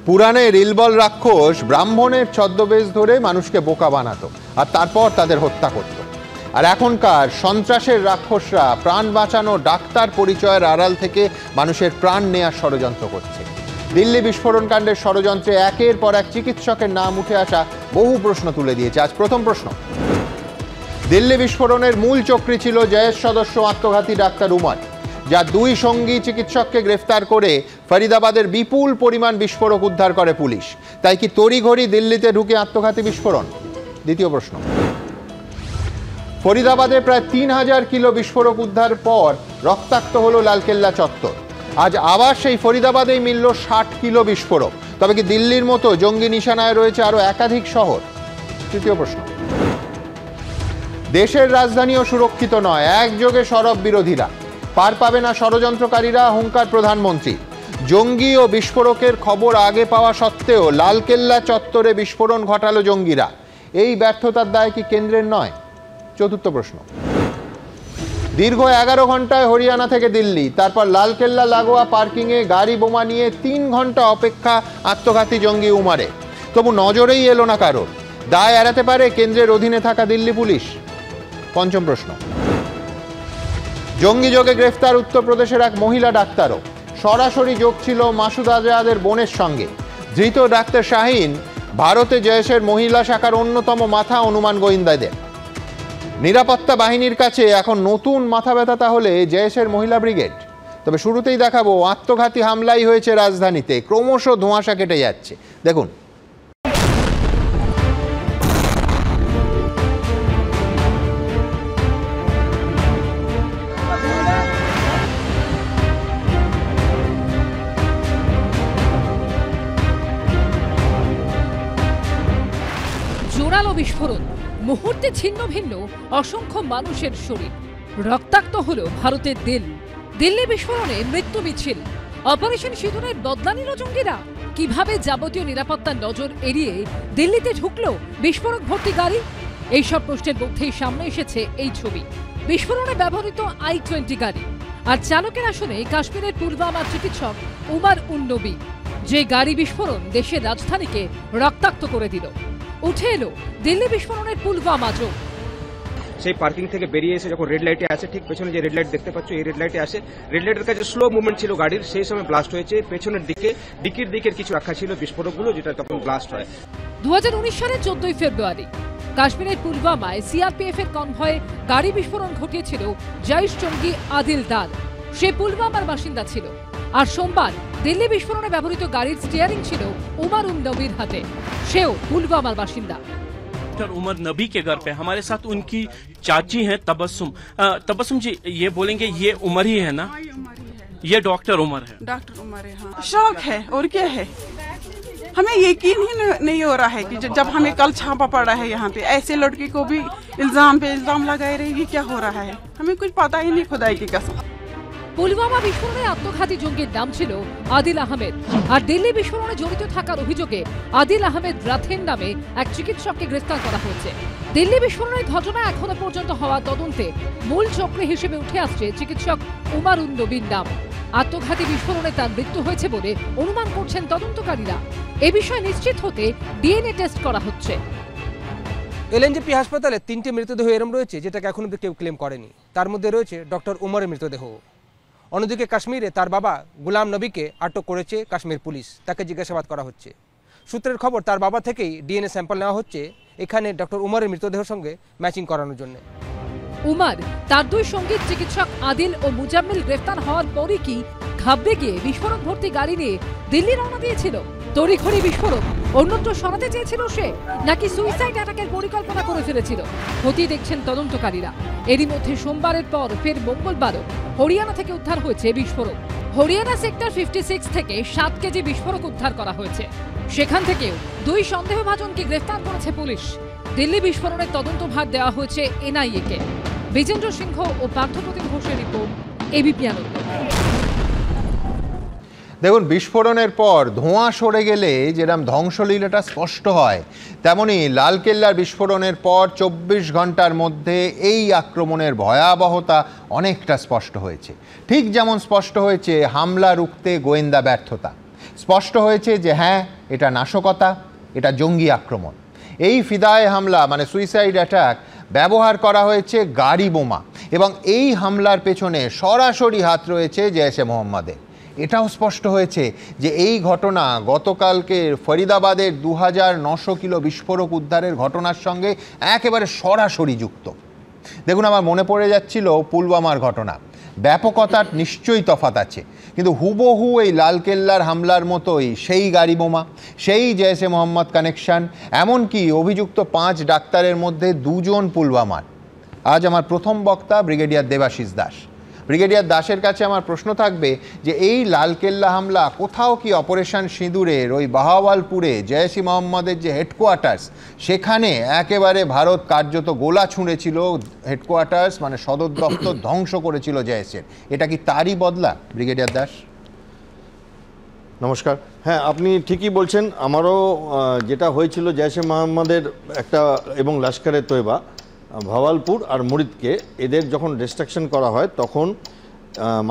পুরাণে রিলবল রাক্ষস ব্রাহ্মণের ছদ্মবেশ ধরে মানুষকে বোকা বানাতো আর তারপর তাদের হত্যা করত। আর এখনকার সন্ত্রাসের রাক্ষসরা প্রাণ বাঁচানো ডাক্তার পরিচয়ের আড়াল থেকে মানুষের প্রাণ নেয়ার ষড়যন্ত্র করছে। দিল্লি বিস্ফোরণ কাণ্ডের ষড়যন্ত্রে একের পর এক চিকিৎসকের নাম উঠে আসা বহু প্রশ্ন তুলে দিয়েছে। আজ প্রথম প্রশ্ন, দিল্লি বিস্ফোরণের মূল চক্রী ছিল জয়েশ সদস্য আত্মঘাতী ডাক্তার উমর, যার দুই সঙ্গী চিকিৎসককে গ্রেফতার করে ফরিদাবাদের বিপুল পরিমাণ বিস্ফোরক উদ্ধার করে পুলিশ। তাই কি তড়িঘড়ি দিল্লিতে ঢুকে আত্মঘাতী বিস্ফোরণ? দ্বিতীয় প্রশ্ন, ফরিদাবাদে প্রায় ৩,০০০ কিলো বিস্ফোরক উদ্ধার পর রক্তাক্ত হলো লালকেল্লা চত্বর। আজ আবার সেই ফরিদাবাদেই মিলল ৬০ কিলো বিস্ফোরক। তবে কি দিল্লির মতো জঙ্গি নিশানায় রয়েছে আরো একাধিক শহর? তৃতীয় প্রশ্ন, দেশের রাজধানীও সুরক্ষিত নয়, একযোগে সরব বিরোধীরা, পার পাবে না ষড়যন্ত্রকারীরা, হুঙ্কার প্রধানমন্ত্রী। জঙ্গি ও বিস্ফোরকের খবর আগে পাওয়া সত্ত্বেও লালকেল্লা চত্বরে বিস্ফোরণ ঘটালো জঙ্গিরা। এই ব্যর্থতার দায় কি কেন্দ্রের নয়? চতুর্থ প্রশ্ন, দীর্ঘ ১১ ঘন্টায় হরিয়ানা থেকে দিল্লি, তারপর লালকেল্লা লাগোয়া পার্কিংয়ে গাড়ি বোমা নিয়ে ৩ ঘন্টা অপেক্ষা আত্মঘাতী জঙ্গি উমারে। তবু নজরেই এলো না কারোর। দায় এড়াতে পারে কেন্দ্রের অধীনে থাকা দিল্লি পুলিশ? পঞ্চম প্রশ্ন, জঙ্গি যোগে গ্রেফতার উত্তরপ্রদেশের এক মহিলা ডাক্তারও। সরাসরি যোগ ছিল মাসুদ আজাদের বোনের সঙ্গে। ধৃত ডাক্তার শাহিন ভারতে জয়েশের মহিলা শাখার অন্যতম মাথা অনুমান গোয়েন্দাদের। নিরাপত্তা বাহিনীর কাছে এখন নতুন মাথা ব্যথা তাহলে জয়েশের মহিলা ব্রিগেড। তবে শুরুতেই দেখাবো আত্মঘাতী হামলাই হয়েছে রাজধানীতে, ক্রমশ ধোঁয়াশা কেটে যাচ্ছে। দেখুন, জোরালো বিস্ফোরণ, মুহূর্তে ছিন্ন ভিন্ন অসংখ্য মানুষের শরীর। রক্তাক্ত হলো ভারতের দিল্লি বিস্ফোরণে মৃত্যু মিছিল। অপারেশন সিঁদুরের বদলা নিল জঙ্গিরা। কিভাবে যাবতীয় নিরাপত্তার নজর এড়িয়ে দিল্লিতে ঢুকলো বিস্ফোরক ভর্তি গাড়ি? এইসব প্রশ্নের মধ্যেই সামনে এসেছে এই ছবি। বিস্ফোরণে ব্যবহৃত I-20 গাড়ি, আর চালকের আসনে কাশ্মীরের পুলওয়ামার চিকিৎসক উমর উন-নবী। যে গাড়ি বিস্ফোরণ দেশের রাজধানীকে রক্তাক্ত করে দিল। উঠে এলো দিল্লি বিস্ফোরণের পুলওয়ামা যোগ। সেই পার্কিং থেকে বেরিয়ে এসে যখন রেড লাইটে আসে, ঠিক পেছনে যে রেড লাইট দেখতে পাচ্ছ, এই রেড লাইটে আসে। রেড লাইটের কাছে স্লো মুভমেন্ট ছিল গাড়ির, সেই সময় ব্লাস্ট হয়েছে। পেছনের দিকে ডিকির দিকের কিছু রাখা ছিল বিস্ফোরকগুলো, যেটা তখন ব্লাস্ট হয়। ২০১৯ সালের ১৪ই ফেব্রুয়ারি কাশ্মীরের পুলওয়ামায় সিআরপিএফ এর কনভয়ে গাড়ি বিস্ফোরণ ঘটিয়েছিল জৈশ জঙ্গি আদিল দার। সে পুলওয়ামার বাসিন্দা ছিল। আর সোমবার দিল্লি বিস্ফোরণে ব্যবহৃত গাড়ির স্টিয়ারিং ছিল উমর উন-নবীর হাতে। সেও পুলওয়ামার বাসিন্দা। डॉक्टर उमर नबी के घर पे हमारे साथ उनकी चाची हैं तबस्सुम। तबस्सुम जी, ये बोलेंगे ये उमर ही है ना? ये डॉक्टर उमर है। डॉक्टर उमर है, हाँ। शौक है और क्या है, हमें यकीन ही नहीं हो रहा है कि जब हमें कल छापा पड़ा है यहाँ पे, ऐसे लड़की को भी इल्जाम पे इल्जाम लगाए रहेगी। क्या हो रहा है हमें कुछ पता ही नहीं, खुदाई की कसम। পুলওয়ামা বিস্ফোরণে আত্মঘাতী জঙ্গির নাম ছিল আদিল আহমেদ। আর দিল্লি বিস্ফোরণে জড়িত থাকার অভিযোগে আদিল আহমেদ রাথেন নামে এক চিকিৎসককে গ্রেফতার করা হয়েছে। দিল্লি বিস্ফোরণের ঘটনা এখনো পর্যন্ত হওয়া তদন্তে মূল চক্রে হিসেবে উঠে আসছে চিকিৎসক উমর উন-নবীর নাম। আত্মঘাতী বিস্ফোরণে তার মৃত্যু হয়েছে বলে অনুমান করছেন তদন্তকারীরা। এ বিষয়ে নিশ্চিত হতে ডিএনএ টেস্ট করা হচ্ছে। এলএনজেপি হাসপাতালে 3টি মৃতদেহ এরম রয়েছে যেটাকে এখন অব্দি কেউ ক্লেম করেনি। তার মধ্যে রয়েছে ডক্টর উমরের মৃতদেহ। অন্যদিকে কাশ্মীরে তার বাবা গুলাম নবীকে আটক করেছে কাশ্মীর পুলিশ। তাকে জিজ্ঞাসাবাদ করা হচ্ছে। সূত্রের খবর, তার বাবা থেকেই ডিএনএ স্যাম্পল নেওয়া হচ্ছে এখানে ডক্টর উমরের মৃতদেহের সঙ্গে ম্যাচিং করানোর জন্য। উমর, তার দুই সঙ্গী চিকিৎসক আদিল ও মুজাম্মিল গ্রেফতার হওয়ার পরই কি ঘাবড়ে গিয়ে বিস্ফোরক ভর্তি গাড়ি নিয়ে দিল্লি রওনা দিয়েছিল? তড়িঘড়ি বিস্ফোরক অন্যত্র সরাতে চেয়েছিল সে, নাকি সুইসাইড অ্যাটাকের পরিকল্পনা করে ফেলেছিল? খতিয়ে দেখছেন তদন্তকারীরা। এরই মধ্যে সোমবারের পর ফের মঙ্গলবারও হরিয়ানা থেকে উদ্ধার হয়েছে বিস্ফোরক। হরিয়ানা সেক্টর 56 থেকে 7 কেজি বিস্ফোরক উদ্ধার করা হয়েছে। সেখান থেকেও দুই সন্দেহভাজনকে গ্রেফতার করেছে পুলিশ। দিল্লি বিস্ফোরণের তদন্তভার দেওয়া হয়েছে এনআইএ কে। বিজেন্দ্র সিংহ ও পার্থপ্রতিম ঘোষের রিপোর্ট, এবিপি আনন্দ। দেখুন, বিস্ফোরণের পর ধোঁয়া সরে গেলে যেরকম ধ্বংসলীলাটা স্পষ্ট হয়, তেমনি লালকেল্লার বিস্ফোরণের পর 24 ঘন্টার মধ্যে এই আক্রমণের ভয়াবহতা অনেকটা স্পষ্ট হয়েছে। ঠিক যেমন স্পষ্ট হয়েছে হামলা রুখতে গোয়েন্দা ব্যর্থতা। স্পষ্ট হয়েছে যে হ্যাঁ, এটা নাশকতা, এটা জঙ্গি আক্রমণ। এই ফিদায়ে হামলা মানে সুইসাইড অ্যাটাক ব্যবহার করা হয়েছে গাড়ি বোমা, এবং এই হামলার পেছনে সরাসরি হাত রয়েছে জৈশ-এ মোহাম্মদের। এটাও স্পষ্ট হয়েছে যে এই ঘটনা গতকালকের ফরিদাবাদের 2900 কিলো বিস্ফোরক উদ্ধারের ঘটনার সঙ্গে একেবারে সরাসরি যুক্ত। দেখুন, আমার মনে পড়ে যাচ্ছিল পুলওয়ামার ঘটনা। ব্যাপকতার নিশ্চয়ই তফাৎ আছে, কিন্তু হুবহু এই লালকেল্লার হামলার মতোই সেই গাড়ি বোমা, সেই জৈশ-এ মোহাম্মদ কানেকশন, এমনকি অভিযুক্ত 5 ডাক্তারের মধ্যে 2 জন পুলওয়ামার। আজ আমার প্রথম বক্তা ব্রিগেডিয়ার দেবাশিস দাস। ব্রিগেডিয়ার দাসের কাছে আমার প্রশ্ন থাকবে যে এই লালকেল্লা হামলা কোথাও কি অপারেশন সিঁদুরের ওই বাহাওয়ালপুরে জৈশ-ই মোহাম্মদের যে হেডকোয়ার্টার্স, সেখানে একেবারে ভারত কার্যত গোলা ছুঁড়েছিল, হেডকোয়ার্টার্স মানে সদর দপ্তর ধ্বংস করেছিল জৈশের, এটা কি তারই বদলা? ব্রিগেডিয়ার দাস নমস্কার। হ্যাঁ, আপনি ঠিকই বলছেন। আমারও যেটা হয়েছিল জৈশ-এ মোহাম্মদের একটা এবং লস্করে তৈবা, ভাওয়ালপুর আর মুরিদকে এদের যখন ডিস্ট্রাকশন করা হয় তখন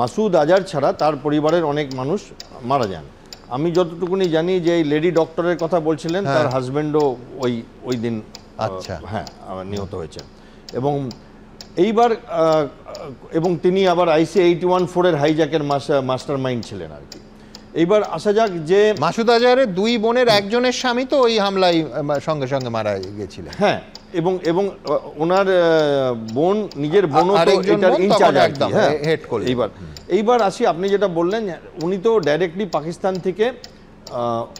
মাসুদ আজহার ছাড়া তার পরিবারের অনেক মানুষ মারা যান। আমি যতটুকুনি জানি যে এই লেডি ডক্টরের কথা বলছিলেন, তার হাজব্যান্ডও ওই দিন নিহত হয়েছেন। এবং এইবার এবং তিনি আবার IC-814-এর হাইজ্যাকের মাস্টার মাইন্ড ছিলেন আর কি। এইবার আসা যাক যে মাসুদ আজহারের 2 বোনের একজনের স্বামী তো ওই হামলায় সঙ্গে সঙ্গে মারা গেছিলেন। হ্যাঁ, এবং ওনার বোন, নিজের বোনও তো এটার ইনচার্জ একদম হেড করলেন। এইবার আসি, আপনি যেটা বললেন, উনি তো ডাইরেক্টলি পাকিস্তান থেকে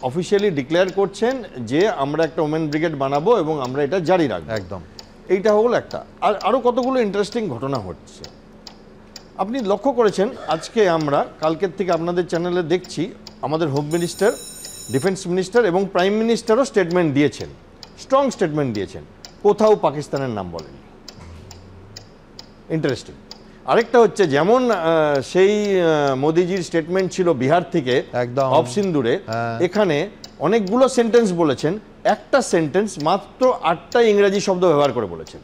অফিসিয়ালি ডিক্লেয়ার করছেন যে আমরা একটা ওমেন ব্রিগেড বানাবো এবং আমরা এটা জারি রাখবো। একদম, এইটা হলো একটা। আর আরও কতগুলো ইন্টারেস্টিং ঘটনা হচ্ছে। আপনি লক্ষ্য করেছেন, আজকে আমরা কালকের থেকে আপনাদের চ্যানেলে দেখছি আমাদের হোম মিনিস্টার, ডিফেন্স মিনিস্টার এবং প্রাইম মিনিস্টারও স্টেটমেন্ট দিয়েছেন, স্ট্রং স্টেটমেন্ট দিয়েছেন, কোথাও পাকিস্তানের নাম বলেনি। ইন্টারেস্টিং। আরেকটা হচ্ছে, যেমন সেই মোদিজির স্টেটমেন্ট ছিল বিহার থেকে একদম অফ সিন্দুরে, এখানে অনেকগুলো সেন্টেন্স বলেছেন, একটা সেন্টেন্স মাত্র 8টা ইংরেজি শব্দ ব্যবহার করে বলেছেন।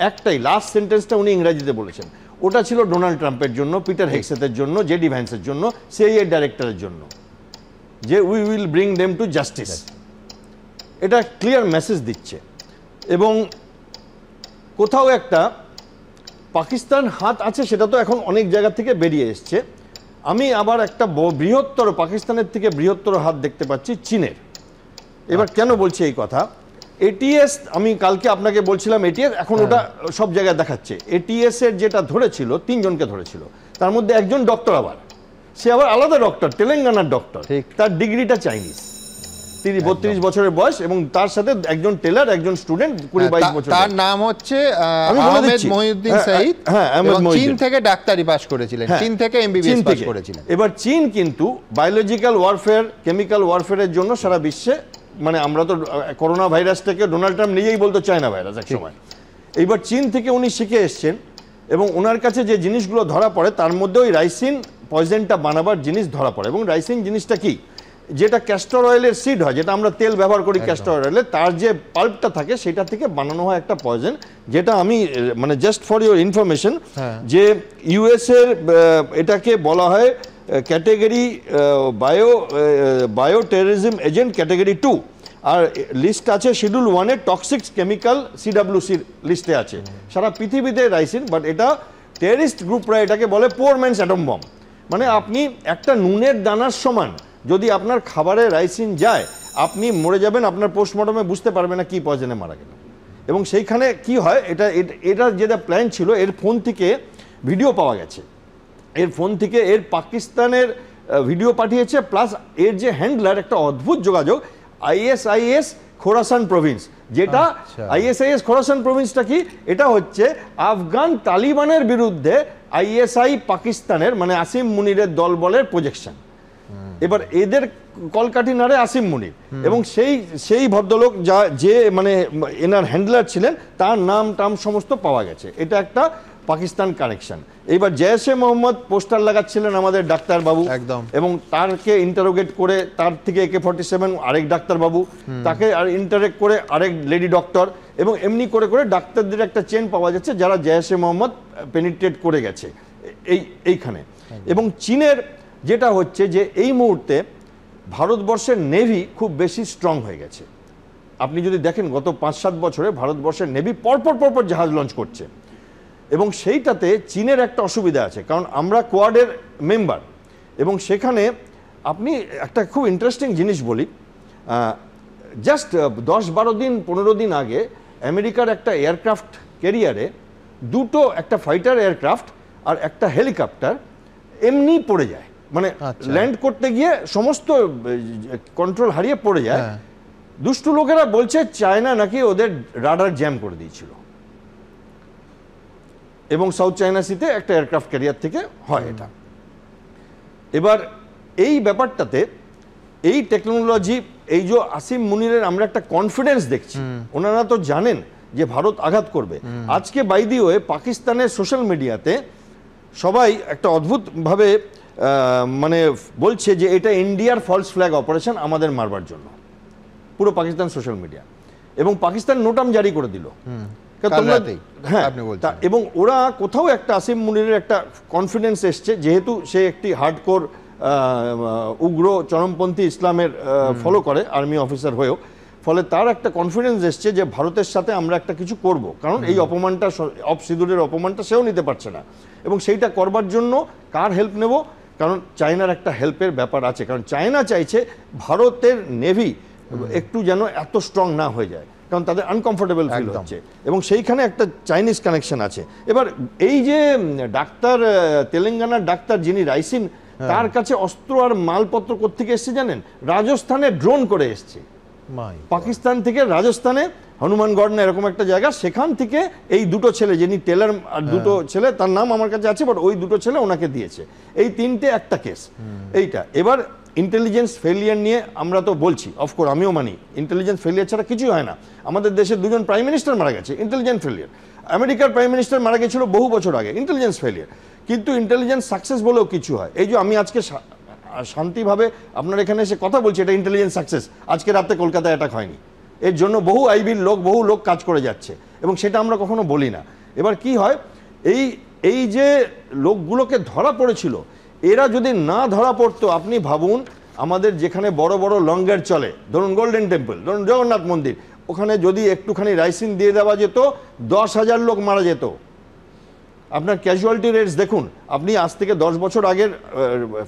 একটাই, লাস্ট সেন্টেন্সটা উনি ইংরেজিতে বলেছেন। ওটা ছিল ডোনাল্ড ট্রাম্পের জন্য, পিটার হেগসেথের জন্য, জেডি ভ্যান্সের জন্য, CIA ডাইরেক্টরের জন্য, যে we will bring them to justice. এটা ক্লিয়ার মেসেজ দিচ্ছে। এবং কোথাও একটা পাকিস্তান হাত আছে, সেটা তো এখন অনেক জায়গা থেকে বেরিয়ে এসছে। আমি আবার একটা বৃহত্তর, পাকিস্তানের থেকে বৃহত্তর হাত দেখতে পাচ্ছি চীনের। এবার কেন বলছি এই কথা? ATS, আমি কালকে আপনাকে বলছিলাম ATS, এখন ওটা সব জায়গায় দেখাচ্ছে। ATS এর যেটা ধরেছিল, 3 জনকে ধরেছিল, তার মধ্যে একজন ডক্টর, আবার সে আবার আলাদা ডক্টর, তেলেঙ্গানার ডক্টর, তার ডিগ্রিটা চাইনিজ, 32 বছরের বয়স, এবং তার সাথে একজন টেলার, একজন স্টুডেন্ট 20-22 বছর। তার নাম হচ্ছে আহমেদ মহিউদ্দিন সাঈদ। হ্যাঁ, চীন থেকে ডাক্তারি পাস করেছিলেন, চীন থেকে MBBS পাস করেছিলেন। এবার চীন কিন্তু বায়োলজিক্যাল ওয়ারফেয়ার, কেমিক্যাল ওয়ারফেয়ারের জন্য সারা বিশ্বে, মানে আমরা তো করোনা ভাইরাসটাকে ডোনাল্ড ট্রাম্প নিজেই বলতো চায়না ভাইরাস এক সময়। এইবার চীন থেকে উনি শিখে এসছেন, এবং ওনার কাছে যে জিনিসগুলো ধরা পড়ে তার মধ্যে ওই রাইসিন পয়জনটা বানাবার জিনিস ধরা পড়ে। এবং রাইসিন জিনিসটা কি, যেটা ক্যাস্টর অয়েলের সিড হয়, যেটা আমরা তেল ব্যবহার করি ক্যাস্টর অয়েলে, তার যে পাল্পটা থাকে সেটা থেকে বানানো হয় একটা পয়জন, যেটা আমি মানে জাস্ট ফর ইউর ইনফরমেশন, যে US এর এটাকে বলা হয় category bio terrorism agent category 2, আর লিস্ট আছে শিডিউল 1 এর টক্সিক কেমিক্যাল CWC লিস্টে আছে সারা পৃথিবীতে রাইসিন। বাট এটা টেররিস্ট গ্রুপরা এটাকে বলে পোর ম্যানস অ্যাটম বম। মানে আপনি একটা নুনের দানার সমান যদি আপনার খাবারে রাইসিন যায়, আপনি মরে যাবেন, আপনার পোস্টমর্টমে বুঝতে পারবেন না কি পয়জনে মারা গেল। এবং সেইখানে কি হয়, এটা যেটা প্ল্যান ছিল, এর ফোন থেকে ভিডিও পাওয়া গেছে, এর ফোন থেকে এর পাকিস্তানের ভিডিও পাঠিয়েছে, প্লাস এর যে হ্যান্ডলার, একটা অদ্ভুত যোগাযোগ, ISIS খোরাসান প্রভিন্স, যেটা ISIS খোরাসান প্রভিন্সটা কি, এটা হচ্ছে আফগান তালিবানের বিরুদ্ধে ISI পাকিস্তানের, মানে আসিম মুনিরের দলবলের প্রজেকশন। এবার এদের কলকাঠি নাড়ে আসিম মুনির, এবং সেই ভদ্রলোক যে মানে এনার হ্যান্ডলার ছিলেন, তার নাম টাম সমস্ত পাওয়া গেছে। এটা একটা পাকিস্তান কানেকশন। এইবার জৈশ-এ মোহাম্মদ পোস্টার লাগাচ্ছিলেন আমাদের ডাক্তারবাবু, একদম, এবং তারকে ইন্টারোগেট করে তার থেকে AK-47 আরেক ডাক্তারবাবু, তাকে আর ইন্টারেক্ট করে আরেক লেডি ডক্টর, এবং এমনি করে করে ডাক্তারদের একটা চেন পাওয়া যাচ্ছে যারা জৈশ-এ মোহাম্মদ পেনিট্রেট করে গেছে এইখানে। এবং চীনের যেটা হচ্ছে যে এই মুহূর্তে ভারতবর্ষের নেভি খুব বেশি স্ট্রং হয়ে গেছে। আপনি যদি দেখেন গত 5-7 বছরে ভারতবর্ষের নেভি পরপর জাহাজ লঞ্চ করছে, এবং সেইটাতে চীনের একটা অসুবিধা আছে, কারণ আমরা কোয়াডের মেম্বার, এবং সেখানে আপনি একটা খুব ইন্টারেস্টিং জিনিস বলি, জাস্ট 10-12 দিন 15 দিন আগে আমেরিকার একটা এয়ারক্রাফট ক্যারিয়ারে দুটো, একটা ফাইটার এয়ারক্রাফট আর একটা হেলিকপ্টার এমনি পড়ে যায়, মানে ল্যান্ড করতে গিয়ে সমস্ত কন্ট্রোল হারিয়ে পড়ে যায়। দুষ্টু লোকেরা বলছে চায়না নাকি ওদের রাডার জ্যাম করে দিয়েছিল, এবং সাউথ চায়না সিতে একটা এয়ারক্রাফট ক্যারিয়ার থেকে হয় এটা। এবার এই ব্যাপারটাতে এই টেকনোলজি, এই যে আসিম মুনিরের আমরা একটা কনফিডেন্স দেখছি, ওনারা তো জানেন যে ভারত আঘাত করবে। আজকে বাই দি ওয়ে পাকিস্তানের সোশ্যাল মিডিয়াতে সবাই একটা অদ্ভুত ভাবে মানে বলছে যে এটা ইন্ডিয়ার ফলস ফ্ল্যাগ অপারেশন আমাদের মারবার জন্য, পুরো পাকিস্তান সোশ্যাল মিডিয়া, এবং পাকিস্তান নোটাম জারি করে দিল। এবং ওরা কোথাও একটা আসিম মুনিরের একটা কনফিডেন্স এসছে, যেহেতু সে একটি হার্ডকোর উগ্র চরমপন্থী ইসলামের ফলো করে আর্মি অফিসার হয়েও, ফলে তার একটা কনফিডেন্স এসছে যে ভারতের সাথে আমরা একটা কিছু করব, কারণ এই অপমানটা, অফ সিঁদুরের অপমানটা সেও নিতে পারছে না, এবং সেইটা করবার জন্য কার হেল্প নেব, কারণ চায়নার একটা হেল্পের ব্যাপার আছে, কারণ চায়না চাইছে ভারতের নেভি একটু যেন এত স্ট্রং না হয়ে যায়, কারণ তাদের আনকমফোর্টেবল ফিল হচ্ছে, এবং সেইখানে একটা চাইনিজ কানেকশন আছে। এবার এই যে ডাক্তার, তেলেঙ্গানার ডাক্তার যিনি রাইসিন, তার কাছে অস্ত্র আর মালপত্র কোত্থেকে এসছে জানেন? রাজস্থানে ড্রোন করে এসছে, পাকিস্তান থেকে রাজস্থানে হনুমানগড় না এরকম একটা জায়গা, সেখান থেকে এই দুটো ছেলে, যিনি টেলার আর দুটো ছেলে, তার নাম আমার কাছে আছে, বাট ওই দুটো ছেলে ওনাকে দিয়েছে। এই তিনটে একটা কেস এইটা। এবার ইন্টেলিজেন্স ফেলিয়ার নিয়ে আমরা তো বলছি, অফকোর্স আমিও মানি ইন্টেলিজেন্স ফেলিয়ার ছাড়া কিছুই হয় না। আমাদের দেশের দুজন প্রাইম মিনিস্টার মারা গেছে, ইন্টেলিজেন্স ফেলিয়ার। আমেরিকার প্রাইম মিনিস্টার মারা গেছিল বহু বছর আগে, ইন্টেলিজেন্স ফেলিয়ার। কিন্তু ইন্টেলিজেন্স সাকসেস বলেও কিছু হয়। এই যে আমি আজকে শান্তিভাবে আপনার এখানে এসে কথা বলছি, এটা ইন্টেলিজেন্স সাকসেস। আজকে রাতে কলকাতায় অ্যাটাক হয়নি, এর জন্য বহু লোক কাজ করে যাচ্ছে, এবং সেটা আমরা কখনো বলি না। এবার কি হয়, এই যে লোকগুলোকে ধরা পড়েছিল, এরা যদি না ধরা পড়তো, আপনি ভাবুন আমাদের যেখানে বড় বড় লঙ্গার চলে, ধরুন গোল্ডেন টেম্পল, ধরুন জগন্নাথ মন্দির, ওখানে যদি একটুখানি রাইসিন দিয়ে দেওয়া যেত, 10,000 লোক মারা যেত। আপনার ক্যাজুয়ালিটি রেটস দেখুন, আপনি আজ থেকে 10 বছর আগের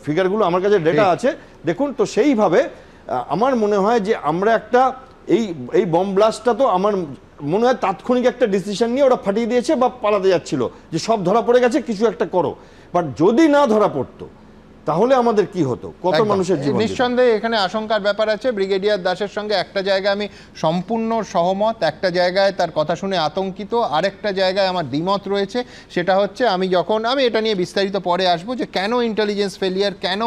ফিগারগুলো আমার কাছে ডেটা আছে, দেখুন। তো সেইভাবে আমার মনে হয় যে আমরা একটা এই বম ব্লাস্টটা তো আমার মনে হয় তাৎক্ষণিক একটা ডিসিশন নিয়ে ওরা ফাটিয়ে দিয়েছে বা পালাতে যাচ্ছিল, যে সব ধরা পড়ে গেছে, কিছু একটা করো। বাট যদি না ধরা পড়তো তাহলে আমাদের কি হতো, কত মানুষের জীবন। নিঃসন্দেহে এখানে আশঙ্কার ব্যাপার আছে। ব্রিগেডিয়ার দাসের সঙ্গে একটা জায়গায় আমি সম্পূর্ণ সহমত, একটা জায়গায় তার কথা শুনে আতঙ্কিত, আরেকটা জায়গায় আমার দ্বিমত রয়েছে। সেটা হচ্ছে আমি এটা নিয়ে বিস্তারিত পরে আসবো, যে কেন ইন্টেলিজেন্স ফেলিয়ার, কেন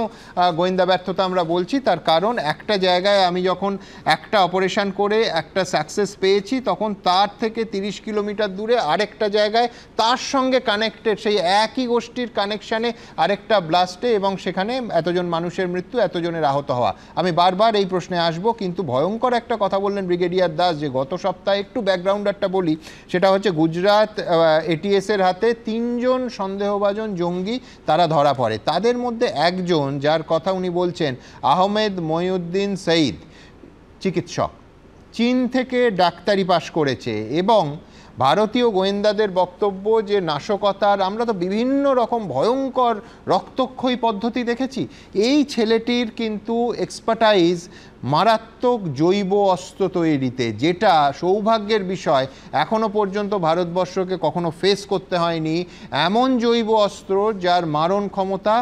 গোয়েন্দা ব্যর্থতা আমরা বলছি। তার কারণ একটা জায়গায় আমি যখন একটা অপারেশন করে একটা সাকসেস পেয়েছি, তখন তার থেকে 30 কিলোমিটার দূরে আরেকটা জায়গায় তার সঙ্গে কানেক্টেড, সেই একই গোষ্ঠীর কানেকশানে আরেকটা ব্লাস্টে, এবং সেখানে এতজন মানুষের মৃত্যু, এতজনের আহত হওয়া। আমি বারবার এই প্রশ্নে আসব, কিন্তু ভয়ঙ্কর একটা কথা বললেন ব্রিগেডিয়ার দাস, যে গত সপ্তাহে, একটু ব্যাকগ্রাউন্ডারটা বলি, সেটা হচ্ছে গুজরাট এটিএসের হাতে 3 জন সন্দেহভাজন জঙ্গি তারা ধরা পড়ে। তাদের মধ্যে একজন, যার কথা উনি বলছেন, আহমেদ মহিউদ্দিন সঈদ, চিকিৎসক, চীন থেকে ডাক্তারি পাশ করেছে, এবং ভারতীয় গোয়েন্দাদের বক্তব্য যে নাশকতার, আমরা তো বিভিন্ন রকম ভয়ঙ্কর রক্তক্ষয়ী পদ্ধতি দেখেছি, এই ছেলেটির কিন্তু এক্সপার্টাইজ মারাত্মক জৈব অস্ত্র তৈরিতে, যেটা সৌভাগ্যের বিষয় এখনো পর্যন্ত ভারতবর্ষকে কখনো ফেস করতে হয়নি। এমন জৈব অস্ত্র যার মারণ ক্ষমতা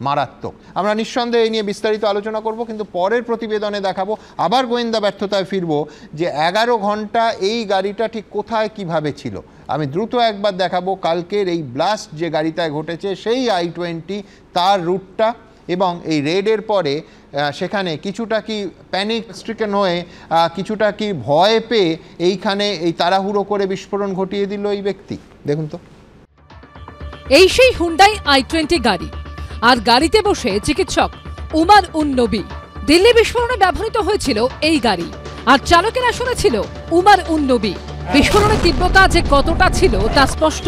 মারাত্মক। আমরা নিঃসন্দেহে এই নিয়ে বিস্তারিত আলোচনা করব, কিন্তু পরের প্রতিবেদনে দেখাবো, আবার গোয়েন্দা ব্যর্থতায় ফিরব, যে 11 ঘন্টা এই গাড়িটা ঠিক কোথায় কিভাবে ছিল। আমি দ্রুত একবার দেখাবো কালকের এই ব্লাস্ট যে গাড়িটায় ঘটেছে, সেই I-20, তার রুটটা, এবং এই রেডের পরে সেখানে কিছুটা কি প্যানিক স্ট্রিকেন হয়ে, কিছুটা কি ভয় পেয়ে এইখানে এই তাড়াহুড়ো করে বিস্ফোরণ ঘটিয়ে দিল এই ব্যক্তি। দেখুন তো, এই সেই হুন্ডাই I-20 গাড়ি, আর গাড়িতে বসে চিকিৎসক উমার উন নবী। দিল্লি বিস্ফোরণে ব্যবহৃত হয়েছিল এই গাড়ি, আর চালকের আসনে ছিল উমার উন নবী। বিস্ফোরণের তীব্রতা যে কতটা ছিল তা স্পষ্ট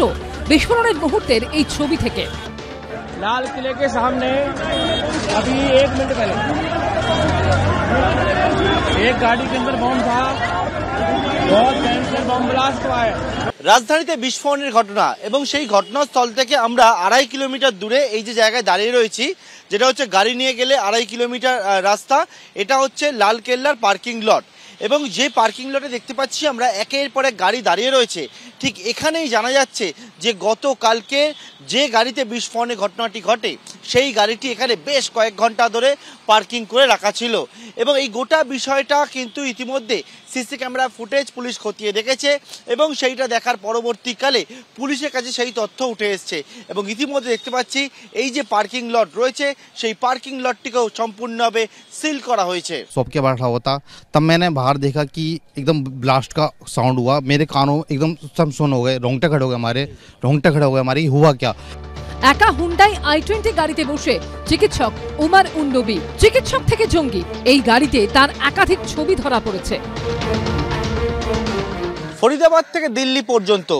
বিস্ফোরণের মুহূর্তের এই ছবি থেকে। लाल किले के सामने अभी 1 मिनट पहले एक गाड़ी के अंदर बम था, बहुत भयंकर बम ब्लास्ट हुआ है। রাজধানীতে বিস্ফোরণের ঘটনা এবং সেই ঘটনাস্থল থেকে আমরা 2.5 কিলোমিটার দূরে এই যে জায়গায় দাঁড়িয়ে রয়েছি, যেটা হচ্ছে গাড়ি নিয়ে গেলে 2.5 কিলোমিটার রাস্তা, এটা হচ্ছে লালকেল্লার পার্কিং লট। এবং যে পার্কিং লটে দেখতে পাচ্ছি আমরা একের পর এক গাড়ি দাঁড়িয়ে রয়েছে, ঠিক এখানেই জানা যাচ্ছে যে গতকালকে যে গাড়িতে বিস্ফোরণের ঘটনাটি ঘটে সেই গাড়িটি এখানে বেশ কয়েক ঘন্টা ধরে পার্কিং করে রাখা ছিল। এবং এই গোটা বিষয়টা কিন্তু ইতিমধ্যে সিসি ক্যামেরা ফুটেজ পুলিশ খতিয়ে দেখেছে এবং সেইটা দেখার পরবর্তীকালে পুলিশের কাছে সেই তথ্য উঠে এসছে। এবং ইতিমধ্যে দেখতে পাচ্ছি এই যে পার্কিং লট রয়েছে সেই পার্কিং লটটিকেও সম্পূর্ণভাবে সিল করা হয়েছে। शॉप के बैठा हुआ था, तब मैंने बाहर देखा कि एकदम ब्लास्ट का साउंड हुआ, मेरे कानों एकदम सब सुन हो गए, रोंगटे खड़े हो गए हमारे, हुआ क्या। একা হুন্ডাই i20 গাড়িতে বসে চিকিৎসক উমার উন্নবী, চিকিৎসক থেকে জঙ্গি, এই গাড়িতে তার একাধিক ছবি ধরা পড়েছে। ফরিদাবাদ থেকে দিল্লি পর্যন্ত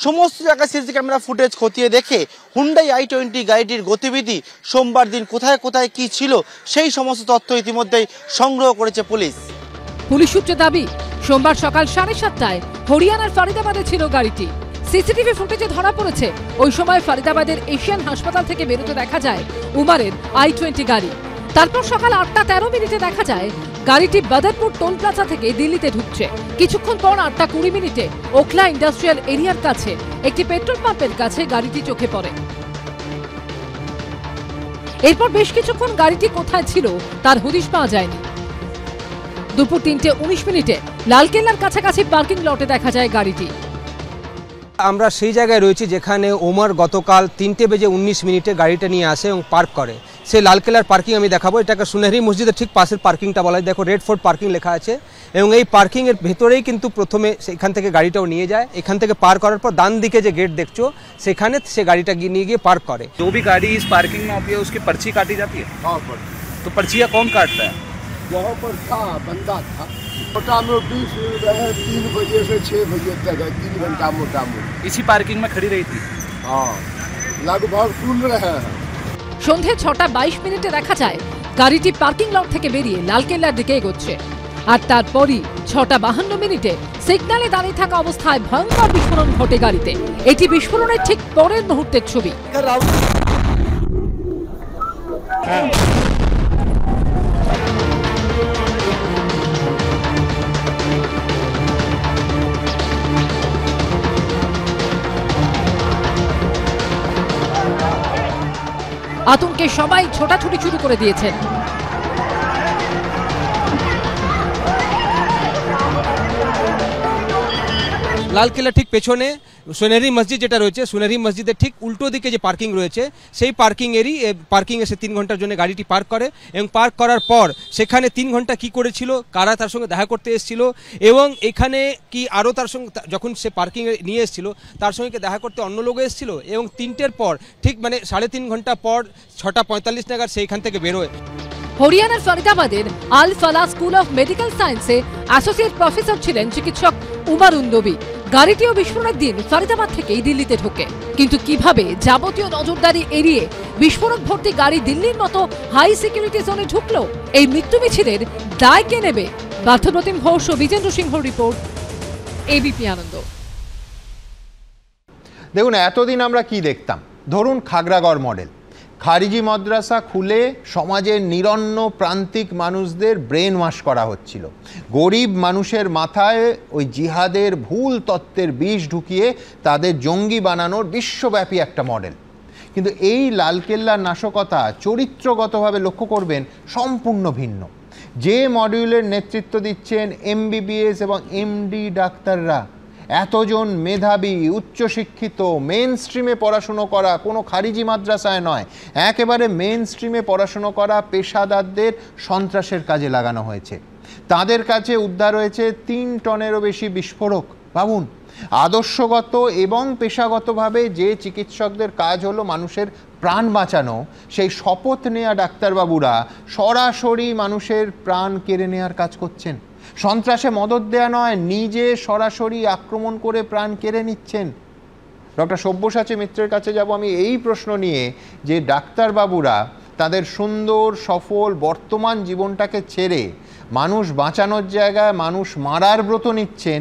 সমস্ত জায়গায় সিসি ক্যামেরা ফুটেজ খতিয়ে দেখে হুন্ডাই i20 গাড়িটির গতিবিধি, সোমবার দিন কোথায় কোথায় কি ছিল সেই সমস্ত তথ্য ইতিমধ্যেই সংগ্রহ করেছে পুলিশ। পুলিশ সূত্রে দাবি, সোমবার সকাল 7:30টায় হরিয়ানার ফরিদাবাদে ছিল গাড়িটি। সিসিটিভি ফুটেজে ধরা পড়েছে ওই সময় ফরিদাবাদের এশিয়ান হাসপাতাল থেকে বেরোতে দেখা যায় উমারের i20 গাড়ি। তারপর সকাল 8:13 দেখা যায় গাড়িটি বদরপুর টোল প্লাজা থেকে দিল্লিতে ঢুকছে। কিছুক্ষণ পর 8:20 ওখলা ইন্ডাস্ট্রিয়াল এরিয়ার কাছে একটি পেট্রোল পাম্পের কাছে গাড়িটি চোখে পড়ে। এরপর বেশ কিছুক্ষণ গাড়িটি কোথায় ছিল তার হদিশ পাওয়া যায়নি। দুপুর 3:19 লালকেল্লার কাছাকাছি পার্কিং লটে দেখা যায় গাড়িটি। আমরা সেই জায়গায় রয়েছি যেখানে ওমর গতকাল 3:19 গাড়িটা নিয়ে আসে এবং পার্ক করে। সেই লালকেল্লার পার্কিং আমি দেখাবো, এটাকে সুনেহরি মসজিদের ঠিক পাশের পার্কিংটা বলা হয়। দেখো রেড ফোর্ট পার্কিং লেখা আছে এবং এই পার্কিংয়ের ভেতরেই কিন্তু প্রথমে সেখান থেকে গাড়িটাও নিয়ে যায়। এখান থেকে পার্ক করার পর ডান দিকে যে গেট দেখছো সেখানে সে গাড়িটা নিয়ে গিয়ে পার্ক করে। जो भी गाड़ी इस पार्किंग में आती है उसकी पर्ची काटी जाती है। तो पर्चियाँ कौन काटता है? वहाँ पर था बंदा था, मोटा मोटी 3 बजे से 6 बजे तक है, 3 घंटा मोटा मोटी इसी पार्किंग में खड़ी रही थी। हाँ, लगभग सुन रहे हैं। সন্ধে 6:22 দেখা যায় গাড়িটি পার্কিং লট থেকে বেরিয়ে লালকেল্লার দিকে এগোচ্ছে। আর তারপরই 6:52 সিগন্যালে দাঁড়িয়ে থাকা অবস্থায় ভয়ঙ্কর বিস্ফোরণ ঘটে গাড়িতে। এটি বিস্ফোরণের ঠিক পরের মুহূর্তের ছবি। আতঙ্কে সবাই ছোটাছুটি শুরু করে দিয়েছেন। লালকেল্লা ঠিক পেছনে সুনেহরি মসজিদ যেটা রয়েছে, সুনেহরি মসজিদের ঠিক উল্টো দিকে যে পার্কিং রয়েছে সেই পার্কিং এসে 3 ঘন্টার জন্য গাড়িটি পার্ক করে এবং পার্ক করার পর সেখানে 3 ঘন্টা কি করেছিল, কারা তার সঙ্গে দেখা করতে এসেছিল এবং এখানে কি আরও তার সঙ্গে যখন সে পার্কিং নিয়ে এসেছিল তার সঙ্গে দেখা করতে অন্য লোক এসেছিল এবং 3টের পর ঠিক মানে 3.5 ঘন্টা পর 6:45 নাগাদ সেইখান থেকে বেরোয়। হরিয়ানার ফরিদাবাদের আল ফালাহ স্কুল অফ মেডিকেল সায়েন্সে অ্যাসোসিয়েট প্রফেসর ছিলেন চিকিৎসক উমার উন্নবী। গাড়িটিও বিস্ফোরণের দিন ফরিদাবাদ থেকেই দিল্লিতে ঢোকে। কিন্তু কিভাবে যাবতীয় নজরদারি এড়িয়ে বিস্ফোরক ভর্তি গাড়ি দিল্লির মতো হাই সিকিউরিটি জোনে ঢুকলো, এই মৃত্যু মিছিলের দায় কে নেবে? পার্থপ্রতিম ঘোষ ও বিজেন্দ্র সিংহ রিপোর্ট, এবিপি আনন্দ। দেখুন, এতদিন আমরা কি দেখতাম? ধরুন খাগড়াগড় মডেল, খারিজি মাদ্রাসা খুলে সমাজের নিরন্ন প্রান্তিক মানুষদের ব্রেন ওয়াশ করা হচ্ছিল। গরিব মানুষের মাথায় ওই জিহাদের ভুল তত্ত্বের বিষ ঢুকিয়ে তাদের জঙ্গি বানানোর বিশ্বব্যাপী একটা মডেল। কিন্তু এই লালকেল্লার নাশকতা চরিত্রগতভাবে লক্ষ্য করবেন সম্পূর্ণ ভিন্ন। যে মডিউলের নেতৃত্ব দিচ্ছেন MBBS এবং MD ডাক্তাররা, এতজন মেধাবী, উচ্চশিক্ষিত, মেন স্ট্রিমে পড়াশুনো করা, কোনো খারিজি মাদ্রাসায় নয়, একেবারে মেন স্ট্রিমে পড়াশুনো করা পেশাদারদের সন্ত্রাসের কাজে লাগানো হয়েছে। তাদের কাছে উদ্ধার হয়েছে 3 টনেরও বেশি বিস্ফোরক। ভাবুন, আদর্শগত এবং পেশাগতভাবে যে চিকিৎসকদের কাজ হলো মানুষের প্রাণ বাঁচানো, সেই শপথ নেওয়া ডাক্তারবাবুরা সরাসরি মানুষের প্রাণ কেড়ে নেওয়ার কাজ করছেন। সন্ত্রাসে মদত দেয়া নয়, নিজে সরাসরি আক্রমণ করে প্রাণ কেড়ে নিচ্ছেন। ডক্টর সব্যসাচী মিত্রের কাছে যাব আমি এই প্রশ্ন নিয়ে যে ডাক্তারবাবুরা তাদের সুন্দর সফল বর্তমান জীবনটাকে ছেড়ে মানুষ বাঁচানোর জায়গায় মানুষ মারার ব্রত নিচ্ছেন,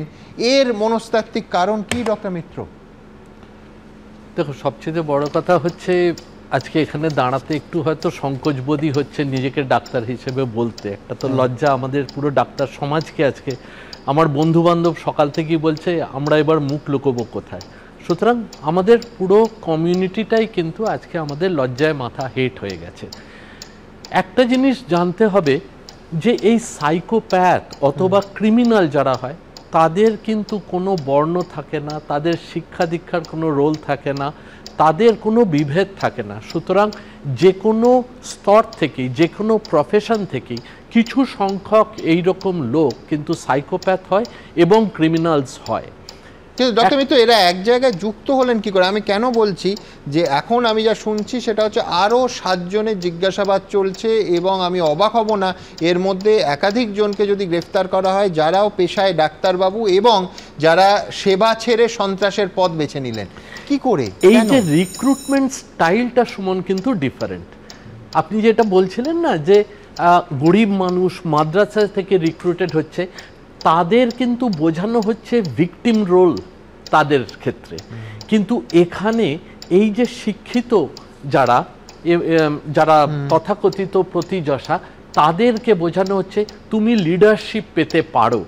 এর মনস্তাত্ত্বিক কারণ কি ডক্টর মিত্র? দেখো, সবচেয়ে বড় কথা হচ্ছে আজকে এখানে দাঁড়াতে একটু হয়তো সংকোচবোধই হচ্ছে নিজেকে ডাক্তার হিসেবে বলতে। একটা তো লজ্জা আমাদের পুরো ডাক্তার সমাজকে। আজকে আমার বন্ধু বান্ধব সকাল থেকেই বলছে আমরা এবার মুখ লুকোবো কোথায়। সুতরাং আমাদের পুরো কমিউনিটিটাই কিন্তু আজকে আমাদের লজ্জায় মাথা হেট হয়ে গেছে। একটা জিনিস জানতে হবে যে এই সাইকোপ্যাথ অথবা ক্রিমিনাল যারা হয় তাদের কিন্তু কোনো বর্ণ থাকে না, তাদের শিক্ষা দীক্ষার কোনো রোল থাকে না, তাদের কোনো বিভেদ থাকে না। সুতরাং যে কোনো স্তর থেকেই, যে কোনো প্রফেশন থেকেই কিছু সংখ্যক এইরকম লোক কিন্তু সাইকোপ্যাথ হয় এবং ক্রিমিনালস হয়। কিন্তু ডক্টর মিত্র, এরা এক জায়গায় যুক্ত হলেন কি করে? আমি কেন বলছি যে এখন আমি যা শুনছি সেটা হচ্ছে আরও 7 জনের জিজ্ঞাসাবাদ চলছে এবং আমি অবাক হব না এর মধ্যে একাধিক জনকে যদি গ্রেফতার করা হয় যারাও পেশায় ডাক্তারবাবু এবং যারা সেবা ছেড়ে সন্ত্রাসের পথ বেছে নিলেন। কি করে? এই যে রিক্রুটমেন্ট স্টাইলটা সুমন কিন্তু ডিফারেন্ট। আপনি যেটা বলছিলেন না যে গরিব মানুষ মাদ্রাসা থেকে রিক্রুটেড হচ্ছে, তাদের কিন্তু বোঝানো হচ্ছে ভিকটিম রোল তাদের ক্ষেত্রে। কিন্তু এখানে এই যে শিক্ষিত যারা যারা তথাকথিত প্রতিযশা, তাদেরকে বোঝানো হচ্ছে তুমি লিডারশিপ পেতে পারো।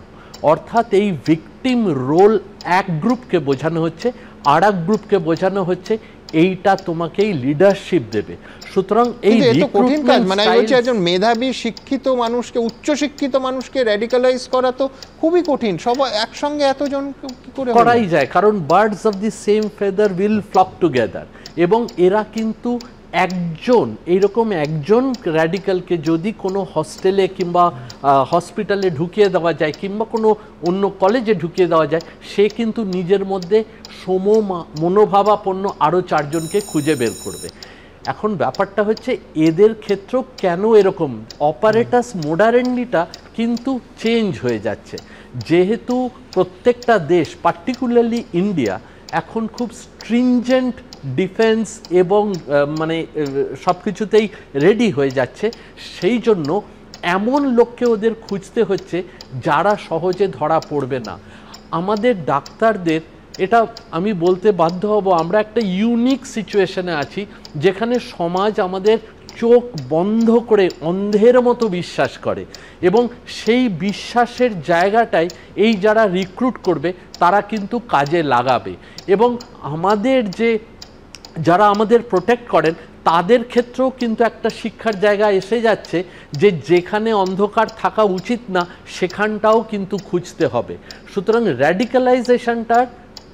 অর্থাৎ এই ভিকটিম রোল এক গ্রুপকে বোঝানো হচ্ছে, আর এক গ্রুপকে বোঝানো হচ্ছে এইটা তোমাকেই লিডারশিপ দেবে। সুতরাং এই কঠিন কাজ, মানে আমি বলছি একজন মেধাবী শিক্ষিত মানুষকে, উচ্চ শিক্ষিত মানুষকে র্যাডিক্যালাইজ করা তো খুবই কঠিন। সবাই একসঙ্গে এতজন কি করে করাই যায়? কারণ birds of the same feather will flock together. এবং এরা কিন্তু একজন এইরকম একজন র্যাডিক্যালকে যদি কোনো হস্টেলে কিংবা হসপিটালে ঢুকিয়ে দেওয়া যায় কিংবা কোনো অন্য কলেজে ঢুকিয়ে দেওয়া যায়, সে কিন্তু নিজের মধ্যে মনোভাবাপন্ন আরও 4 জনকে খুঁজে বের করবে। এখন ব্যাপারটা হচ্ছে এদের ক্ষেত্রেও কেন এরকম অপারেটাস মোডারেন্ডিটা কিন্তু চেঞ্জ হয়ে যাচ্ছে। যেহেতু প্রত্যেকটা দেশ, পার্টিকুলারলি ইন্ডিয়া, এখন খুব স্ট্রিনজেন্ট ডিফেন্স এবং মানে সব কিছুতেই রেডি হয়ে যাচ্ছে, সেই জন্য এমন লোককে ওদের খুঁজতে হচ্ছে যারা সহজে ধরা পড়বে না। আমাদের ডাক্তারদের এটা আমি বলতে বাধ্য হব, আমরা একটা ইউনিক সিচুয়েশনে আছি যেখানে সমাজ আমাদের চোখ বন্ধ করে অন্ধের মতো বিশ্বাস করে এবং সেই বিশ্বাসের জায়গাটাই এই যারা রিক্রুট করবে তারা কিন্তু কাজে লাগাবে। এবং আমাদের যে যারা আমাদের প্রোটেক্ট করেন তাদের ক্ষেত্রেও কিন্তু একটা শিক্ষার জায়গা এসে যাচ্ছে যে যেখানে অন্ধকার থাকা উচিত না সেখানটাও কিন্তু খুঁজতে হবে। সুতরাং র্যাডিক্যালাইজেশনটার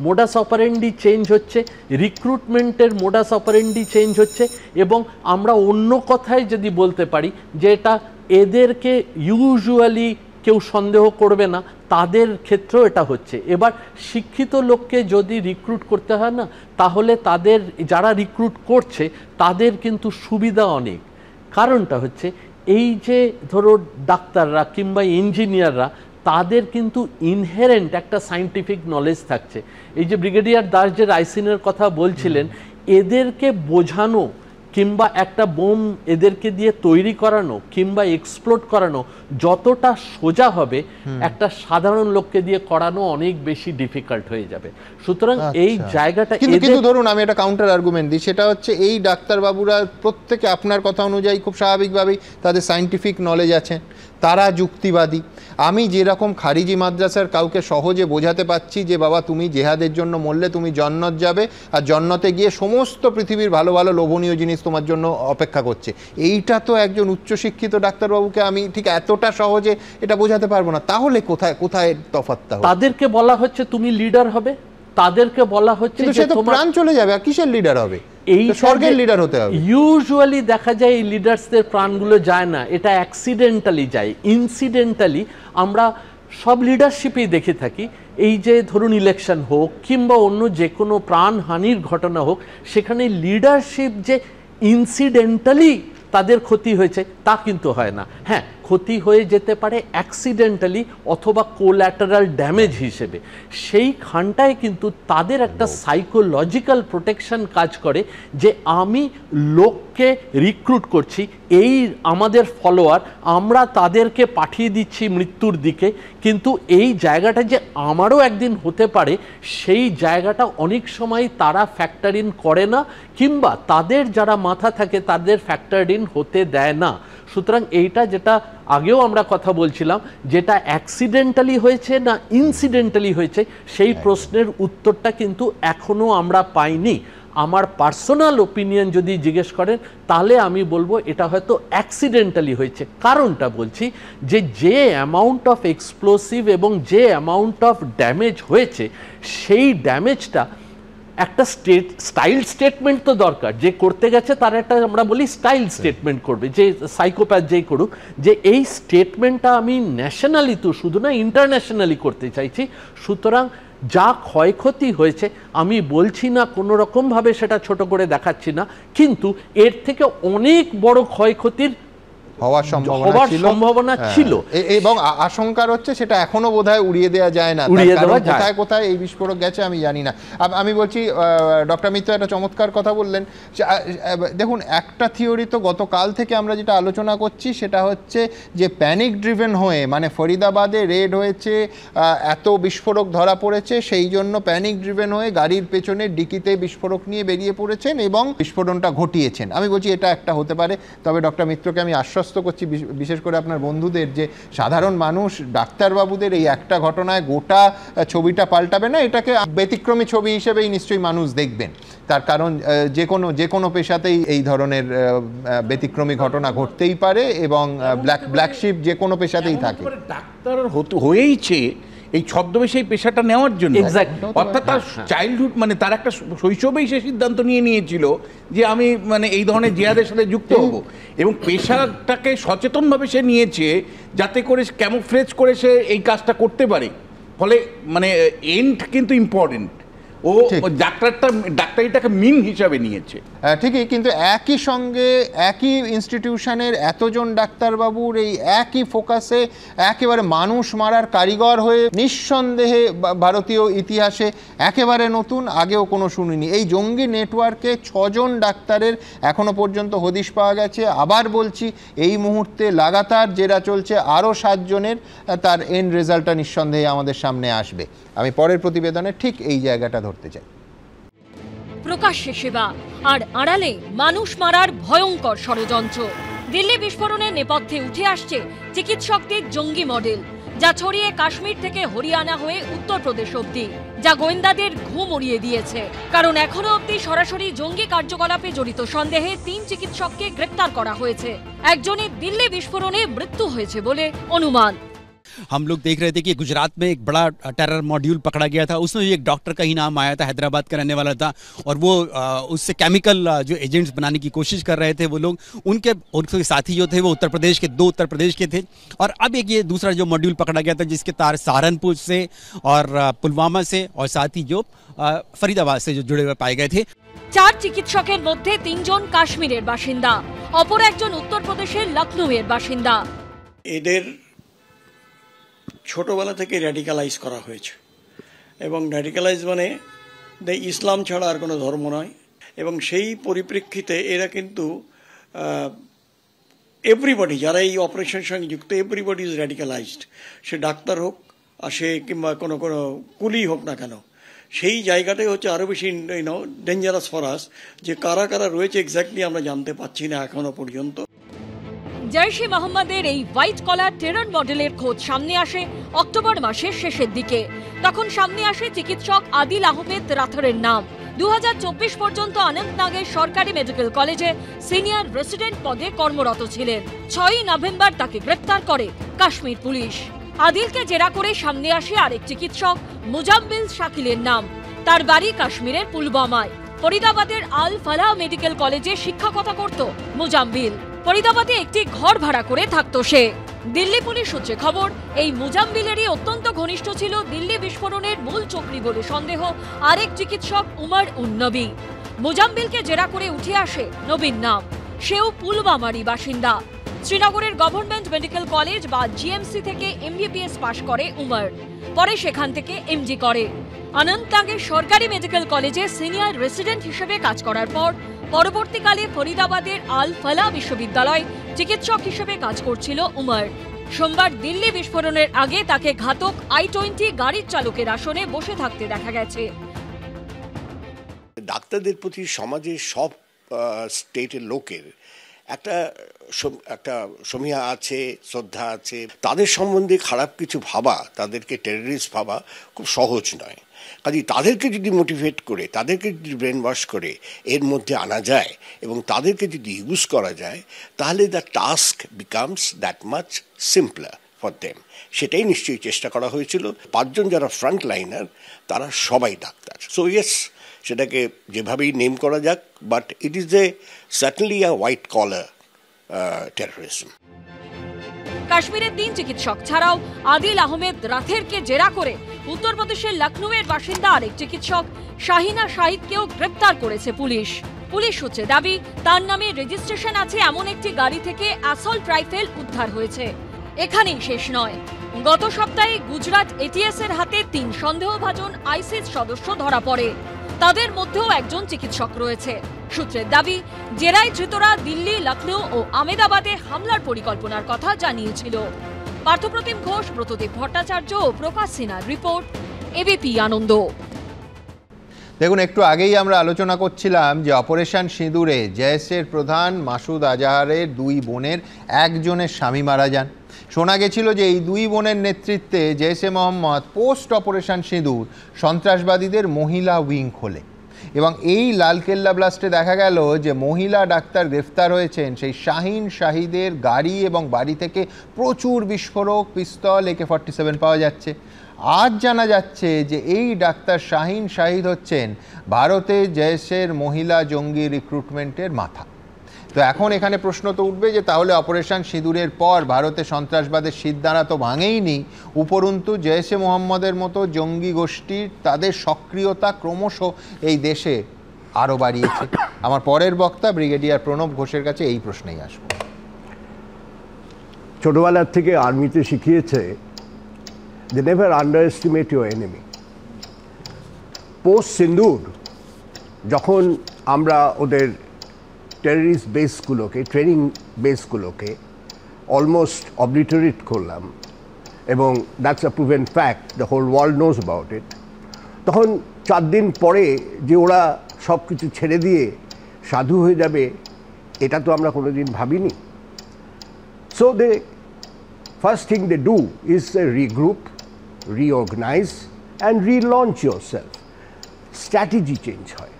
মোডাস অপারেন্ডি চেঞ্জ হচ্ছে, রিক্রুটমেন্টের মোডাস অপারেন্ডি চেঞ্জ হচ্ছে এবং আমরা অন্য কথায় যদি বলতে পারি যে এটা এদেরকে ইউজুয়ালি কেউ সন্দেহ করবে না, তাদের ক্ষেত্রেও এটা হচ্ছে। এবার শিক্ষিত লোককে যদি রিক্রুট করতে হয় না, তাহলে তাদের যারা রিক্রুট করছে তাদের কিন্তু সুবিধা অনেক। কারণটা হচ্ছে এই যে ধরো ডাক্তাররা কিংবা ইঞ্জিনিয়াররা, তাদের কিন্তু ইনহেরেন্ট একটা সায়েন্টিফিক নলেজ থাকছে। এই যে ব্রিগেডিয়ার দাস যে রাইসিনের কথা বলছিলেন, এদেরকে বোঝানো কিংবা একটা বোম এদেরকে দিয়ে তৈরি করানো কিংবা এক্সপ্লোড করানো যতটা সোজা হবে, একটা সাধারণ লোককে দিয়ে করানো অনেক বেশি ডিফিকাল্ট হয়ে যাবে। সুতরাং এই জায়গাটা কিন্তু ধরুন আমি একটা কাউন্টার আর্গুমেন্ট দিই, সেটা হচ্ছে এই ডাক্তারবাবুরা প্রত্যেকে আপনার কথা অনুযায়ী খুব স্বাভাবিকভাবেই তাদের সায়েন্টিফিক নলেজ আছে, তারা যুক্তিবাদী। আমি যেরকম খারিজি মাদ্রাসার কাউকে সহজে বোঝাতে পারছি যে বাবা তুমি জেহাদের জন্য মরলে তুমি জন্নত যাবে, আর জন্নতে গিয়ে সমস্ত পৃথিবীর ভালো ভালো লোভনীয় জিনিস তোমার জন্য অপেক্ষা করছে, এইটা তো একজন উচ্চশিক্ষিত ডাক্তারবাবুকে আমি ঠিক এতটা সহজে এটা বোঝাতে পারবো না। তাহলে কোথায় কোথায় তফাৎটা? তাদেরকে বলা হচ্ছে তুমি লিডার হবে, তাদেরকে বলা হচ্ছে যে তোমার প্রাণ চলে যাবে, আর কিসের লিডার হবে? এই স্বর্গের লিডার হতে হবে। ইউজুয়ালি দেখা যায় এই লিডার্সদের প্রাণগুলো যায় না, এটা অ্যাক্সিডেন্টালি যায়, ইনসিডেন্টালি। আমরা সব লিডারশিপেই দেখে থাকি, এই যে ধরুন ইলেকশন হোক কিংবা অন্য যে কোনো প্রাণহানির ঘটনা হোক, সেখানে লিডারশিপ যে ইনসিডেন্টালি তাদের ক্ষতি হয়েছে তা কিন্তু হয় না। হ্যাঁ, ক্ষতি হয়ে যেতে পারে অ্যাক্সিডেন্টালি অথবা কোল্যাটারাল ড্যামেজ হিসেবে। সেইখানটায় কিন্তু তাদের একটা সাইকোলজিক্যাল প্রোটেকশন কাজ করে যে আমি লোককে রিক্রুট করছি, এই আমাদের ফলোয়ার, আমরা তাদেরকে পাঠিয়ে দিচ্ছি মৃত্যুর দিকে, কিন্তু এই জায়গাটা যে আমারও একদিন হতে পারে সেই জায়গাটা অনেক সময় তারা ফ্যাক্টর ইন করে না, কিংবা তাদের যারা মাথা থাকে তাদের ফ্যাক্টর ইন হতে দেয় না। সুতরাং এইটা যেটা আগেও আমরা কথা বলছিলাম, যেটা অ্যাক্সিডেন্টালি হয়েছে না ইনসিডেন্টালি হয়েছে, সেই প্রশ্নের উত্তরটা কিন্তু এখনো আমরা পাইনি। আমার পার্সোনাল ওপিনিয়ন যদি জিজ্ঞেস করেন তাহলে আমি বলবো এটা হয়তো অ্যাক্সিডেন্টালি হয়েছে। কারণটা বলছি যে অ্যামাউন্ট অফ এক্সপ্লোসিভ এবং যে অ্যামাউন্ট অফ ড্যামেজ হয়েছে, সেই ড্যামেজটা একটা স্টাইল স্টেটমেন্ট তো দরকার। যে করতে গেছে তার একটা আমরা বলি স্টাইল স্টেটমেন্ট করবে, যে সাইকোপ্যাথ যেই করুক, যে এই স্টেটমেন্টটা আমি ন্যাশনালি তো শুধু না ইন্টারন্যাশনালি করতে চাইছি। সুতরাং যা ক্ষয়ক্ষতি হয়েছে আমি বলছি না কোনো রকমভাবে সেটা ছোট করে দেখাচ্ছি না, কিন্তু এর থেকে অনেক বড় ক্ষয়ক্ষতির হওয়ার সম্ভাবনা ছিল এবং আশঙ্কার হচ্ছে সেটা এখনো বোধহয় উড়িয়ে দেওয়া যায় না। কোথায় কোথায় এই বিস্ফোরক গেছে আমি জানি না। আমি বলছি ডক্টর মিত্র একটা চমৎকার কথা বললেন। দেখুন, একটা থিওরি তো গতকাল থেকে আমরা যেটা আলোচনা করছি সেটা হচ্ছে যে প্যানিক ড্রিভেন হয়ে, মানে ফরিদাবাদে রেড হয়েছে, এত বিস্ফোরক ধরা পড়েছে, সেই জন্য প্যানিক ড্রিভেন হয়ে গাড়ির পেছনে ডিকিতে বিস্ফোরক নিয়ে বেরিয়ে পড়েছেন এবং বিস্ফোরণটা ঘটিয়েছেন। আমি বলছি এটা একটা হতে পারে। তবে ডক্টর মিত্রকে আমি আশ্বস্ত করছি, বিশেষ করে আপনার বন্ধুদের, যে সাধারণ মানুষ ডাক্তারবাবুদের এই একটা ঘটনায় গোটা ছবিটা পাল্টাবে না। এটাকে ব্যতিক্রমী ছবি হিসেবেই নিশ্চয়ই মানুষ দেখবেন। তার কারণ যে কোনো পেশাতেই এই ধরনের ব্যতিক্রমী ঘটনা ঘটতেই পারে এবং ব্ল্যাক শিপ যে কোনো পেশাতেই থাকে। ডাক্তার হয়েইছে এই ছদ্মবেশে এই পেশাটা নেওয়ার জন্য, অর্থাৎ তার চাইল্ডহুড, মানে তার একটা শৈশবেই সে সিদ্ধান্ত নিয়েছিল যে আমি মানে এই ধরনের জিহাদের সাথে যুক্ত হব, এবং পেশাটাকে সচেতনভাবে সে নিয়েছে যাতে করে ক্যামোফ্লেজ করে সে এই কাজটা করতে পারে। ফলে মানে এন্ড কিন্তু ইম্পর্টেন্ট, ও ডাক্তারিটাকে মিন হিসাবে নিয়েছে ঠিকই, কিন্তু একই সঙ্গে একই ইনস্টিটিউশনের এতজন ডাক্তারবাবুর এই একই ফোকাসে একেবারে মানুষ মারার কারিগর হয়ে নিঃসন্দেহে ভারতীয় ইতিহাসে একেবারে নতুন, আগেও কোনো শুনিনি। এই জঙ্গি নেটওয়ার্কে 6 জন ডাক্তারের এখনো পর্যন্ত হদিশ পাওয়া গেছে। আবার বলছি, এই মুহূর্তে লাগাতার জেরা চলছে আরও 7 জনের, তার এন্ড রেজাল্টটা নিঃসন্দেহে আমাদের সামনে আসবে। আমি পরের প্রতিবেদনে ঠিক এই জায়গাটা ধরতে চাই। প্রকাশ্যে সেবা আর আড়ালে মানুষ মারার ভয়ঙ্কর ষড়যন্ত্র। দিল্লি বিস্ফোরণের নেপথ্যে উঠে আসছে চিকিৎসকদের জঙ্গি মডেল, যা ছড়িয়ে কাশ্মীর থেকে হরিয়ানা হয়ে উত্তরপ্রদেশ অবধি, যা গোয়েন্দাদের ঘুম উড়িয়ে দিয়েছে। কারণ এখনো অবধি সরাসরি জঙ্গি কার্যকলাপে জড়িত সন্দেহে 3 চিকিৎসককে গ্রেপ্তার করা হয়েছে। একজনের দিল্লি বিস্ফোরণে মৃত্যু হয়েছে বলে অনুমান। हम लोग देख रहे थे कि गुजरात में एक बड़ा टेरर मॉड्यूल पकड़ा गया था, उसमें एक डॉक्टर का ही नाम आया था, हैदराबाद का रहने वाला था, और वो उससे केमिकल जो एजेंट्स बनाने की कोशिश कर रहे थे वो लोग। उनके साथी जो थे वो उत्तर प्रदेश के थे। और अब एक ये दूसरा जो मॉड्यूल पकड़ा गया था जिसके तार सहारनपुर से और पुलवामा से और साथ ही जो फरीदाबाद से जो जुड़े हुए पाए गए थे। 4 চিকিৎসকের মধ্যে 3 জন কাশ্মীরের বাসিন্দা, অপর একজন উত্তরপ্রদেশের লখনউয়ের বাসিন্দা। এদের ছোটবেলা থেকে র্যাডিক্যালাইজ করা হয়েছে, এবং র্যাডিক্যালাইজ মানে ইসলাম ছাড়া আর কোনো ধর্ম নয়, এবং সেই পরিপ্রেক্ষিতে এরা কিন্তু এভরিবডি যারা এই অপারেশনের সঙ্গে যুক্ত, এভরিবডি ইজ র্যাডিক্যালাইজড। সে ডাক্তার হোক আর সে কিংবা কোনো কুলি হোক না কেন, সেই জায়গাটাই হচ্ছে আরও বেশি ডেঞ্জারাস ফর আস। যে কারা কারা রয়েছে এক্স্যাক্টলি আমরা জানতে পারছি না এখনো পর্যন্ত। জৈশ-ই মোহাম্মদের এই হোয়াইট কলার টেরর মডেলের খোঁজ সামনে আসে অক্টোবর মাসের শেষের দিকে। তখন সামনে আসে চিকিৎসক আদিল আহমেদ রাথরের নাম। 2024 পর্যন্ত অনন্তনাগের সরকারি মেডিকেল কলেজে সিনিয়র রেসিডেন্ট পদে কর্মরত ছিলেন। 6ই নভেম্বর তাকে গ্রেপ্তার করে কাশ্মীর পুলিশ। আদিলকে জেরা করে সামনে আসে আরেক চিকিৎসক মুজাম্মিল শাকিলের নাম। তার বাড়ি কাশ্মীরের পুলওয়ামায়। ফরিদাবাদের আল ফালাহ মেডিকেল কলেজে শিক্ষকতা করত মুজাম্মিল। ফরিদাবাদে একটি ঘর ভাড়া করে থাকত সে। দিল্লি পুলিশ সূত্রে খবর, এই মুজাম্মিলেরই অত্যন্ত ঘনিষ্ঠ ছিল দিল্লি বিস্ফোরণের মূল চক্রী বলে সন্দেহ আরেক চিকিৎসক উমর উন নবী। মুজাম্মিলকে জেরা করে উঠে আসে নবীর নাম, সেও পুলওয়ামারই বাসিন্দা। শ্রীনগরের গভর্নমেন্ট মেডিকেল কলেজ বা জিএমসি থেকে এমবিবিএস পাশ করে উমর। পরে সেখান থেকে এমডি করে। অনন্তনাগের সরকারি মেডিকেল কলেজে সিনিয়র রেসিডেন্ট হিসেবে কাজ করার পর পরবর্তীকালে ফরিদাবাদের আল ফালাহ বিশ্ববিদ্যালয় চিকিৎসক হিসেবে কাজ করছিল উমর। সোমবার দিল্লি বিস্ফোরণের আগে তাকে ঘাতক i20 গাড়ির চালকের আসনে বসে থাকতে দেখা গেছে। ডাক্তারদের প্রতি সমাজের সব স্টেটের লোকের একটা সমীহা আছে, শ্রদ্ধা আছে। তাদের সম্বন্ধে খারাপ কিছু ভাবা, তাদেরকে টেররিস্ট ভাবা খুব সহজ নয়। কাজে তাদেরকে যদি মোটিভেট করে, তাদেরকে যদি ব্রেন ওয়াশ করে এর মধ্যে আনা যায় এবং তাদেরকে যদি ইউজ করা যায়, তাহলে the task becomes that much simpler for them. সেটাই নিশ্চয়ই চেষ্টা করা হয়েছিল। 5 জন যারা ফ্রন্ট লাইনার তারা সবাই ডাক্তার। সো ইয়েস, সেটাকে যেভাবেই নেম করা যাক, but it is certainly a white collar terrorism. কাশ্মীরের 3 চিকিৎসক ছাড়াও আদিল আহমেদ রাথেরকে জেরা করে উত্তরপ্রদেশের লখনউয়ের বাসিন্দা আরেক চিকিৎসক শাহিনা শাহিদকেও গ্রেপ্তার করেছে পুলিশ। পুলিশ সূত্রে দাবি, তার নামে রেজিস্ট্রেশন আছে এমন একটি গাড়ি থেকে অ্যাসল্ট রাইফেল উদ্ধার হয়েছে। এখানেই শেষ নয়, গত সপ্তাহে গুজরাট এটিএস এর হাতে 3 সন্দেহভাজন আইসিস সদস্য ধরা পড়ে। তাদের মধ্যেও একজন চিকিৎসক রয়েছে। সূত্রের দাবি, জেরায় ধৃতরা দিল্লি, লখনউ ও আহমেদাবাদে হামলার পরিকল্পনার কথা জানিয়েছিল। পার্থপ্রতিম ঘোষ, ব্রতদেব ভট্টাচার্য ও প্রকাশ সিনহার রিপোর্ট, এবিপি আনন্দ। দেখুন, একটু আগেই আমরা আলোচনা করছিলাম যে অপারেশন সিঁদুরে জেএসের প্রধান মাসুদ আজাহারের 2 বোনের একজনের স্বামী মারা যান। শোনা গেছিল যে এই 2 বোনের নেতৃত্বে জেইশে মোহাম্মদ পোস্ট অপারেশন সিঁদুর সন্ত্রাসবাদীদের মহিলা উইং খোলে এবং এই লালকেল্লা ব্লাস্টে দেখা গেল যে মহিলা ডাক্তার গ্রেফতার হয়েছেন সেই শাহিন শাহিদের গাড়ি এবং বাড়ি থেকে প্রচুর বিস্ফোরক, পিস্তল, AK-47 পাওয়া যাচ্ছে। আজ জানা যাচ্ছে যে এই ডাক্তার শাহিন শাহিদ হচ্ছেন ভারতে জেইশের মহিলা জঙ্গি রিক্রুটমেন্টের মাথা। তো এখন এখানে প্রশ্ন তো উঠবে যে তাহলে অপারেশন সিঁদুরের পর ভারতে সন্ত্রাসবাদের সিদ্ধারা তো ভাঙেইনি, উপরন্তু জেইশে মোহাম্মদের মতো জঙ্গি গোষ্ঠীর তাদের সক্রিয়তা ক্রমশ এই দেশে আরও বাড়িয়েছে। আমার পরের বক্তা ব্রিগেডিয়ার প্রণব ঘোষের কাছে এই প্রশ্নেই আসবো। ছোটবেলার থেকে আর্মিতে শিখিয়েছে যে never underestimate your enemy. Post Sindoor যখন আমরা ওদের টেররিস্ট বেসগুলোকে, ট্রেনিং বেসগুলোকে অলমোস্ট অবলিটারেট করলাম এবং that's a proven fact, the whole world knows about it, তখন 4 দিন পরে যে ওরা সব কিছু ছেড়ে দিয়ে সাধু হয়ে যাবে, এটা তো আমরা কোনোদিন ভাবিনি। So they first thing they do is a regroup, reorganize and relaunch yourself. Strategy change হয়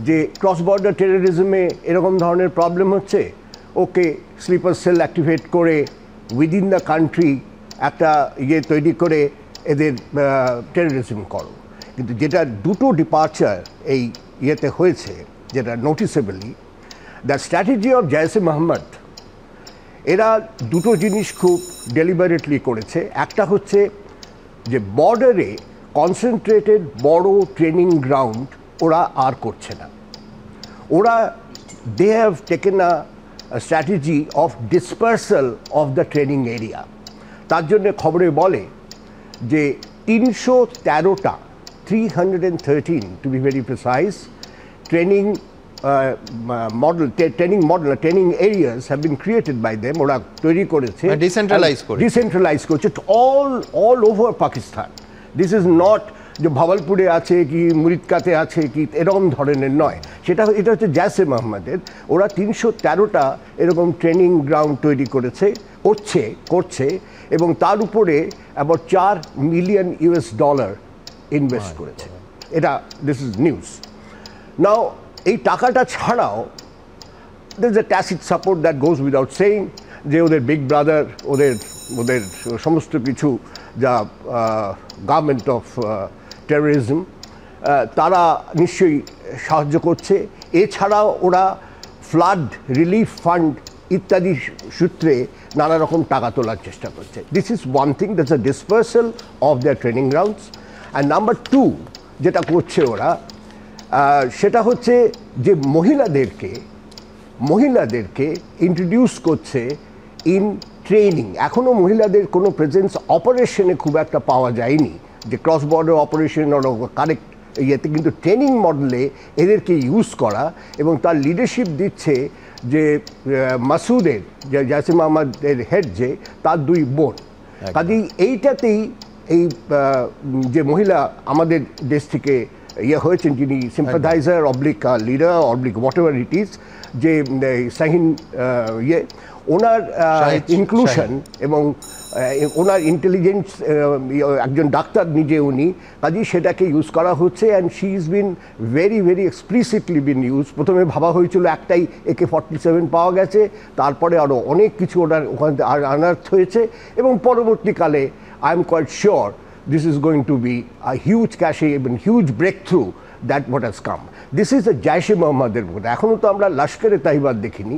যে ক্রস বর্ডার টেররিজমে এরকম ধরনের প্রবলেম হচ্ছে, ওকে স্লিপার সেল অ্যাক্টিভেট করে উইদিন দ্য কান্ট্রি একটা তৈরি করে এদের টেররিজম করো। কিন্তু যেটা 2টো ডিপার্চার এই হয়েছে, যেটা noticeably, the strategy of Jaish e Mohammed, এরা 2টো জিনিস খুব ডেলিবারেটলি করেছে। একটা হচ্ছে যে বর্ডারে কনসেন্ট্রেটেড বড় ট্রেনিং গ্রাউন্ড ওরা আর করছে না। ওরা they have taken a strategy of dispersal of the training area. তার জন্য খবরে বলে যে 313টা 313 to be very precise training training areas have been created by them. ওরা তৈরি করেছে, ডিসেন্ট্রালাইজ করেছে all over Pakistan. This is not যে ভাওয়ালপুরে আছে কি মুরিদকাতে আছে কি এরকম ধরনের নয়, এটা হচ্ছে জেইশে মোহাম্মদের। ওরা 313টা এরকম ট্রেনিং গ্রাউন্ড তৈরি করছে এবং তার উপরে আবার $4 মিলিয়ন ইনভেস্ট করেছে। এটা দিস ইজ নিউজ। নাও এই টাকাটা ছাড়াও there is a tacit support that goes without saying, যে ওদের বিগ ব্রাদার, ওদের সমস্ত কিছু যা গভর্নমেন্ট অফ টেররিজম, তারা নিশ্চয়ই সাহায্য করছে। এছাড়াও ওরা ফ্লাড রিলিফ ফান্ড ইত্যাদি সূত্রে নানা রকম টাকা তোলার চেষ্টা করছে। This is one thing, that's a dispersal of their training grounds. And number 2 যেটা করছে ওরা, সেটা হচ্ছে যে মহিলাদেরকে মহিলাদেরকে ইন্ট্রোডিউস করছে ইন ট্রেনিং। এখনও মহিলাদের কোনো প্রেজেন্স অপারেশনে খুব একটা পাওয়া যায়নি, যে ক্রস বর্ডার অপারেশন কারেক্ট ইয়েতে, কিন্তু ট্রেনিং মডেলে এদেরকে ইউজ করা এবং তার লিডারশিপ দিচ্ছে যে মাসুদের, যে জাসিম আহমদের হেড, যে তার 2 বোন। কাজেই এইটাতেই এই যে মহিলা আমাদের দেশ থেকে ইয়ে হয়েছেন, যিনি sympathiser oblique leader oblique what ever it is, যে শাহিন ইয়ে, ওনার ইনক্লুশন এবং ওনার ইন্টেলিজেন্স, একজন ডাক্তার নিজে উনি, কাজেই সেটাকে ইউজ করা হচ্ছে। And she is been very very explicitly bin use. প্রথমে ভাবা হয়েছিল একটাই AK-47 পাওয়া গেছে, তারপরে আরও অনেক কিছু ওনার ওখানে আনার্থ হয়েছে, এবং পরবর্তীকালে I am quite sure this is going to be a huge cache এবং huge breakthrough that what has come. This is the Jaish e মোহাম্মদের মধ্যে। এখনও তো আমরা লস্করে তাইবা দেখিনি।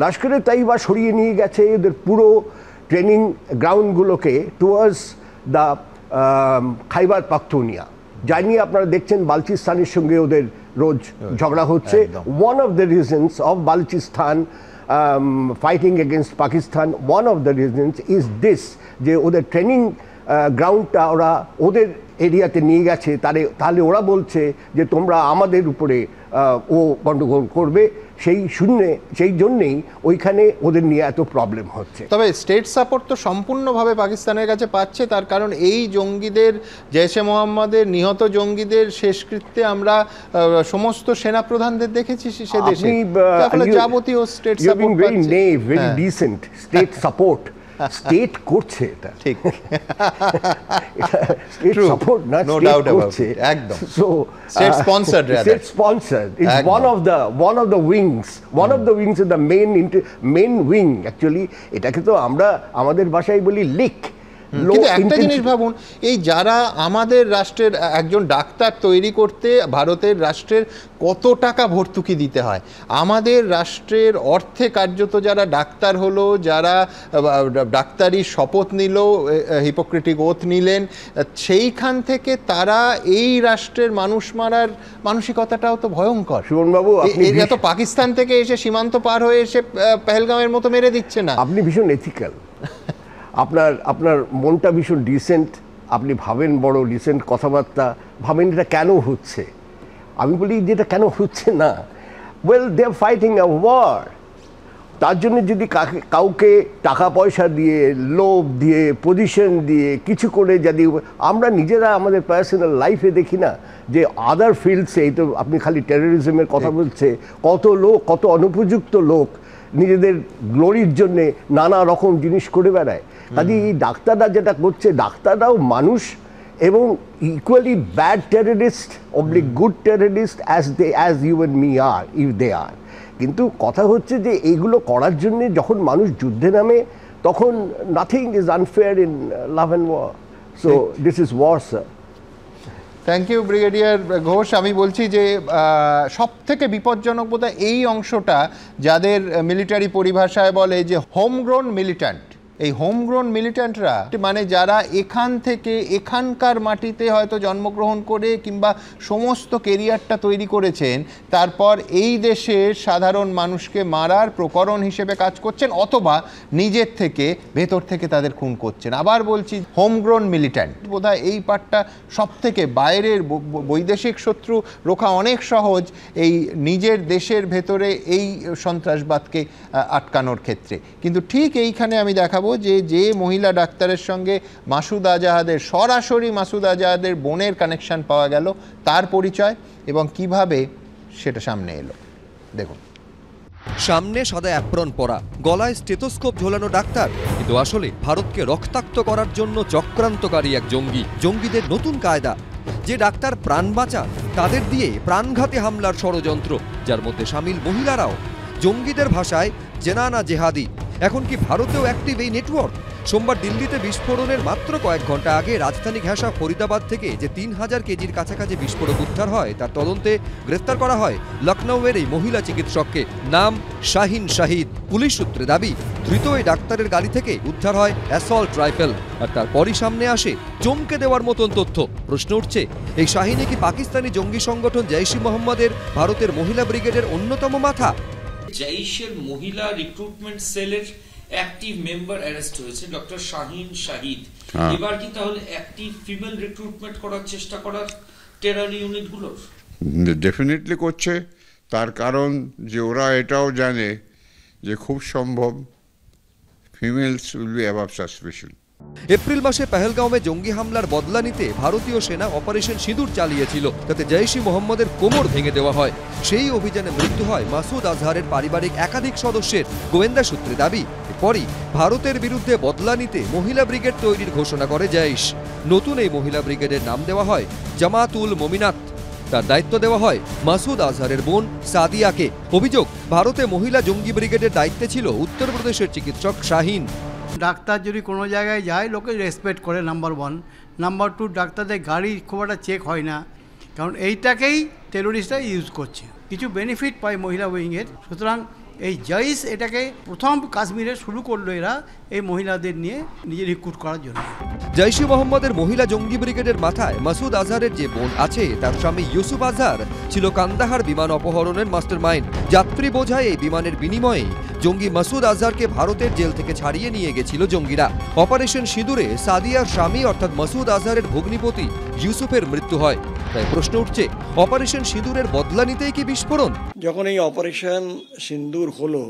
লস্করে তাইবা সরিয়ে নিয়ে গেছে এদের পুরো ট্রেনিং গ্রাউন্ডগুলোকে টুয়ার্ডস দ্য খাইবার পাখতুনিয়া, যা নিয়ে আপনারা দেখছেন বালুচিস্তানের সঙ্গে ওদের রোজ ঝগড়া হচ্ছে। One of the reasons of Balochistan fighting against Pakistan, one of the reasons is this, যে ওদের ট্রেনিং গ্রাউন্ডটা ওরা ওদের এরিয়াতে নিয়ে গেছে। তাহলে ওরা বলছে যে তোমরা আমাদের উপরে ও গণ্ডগোল করবে, সেই জন্যেই ওইখানে ওদের নিয়ে এত প্রবলেম হচ্ছে। তবে স্টেট সাপোর্ট তো সম্পূর্ণভাবে পাকিস্তানের কাছে পাচ্ছে, তার কারণ এই জঙ্গিদের, জৈশে মোহাম্মদের নিহত জঙ্গিদের শেষকৃত্যে আমরা সমস্ত সেনা প্রধানদের দেখেছি সে দেশে, যাবতীয় স্টেট সাপোর্ট সাপোর্ট স্টেট করছে, এটা ঠিক স্টেট সাপোর্ট না, নো ডাউট অ্যাবাউট ইট, একদম। So state sponsored, state sponsored is one of the wings of the main wing actually। এটাকে তো আমরা আমাদের ভাষায় বলি লিক। কিন্তু একটা জিনিস ভাবুন, এই যারা আমাদের রাষ্ট্রের একজন ডাক্তার তৈরি করতে ভারতের রাষ্ট্রের কত টাকা ভর্তুকি দিতে হয়, আমাদের রাষ্ট্রের অর্থে কার্যত যারা ডাক্তার হলো, যারা ডাক্তারি শপথ নিল, হিপোক্রেটিক ওথ নিলেন, সেইখান থেকে তারা এই রাষ্ট্রের মানুষ মারার মানসিকতাটাও তো ভয়ঙ্কর। সুমনবাবু, এটা তো পাকিস্তান থেকে এসে সীমান্ত পার হয়ে এসে পেহেলগাঁওয়ের মতো মেরে দিচ্ছে না। আপনি ভীষণ এথিক্যাল, আপনার মনটা ভীষণ ডিসেন্ট, আপনি ভাবেন বড় ডিসেন্ট কথাবার্তা, ভাবেন এটা কেন হচ্ছে। আমি বলি যে এটা কেন হচ্ছে না, well they are fighting a war. তার জন্য যদি কাউকে টাকা পয়সা দিয়ে, লোভ দিয়ে, পজিশন দিয়ে কিছু করে, যদি আমরা নিজেরা আমাদের পার্সোনাল লাইফে দেখি না যে আদার ফিল্ডসে, এই তো আপনি খালি টেরোরিজমের কথা বলছে, কত অনুপযুক্ত লোক নিজেদের গ্লোরির জন্যে নানা রকম জিনিস করে বেড়ায়। কাজে এই ডাক্তাররা যেটা করছে, ডাক্তাররাও মানুষ এবং equally bad terrorist oblique good terrorist as you and me are, if they are. কিন্তু কথা হচ্ছে যে এইগুলো করার জন্যে যখন মানুষ যুদ্ধে নামে, তখন nothing is unfair in love and war. So this is war, sir. Thank you brigadier Ghosh. আমি বলছি যে সব থেকে বিপজ্জনক বোধহয় এই অংশটা, যাদের মিলিটারি পরিভাষায় বলে যে হোমগ্রোন মিলিট্যান্ট। এই হোমগ্রোন মিলিট্যান্টরা মানে যারা এখান থেকে এখানকার মাটিতে হয়তো জন্মগ্রহণ করে কিংবা সমস্ত কেরিয়ারটা তৈরি করেছেন, তারপর এই দেশের সাধারণ মানুষকে মারার প্রকরণ হিসেবে কাজ করছেন, অথবা নিজের থেকে ভেতর থেকে তাদের খুন করছেন। আবার বলছি, হোমগ্রোন মিলিট্যান্ট বোধহয় এই পার্টটা সব থেকে, বাইরের বৈদেশিক শত্রু রোখা অনেক সহজ, এই নিজের দেশের ভেতরে এই সন্ত্রাসবাদকে আটকানোর ক্ষেত্রে। কিন্তু ঠিক এইখানে আমি দেখাবো যে মহিলা ডাক্তারের সঙ্গে মাসুদ আজাহাদের, সরাসরি মাসুদ আজাহাদের বোনের কানেকশন পাওয়া গেল, তার পরিচয় এবং কিভাবে সেটা সামনে এলো। দেখুন, সামনে সাদা অ্যাপ্রন পরা, গলায় স্টেথোস্কোপ ঝোলানো ডাক্তার, কিন্তু আসলে ভারতকে রক্তাক্ত করার জন্য চক্রান্তকারী এক জঙ্গিদের নতুন কায়দা। যে ডাক্তার প্রাণ বাঁচান, তাদের দিয়ে প্রাণঘাতী হামলার ষড়যন্ত্র, যার মধ্যে সামিল মহিলারাও। জঙ্গিদের ভাষায় জেনানা জেহাদি। এখন কি ভারতেও অ্যাক্টিভ এই নেটওয়ার্ক? সোমবার দিল্লিতে বিস্ফোরণের মাত্র কয়েক ঘন্টা আগে রাজধানী ঘেঁষা ফরিদাবাদ থেকে যে 3000 কেজির কাছাকাছি বিস্ফোরক উদ্ধার হয়, তার তদন্তে গ্রেফতার করা হয় লখনৌয়ের এই মহিলা চিকিৎসককে। নাম শাহিন শাহিদ। পুলিশ সূত্রে দাবি, ধৃত এই ডাক্তারের গাড়ি থেকে উদ্ধার হয় অ্যাসল্ট রাইফেল। আর তারপরই সামনে আসে চমকে দেওয়ার মতন তথ্য। প্রশ্ন উঠছে, এই শাহিনী কি পাকিস্তানি জঙ্গি সংগঠন জৈশ ই মোহাম্মদের ভারতের মহিলা ব্রিগেডের অন্যতম মাথা? জৈশের মহিলা রিক্রুটমেন্ট সেলের অ্যাক্টিভ মেম্বার অ্যারেস্ট হয়েছে ডক্টর শাহিন শাহিদ। এবার কি তাহলে অ্যাক্টিভ ফিমেল রিক্রুটমেন্ট করার চেষ্টা করার টেরর ইউনিটগুলোর? ডেফিনেটলি করছে, তার কারণ যে ওরা এটাও জানে যে খুব সম্ভব females will be above suspicion. April মাসে পেহেলগাঁওয়ে জঙ্গি হামলার বদলা নিতে ভারতীয় সেনা অপারেশন সিঁদুর চালিয়েছিল, তাতে জৈশ-ই মোহাম্মদের কোমর ভেঙে দেওয়া হয়। সেই অভিযানে মৃত্যু হয় মাসুদ আজহারের পারিবারিক একাধিক সদস্যের, গোয়েন্দা সূত্রে দাবি। এরপরই ভারতের বিরুদ্ধে বদলা নিতে মহিলা ব্রিগেড তৈরির ঘোষণা করে জৈশ। নতুন এই মহিলা ব্রিগেডের নাম দেওয়া হয় জামাতুল মোমিনাত। তার দায়িত্ব দেওয়া হয় মাসুদ আজহারের বোন সাদিয়াকে। অভিযোগ, ভারতে মহিলা জঙ্গি ব্রিগেডের দায়িত্বে ছিল উত্তরপ্রদেশের চিকিৎসক শাহিন। ডাক্তার যদি কোনো জায়গায় যায় লোকে রেসপেক্ট করে, নাম্বার 1। নাম্বার 2, ডাক্তারদের গাড়ি খুব একটা চেক হয় না, কারণ এইটাকেই টেরোরিস্টরা ইউজ করছে। কিছু বেনিফিট পায় মহিলা উইংয়ের। সুতরাং এই জৈশ এটাকে প্রথম কাশ্মীরে শুরু করলো এরা এই মহিলাদের নিয়ে নিজে রিক্রুট করার জন্য। জৈশ-ই মোহাম্মদের মহিলা জঙ্গি ব্রিগেডের মাথায় মাসুদ আজহারের যে বোন আছে তার স্বামী ইউসুফ আজহার ছিল কান্দাহার বিমান অপহরণের মাস্টারমাইন্ড। যাত্রী বোঝায় এই বিমানের বিনিময়ে জঙ্গি মাসুদ আজহারকে ভারতের জেল থেকে ছাড়িয়ে নিয়ে গেছিল জঙ্গিরা। অপারেশন সিঁদুরে সাদিয়ার স্বামী অর্থাৎ মাসুদ আজহারের ভগ্নিপতি ইউসুফের মৃত্যু হয়। তাই প্রশ্ন উঠছে, অপারেশন সিঁদুরের বদলা নিতেই কি বিস্ফোরণ? যখন এই অপারেশন সিন্দুর হলো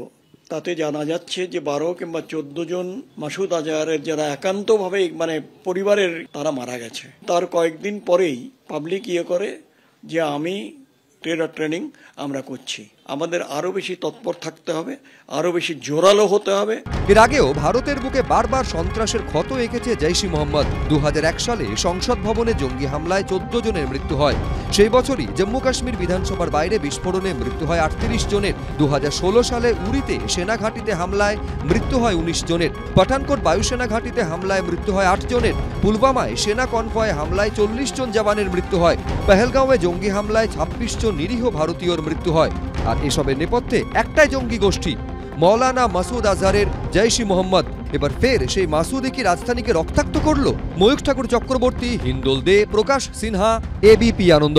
তাতে জানা যাচ্ছে যে 12 কিংবা 14 জন মাসুদ আজহারের যারা একান্তভাবে মানে পরিবারের তারা মারা গেছে। তার কয়েকদিন পরেই পাবলিক করে যে আমি টেরর ট্রেনিং আমরা করছি, আমাদের আরো বেশি তৎপর থাকতে হবে, আরো বেশি জোরালো হতে হবে। এর আগেও ভারতের বুকে বারবার সন্ত্রাসের ক্ষত এঁকেছে জৈশ-ই মোহাম্মদ। 2001 সালে সংসদ ভবনে জঙ্গি হামলায় 14 জনের মৃত্যু হয়। সেই বছরই জম্মু কাশ্মীর বিধানসভার বাইরে বিস্ফোরণে মৃত্যু হয় 38 জনের। 2016 সালে উরিতে সেনা ঘাঁটিতে হামলায় মৃত্যু হয় 19 জনের। পাঠানকোট বায়ুসেনা ঘাঁটিতে হামলায় মৃত্যু হয় 8 জনের। পুলওয়ামায় সেনা কনভয়ে হামলায় 40 জন জওয়ানের মৃত্যু হয়। পেহেলগাঁওয়ে জঙ্গি হামলায় 26 জন নিরীহ ভারতীয়র মৃত্যু হয়। আর এসবের নেপথ্যে একটাই জঙ্গি গোষ্ঠী, মৌলানা মাসুদ আজহারের জৈশ-ই মোহাম্মদ। এবার ফের সেই মাসুদই কি রাজধানীকে রক্তাক্ত করলো? ময়ূখ ঠাকুর চক্রবর্তী, হিন্দোল দে, প্রকাশ সিনহা, এবিপি আনন্দ।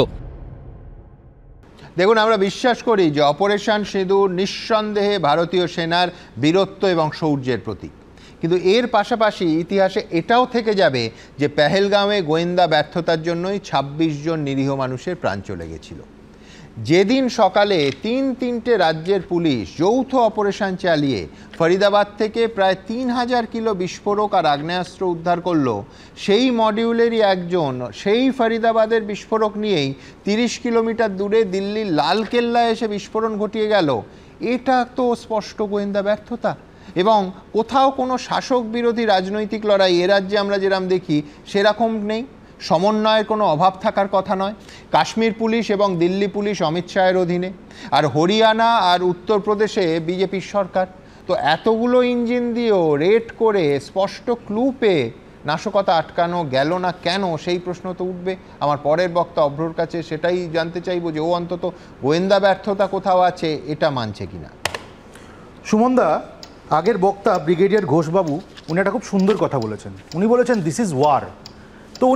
দেখুন, আমরা বিশ্বাস করি যে অপারেশন সিঁদুর নিঃসন্দেহে ভারতীয় সেনার বীরত্ব এবং শৌর্যের প্রতীক। কিন্তু এর পাশাপাশি ইতিহাসে এটাও থেকে যাবে যে পেহেলগাঁওয়ে গোয়েন্দা ব্যর্থতার জন্যই 26 জন নিরীহ মানুষের প্রাণ চলে গেছিল। যেদিন সকালে তিনটে রাজ্যের পুলিশ যৌথ অপারেশন চালিয়ে ফরিদাবাদ থেকে প্রায় 3000 কিলো বিস্ফোরক আর আগ্নেয়াস্ত্র উদ্ধার করলো, সেই মডিউলেরই একজন সেই ফরিদাবাদের বিস্ফোরক নিয়েই 30 কিলোমিটার দূরে দিল্লির লালকেল্লায় এসে বিস্ফোরণ ঘটিয়ে গেল। এটা তো স্পষ্ট গোয়েন্দা ব্যর্থতা। এবং কোথাও কোনো শাসক বিরোধী রাজনৈতিক লড়াই এ রাজ্যে আমরা যেরকম দেখি সেরকম নেই, সমন্বয়ের কোনো অভাব থাকার কথা নয়। কাশ্মীর পুলিশ এবং দিল্লি পুলিশ অমিত শাহের অধীনে, আর হরিয়ানা আর উত্তরপ্রদেশে বিজেপির সরকার। তো এতগুলো ইঞ্জিন দিয়েও রেড করে স্পষ্ট ক্লু পেয়ে নাশকতা আটকানো গেল না কেন, সেই প্রশ্ন তো উঠবে। আমার পরের বক্তা অভ্রর কাছে সেটাই জানতে চাইব যে ও অন্তত গোয়েন্দা ব্যর্থতা কোথাও আছে এটা মানছে কিনা। সুমনদা, আগের বক্তা ব্রিগেডিয়ার ঘোষবাবু উনি একটা খুব সুন্দর কথা বলেছেন। উনি বলেছেন দিস ইজ ওয়ার। তো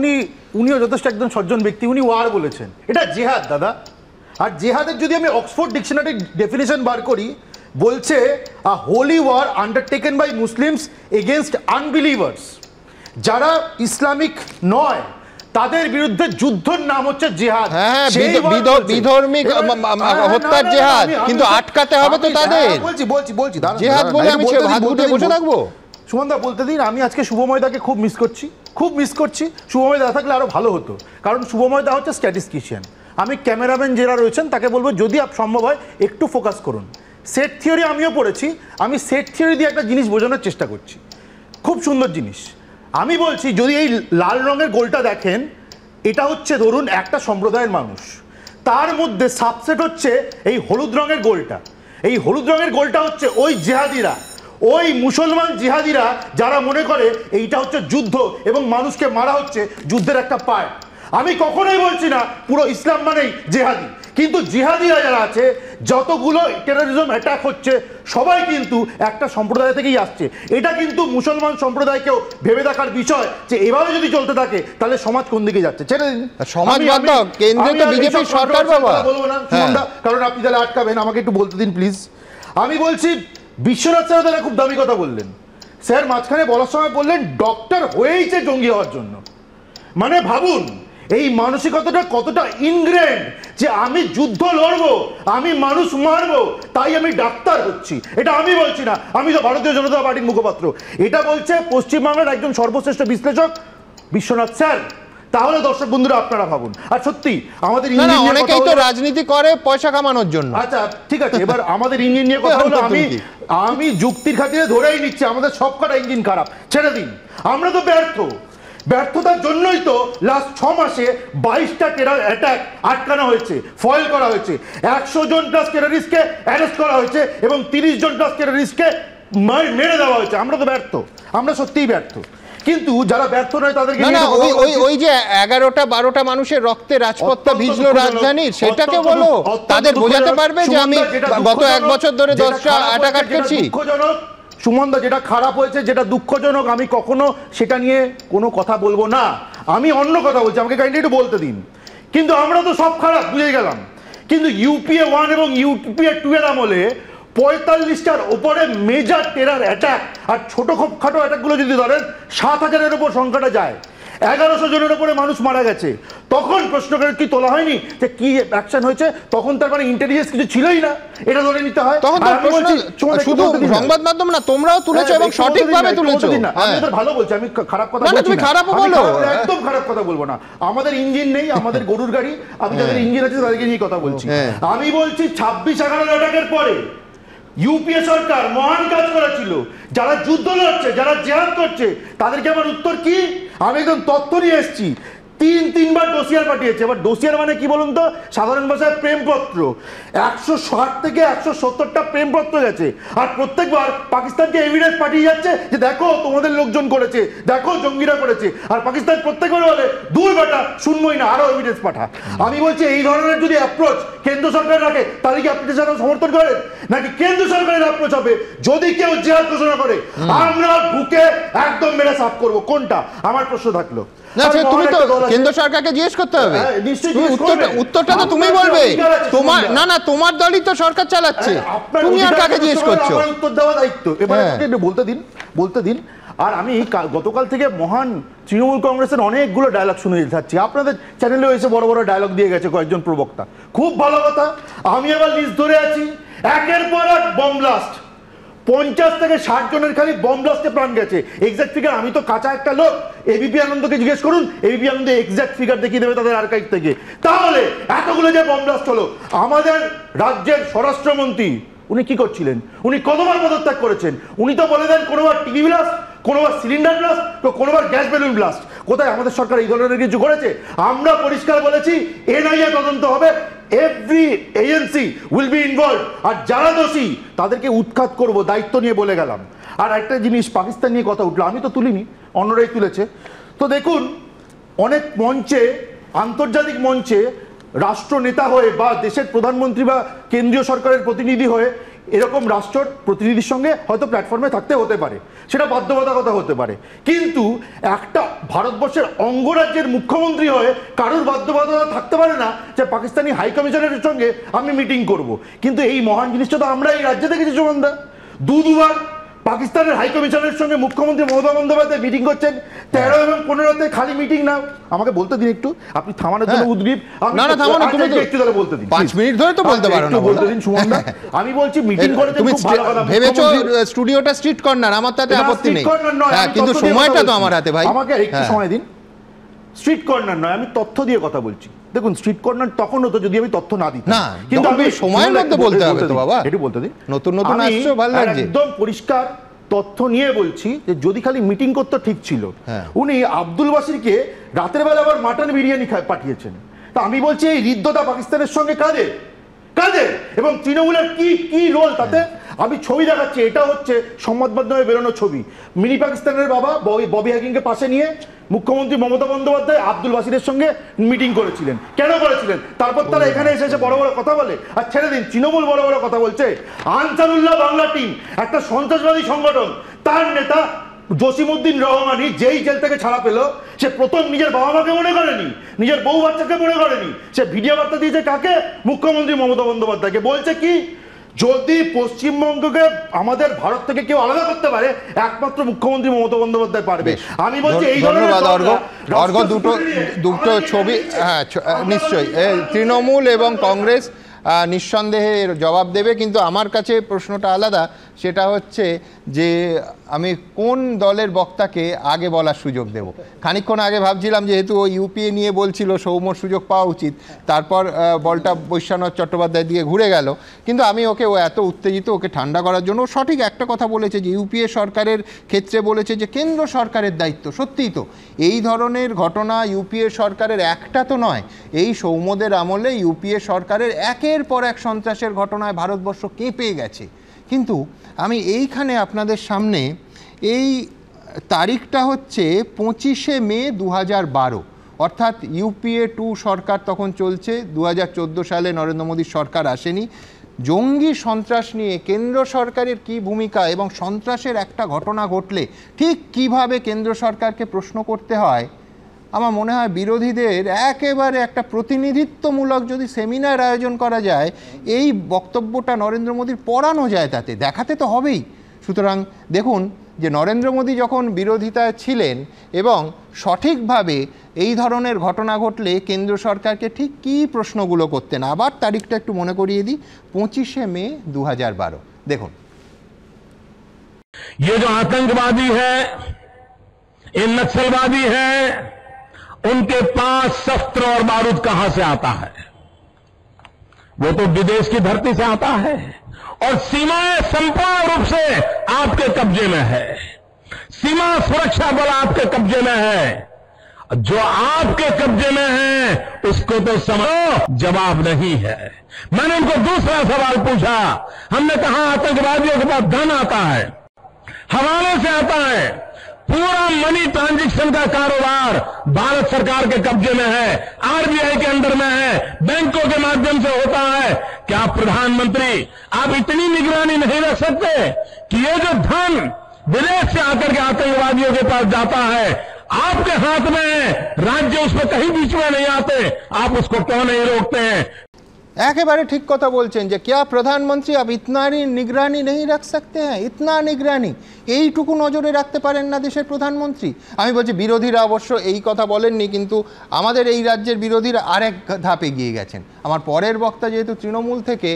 উনিও যথেষ্ট একজন সজ্জন ব্যক্তি, উনি ওয়ার বলেছেন। এটা জেহাদ দাদা। আর জেহাদের যদি আমি অক্সফোর্ড ডিকশনারির ডেফিনেশন বার করি, বলছে a holy war undertaken by Muslims against unbelievers. যারা ইসলামিক নয় তাদের বিরুদ্ধে যুদ্ধের নাম হচ্ছে জেহাদ। বিধর্মিক হত্যার জেহাদ, কিন্তু আটকাতে হবে তো তাদের। বলছি জেহাদ বলে আমি হাত গুটিয়ে বসে থাকবো? সুমনদা, বলতে দিন। আমি আজকে শুভময়দাকে খুব মিস করছি। শুভময়দা থাকলে আরো ভালো হতো, কারণ শুভময়দা হচ্ছে স্ট্যাটিস্টিশিয়ান। আমি ক্যামেরাম্যান যারা রয়েছেন তাকে বলবো যদি সম্ভব হয় একটু ফোকাস করুন। সেট থিওরি আমিও পড়েছি, আমি সেট থিওরি দিয়ে একটা জিনিস বোঝানোর চেষ্টা করছি, খুব সুন্দর জিনিস। আমি বলছি যদি এই লাল রঙের গোলটা দেখেন, এটা হচ্ছে ধরুন একটা সম্প্রদায়ের মানুষ, তার মধ্যে সাবসেট হচ্ছে এই হলুদ রঙের গোলটা। এই হলুদ রঙের গোলটা হচ্ছে ওই জেহাদিরা, ওই মুসলমান জিহাদিরা যারা মনে করে এইটা হচ্ছে যুদ্ধ এবং মানুষকে মারা হচ্ছে যুদ্ধের একটা পার্ট। আমি কখনোই বলছি না পুরো ইসলাম মানেই জেহাদি, কিন্তু জিহাদিরা যারা আছে, যতগুলো টেরোরিজম অ্যাটাক হচ্ছে সবাই কিন্তু একটা সম্প্রদায় থেকেই আসছে। এটা কিন্তু মুসলমান সম্প্রদায়কেও ভেবে দেখার বিষয় যে এভাবে যদি চলতে থাকে তাহলে সমাজ কোন দিকে যাচ্ছে। ছেড়ে দিন, কেন্দ্রে তো বিজেপির সরকার বাবা, বলবো না সুমনদা, কারণ আপনি তাহলে আটকাবেন। আমাকে একটু বলতে দিন প্লিজ। আমি বলছি বিশ্বনাথ স্যার তারা খুব দামি কথা বললেন। স্যার মাঝখানে বলার সময় বললেন ডক্টর হয়েইছে জঙ্গি হওয়ার জন্য। মানে ভাবুন এই মানসিকতাটা কতটা ইনগ্রেন্ড যে আমি যুদ্ধ লড়বো, আমি মানুষ মারবো, তাই আমি ডাক্তার হচ্ছি। এটা আমি বলছি না, আমি তো ভারতীয় জনতা পার্টির মুখপাত্র। এটা বলছে পশ্চিমবাংলার একজন সর্বশ্রেষ্ঠ বিশ্লেষক বিশ্বনাথ স্যার। তাহলে দর্শক বন্ধুরা আপনারা ভাবুন। আর সত্যি আমাদের অনেকেই তো রাজনীতি করে পয়সা কামানোর জন্য। আচ্ছা ঠিক আছে, এবার আমাদের ইঞ্জিন নিয়ে কথা হলো। আমি যুক্তির খাতিরে ধরেই নিচ্ছি আমাদের সব কটা ইঞ্জিন খারাপ, ছেড়ে দিন। আমরা তো ব্যর্থতার জন্যই তো লাস্ট 6 মাসে 22টা টেরর অ্যাটাক আটকানো হয়েছে, ফয়েল করা হয়েছে, 100 জন প্লাস টেররিস্টকে অ্যারেস্ট করা হয়েছে এবং 30 জন প্লাস টেররিস্টকে মেরে দেওয়া হয়েছে। আমরা তো ব্যর্থ, আমরা সত্যিই ব্যর্থ। কিন্তু যারা ব্যর্থ নয় তাদেরকে ওই যে 11টা-12টা মানুষের রক্তে রাজপথটা ভিজলো রাজধানীর, সেটাকে বলো, তাদের বোঝাতে পারবে যে আমি গত 1 বছর ধরে 10টা অ্যাটাক আটকেছি। সুমনদা, যেটা খারাপ হয়েছে, যেটা দুঃখজনক, আমি কখনো সেটা নিয়ে কোনো কথা বলবো না। আমি অন্য কথা বলছি, আমাকে কাইন্ডলি একটু বলতে দিন। কিন্তু আমরা তো সব খারাপ বুঝে গেলাম, কিন্তু ইউপিএ 1 এবং ইউপিএ 2 এর আমলে 45টার উপরে মেজর টেরর অ্যাটাক, আর ছোটখাটো অ্যাটাকগুলো যদি ধরেন 7000-এর উপর সংখ্যাটা যায়, 1100 জনের উপরে মানুষ মারা গেছে। তখন প্রশ্ন করে কি তোলা হয়নি যে কি অ্যাকশন হয়েছে? তখন তার মানে ইন্টেলিজেন্স কিছু ছিলই না, এটা ধরে নিতে হয়। তখন তো শুধু সংবাদ মাধ্যম না, তোমরাও তুলেছো এবং সঠিকভাবে তুলেছো। আমি তো ভালো বলছি, আমি খারাপ কথা বলছি না। তুমি খারাপও বলো, একদম খারাপ কথা বলবো না। আমাদের ইঞ্জিন নেই, আমাদের গরুর গাড়ি, আমি যাদের ইঞ্জিন আছে তাদেরকে নিয়ে কথা বলছি। আমি বলছি 26-11 অ্যাটাকের পরে ইউপিএ সরকার মহান কাজ করেছিল। যারা যুদ্ধ লড়ছে, যারা জেহাদ করছে, তাদেরকে আমার উত্তর কি? আমি একদম তথ্য নিয়ে এসেছি। 3বার ডোসিয়ার পাঠিয়েছে। এবার ডোসিয়ার মানে কি বলুন তো? সাধারণ ভাষায় প্রেমপত্র। 160 থেকে 170টা প্রেমপত্র গেছে, আর প্রত্যেকবার পাকিস্তানকে এভিডেন্স পাঠিয়ে যাচ্ছে যে দেখো তোমাদের লোকজন করেছে, দেখো জঙ্গিরা করেছে। আর পাকিস্তান প্রত্যেকবার বলে দূর বেটা, শুনবই না, আরো এভিডেন্স পাঠা। আমি বলছি এই ধরনের যদি অ্যাপ্রোচ কেন্দ্র সরকার রাখে, তাহলে কি আপনি সেটা সমর্থন করেন? নাকি কেন্দ্র সরকারের অ্যাপ্রোচ হবে যদি কেউ জেহাদ ঘোষণা করে আমরা ঢুকে একদম মেরে সাফ করবো? কোনটা? আমার প্রশ্ন থাকলো। না, তুমি তো কেন্দ্র সরকারকে জিজ্ঞেস করতে হবে, উত্তরটা তো তুমি বলবে। তোমার না, তোমার দলই তো সরকার চালাচ্ছে, তুমি আর কাকে জিজ্ঞেস করছো? উত্তর দেওয়া দায়িত্ব। এবার বলতে দিন। আর আমি গতকাল থেকে মহান তৃণমূল কংগ্রেসের অনেকগুলো ডায়লগ শুনে যাচ্ছি। আপনাদের চ্যানেলেও এসে বড় বড় ডায়লগ দিয়ে গেছে কয়েকজন প্রবক্তা, খুব ভালো কথা। আমি আবার লিস্ট ধরে আছি, একের পর এক বম ব্লাস্ট। 50 থেকে 60 জনের খালি বম ব্লাস্টে প্রাণ গেছে। এক্সাক্ট ফিগার আমি তো কাঁচা একটা লোক, এবিপি আনন্দকে জিজ্ঞেস করুন, এবিপি আনন্দ এক্সাক্ট ফিগার দেখিয়ে দেবে তাদের আর্কাইভ থেকে। তাহলে এতগুলো যে বম ব্লাস্ট হলো, আমাদের রাজ্যের স্বরাষ্ট্রমন্ত্রী উনি কি করছিলেন? উনি কতবার পদত্যাগ করেছেন? উনি তো বলে দেন কোনোবার টিভি ব্লাস্ট, কোনোবার সিলিন্ডার ব্লাস্ট, তো কোনোবার গ্যাস বেলুন ব্লাস্ট। কোথায় আমাদের সরকার এই ধরনের কিছু করেছে? আমরা পরিষ্কার বলেছি এনআইএ তদন্ত হবে, every agency will be involve, আর যারা দোষী তাদেরকে উৎখাত করব, দায়িত্ব নিয়ে বলে গেলাম। আর একটা জিনিস, পাকিস্তান নিয়ে কথা উঠলো, আমি তো তুলিনি, অন্যরাই তুলেছে। তো দেখুন, অনেক মঞ্চে, আন্তর্জাতিক মঞ্চে রাষ্ট্রনেতা হয়ে বা দেশের প্রধানমন্ত্রী বা কেন্দ্রীয় সরকারের প্রতিনিধি হয়ে এরকম রাষ্ট্রের প্রতিনিধির সঙ্গে হয়তো প্ল্যাটফর্মে থাকতে হতে পারে, সেটা বাধ্যবাধকতা হতে পারে। কিন্তু একটা ভারতবর্ষের অঙ্গরাজ্যের মুখ্যমন্ত্রী হয়ে কারোর বাধ্যবাধকতা থাকতে পারে না যে পাকিস্তানি হাই কমিশনারের সঙ্গে আমি মিটিং করব। কিন্তু এই মহান জিনিসটা তো আমরা এই রাজ্যে দেখেছি সুমনদা, দুবার পাকিস্তানের হাই কমিশনের সঙ্গে মুখ্যমন্ত্রী মমতা বন্দ্যোপাধ্যায় মিটিং করছেন। 13 এবং 15-তে খালি মিটিং না। আমাকে বলতে দিন একটু, আপনি থামানোর জন্য উদ্গ্রীব। না থামো না, তুমি একটু তাহলে বলতে দিন, 5 মিনিট ধরে তো বলতে পারো না, বলতে দিন সুমনদা। আমি বলছি মিটিং করেছেন, খুব ভালো কথা ভেবেছো স্টুডিওটা স্ট্রিট কর্নার, আমার তাতে আপত্তি নেই, কিন্তু সময়টা তো আমার হাতে ভাই, আমাকে একটু সময় দিন। স্ট্রিট কর্নার নয়, আমি তথ্য দিয়ে কথা বলছি। দেখুন, স্ট্রিট কর্নার তখন হতো যদি আমি তথ্য না দিতাম, কিন্তু আমি সময়ের মধ্যে বলতে হবে তো বাবা, একটু বলতে দিন। নতুন আসছো, ভালো লাগছে। একদম পরিষ্কার তথ্য নিয়ে বলছি যে যদি খালি মিটিং করতে ঠিক ছিল, উনি আব্দুল বাসিরকে রাতের বেলা আবার মাটন বিরিয়ানি পাঠিয়েছেন। তা আমি বলছি এই হৃদ্যতা পাকিস্তানের সঙ্গে কাদের? এবং তৃণমূলের কি রোল তাতে? আমি ছবি দেখাচ্ছি, এটা হচ্ছে সংবাদ মাধ্যমে বেরোনো ছবি। মিনি পাকিস্তানের বাবা ববি হাকিমকে পাশে নিয়ে মুখ্যমন্ত্রী মমতা বন্দ্যোপাধ্যায় আব্দুল বাসিরের সঙ্গে মিটিং করেছিলেন। কেন করেছিলেন? তারপর তারা এখানে এসে বড় বড় কথা বলে। আর ছেড়ে দিন, তৃণমূল বড় বড় কথা বলছে। আনসারুল্লাহ বাংলা টিম একটা সন্ত্রাসবাদী সংগঠন, তার নেতা জসিমউদ্দিন রহমানি যেই জেল থেকে ছাড়া পেল, সে প্রথম নিজের বাবা মাকে মনে করেনি, নিজের বউ বাচ্চাকে মনে করেনি, সে ভিডিও বার্তা দিয়েছে কাকে? মুখ্যমন্ত্রী মমতা বন্দ্যোপাধ্যায়কে। বলছে কি যদি পশ্চিমবঙ্গকে আমাদের ভারত থেকে কেউ আলাদা করতে পারে একমাত্র মুখ্যমন্ত্রী মমতা বন্দ্যোপাধ্যায় পারবে। আমি বলছি এই ধন্যবাদ অর্ঘ্য। দুটো ছবি, হ্যাঁ নিশ্চয়ই তৃণমূল এবং কংগ্রেস নিঃসন্দেহে এর জবাব দেবে, কিন্তু আমার কাছে প্রশ্নটা আলাদা। সেটা হচ্ছে যে আমি কোন দলের বক্তাকে আগে বলার সুযোগ দেব। খানিকক্ষণ আগে ভাবছিলাম যেহেতু ও ইউপিএ নিয়ে বলছিল সৌম্যর সুযোগ পাওয়া উচিত, তারপর বলটা বৈশ্বনাথ চট্টোপাধ্যায় দিয়ে ঘুরে গেল, কিন্তু আমি ওকে, ও এত উত্তেজিত, ওকে ঠান্ডা করার জন্য সঠিক একটা কথা বলেছে যে ইউপিএ সরকারের ক্ষেত্রে বলেছে যে কেন্দ্র সরকারের দায়িত্ব। সত্যিই তো এই ধরনের ঘটনা ইউপিএ সরকারের একটা তো নয়, এই সৌম্যদের আমলে ইউপিএ সরকারের একের পর এক সন্ত্রাসের ঘটনায় ভারতবর্ষ কেঁপে গেছে। কিন্তু আমি এইখানে আপনাদের সামনে এই তারিখটা হচ্ছে 25শে মে 2012, অর্থাৎ ইউপিএ 2 সরকার তখন চলছে। 2014 সালে নরেন্দ্র মোদীর সরকার আসেনি। জঙ্গি সন্ত্রাস নিয়ে কেন্দ্র সরকারের কি ভূমিকা এবং সন্ত্রাসের একটা ঘটনা ঘটলে ঠিক কিভাবে কেন্দ্র সরকারকে প্রশ্ন করতে হয়, আমার মনে হয় বিরোধীদের একেবারে একটা প্রতিনিধিত্বমূলক যদি সেমিনার আয়োজন করা যায়, এই বক্তব্যটা নরেন্দ্র মোদীর পড়ানো যায়, তাতে দেখাতে তো হবেই। সুতরাং দেখুন যে নরেন্দ্র মোদী যখন বিরোধিতায় ছিলেন এবং সঠিকভাবে এই ধরনের ঘটনা ঘটলে কেন্দ্র সরকারকে ঠিক কী প্রশ্নগুলো করতেন। আবার তারিখটা একটু মনে করিয়ে দিই, 25শে মে 2012। দেখুন, ये जो आतंकवादी है, ये नक्सलवादी है, उनके पास शस्त्र और बारूद कहां से आता है? वो तो विदेश की धरती से आता है और सीमाएं संपूर्ण रूप से आपके कब्जे में है। सीमा सुरक्षा बल आपके कब्जे में है। जो आपके कब्जे में है उसको तो समझो जवाब नहीं है। मैंने उनको दूसरा सवाल पूछा, हमने कहा आतंकवादियों के पास धन आता है, हवाले से आता है, पूरा मनी ट्रांजैक्शन का कारोबार भारत सरकार के कब्जे में है, आरबीआई के अंडर में है, बैंकों के माध्यम से होता है। क्या प्रधानमंत्री आप इतनी निगरानी नहीं रख सकते कि ये जो धन विदेश से आकर के आतंकवादियों के पास जाता है आपके हाथ में है, राज्य उसमें कहीं बीच में नहीं आते, आप उसको क्यों नहीं रोकते हैं? একেবারে ঠিক কথা বলছেন যে क्या প্রধানমন্ত্রী আপ ইতনানি নিগরানি নেই রাখ सकते हैं, ইতনা নিগরানি এইটুকু নজরে রাখতে পারেন না দেশের প্রধানমন্ত্রী? আমি বলছি বিরোধীরা অবশ্য এই কথা বলেননি, কিন্তু আমাদের এই রাজ্যের বিরোধীরা আরেক ধাপ এগিয়ে গেছেন। আমার পরের বক্তা যেহেতু তৃণমূল থেকে,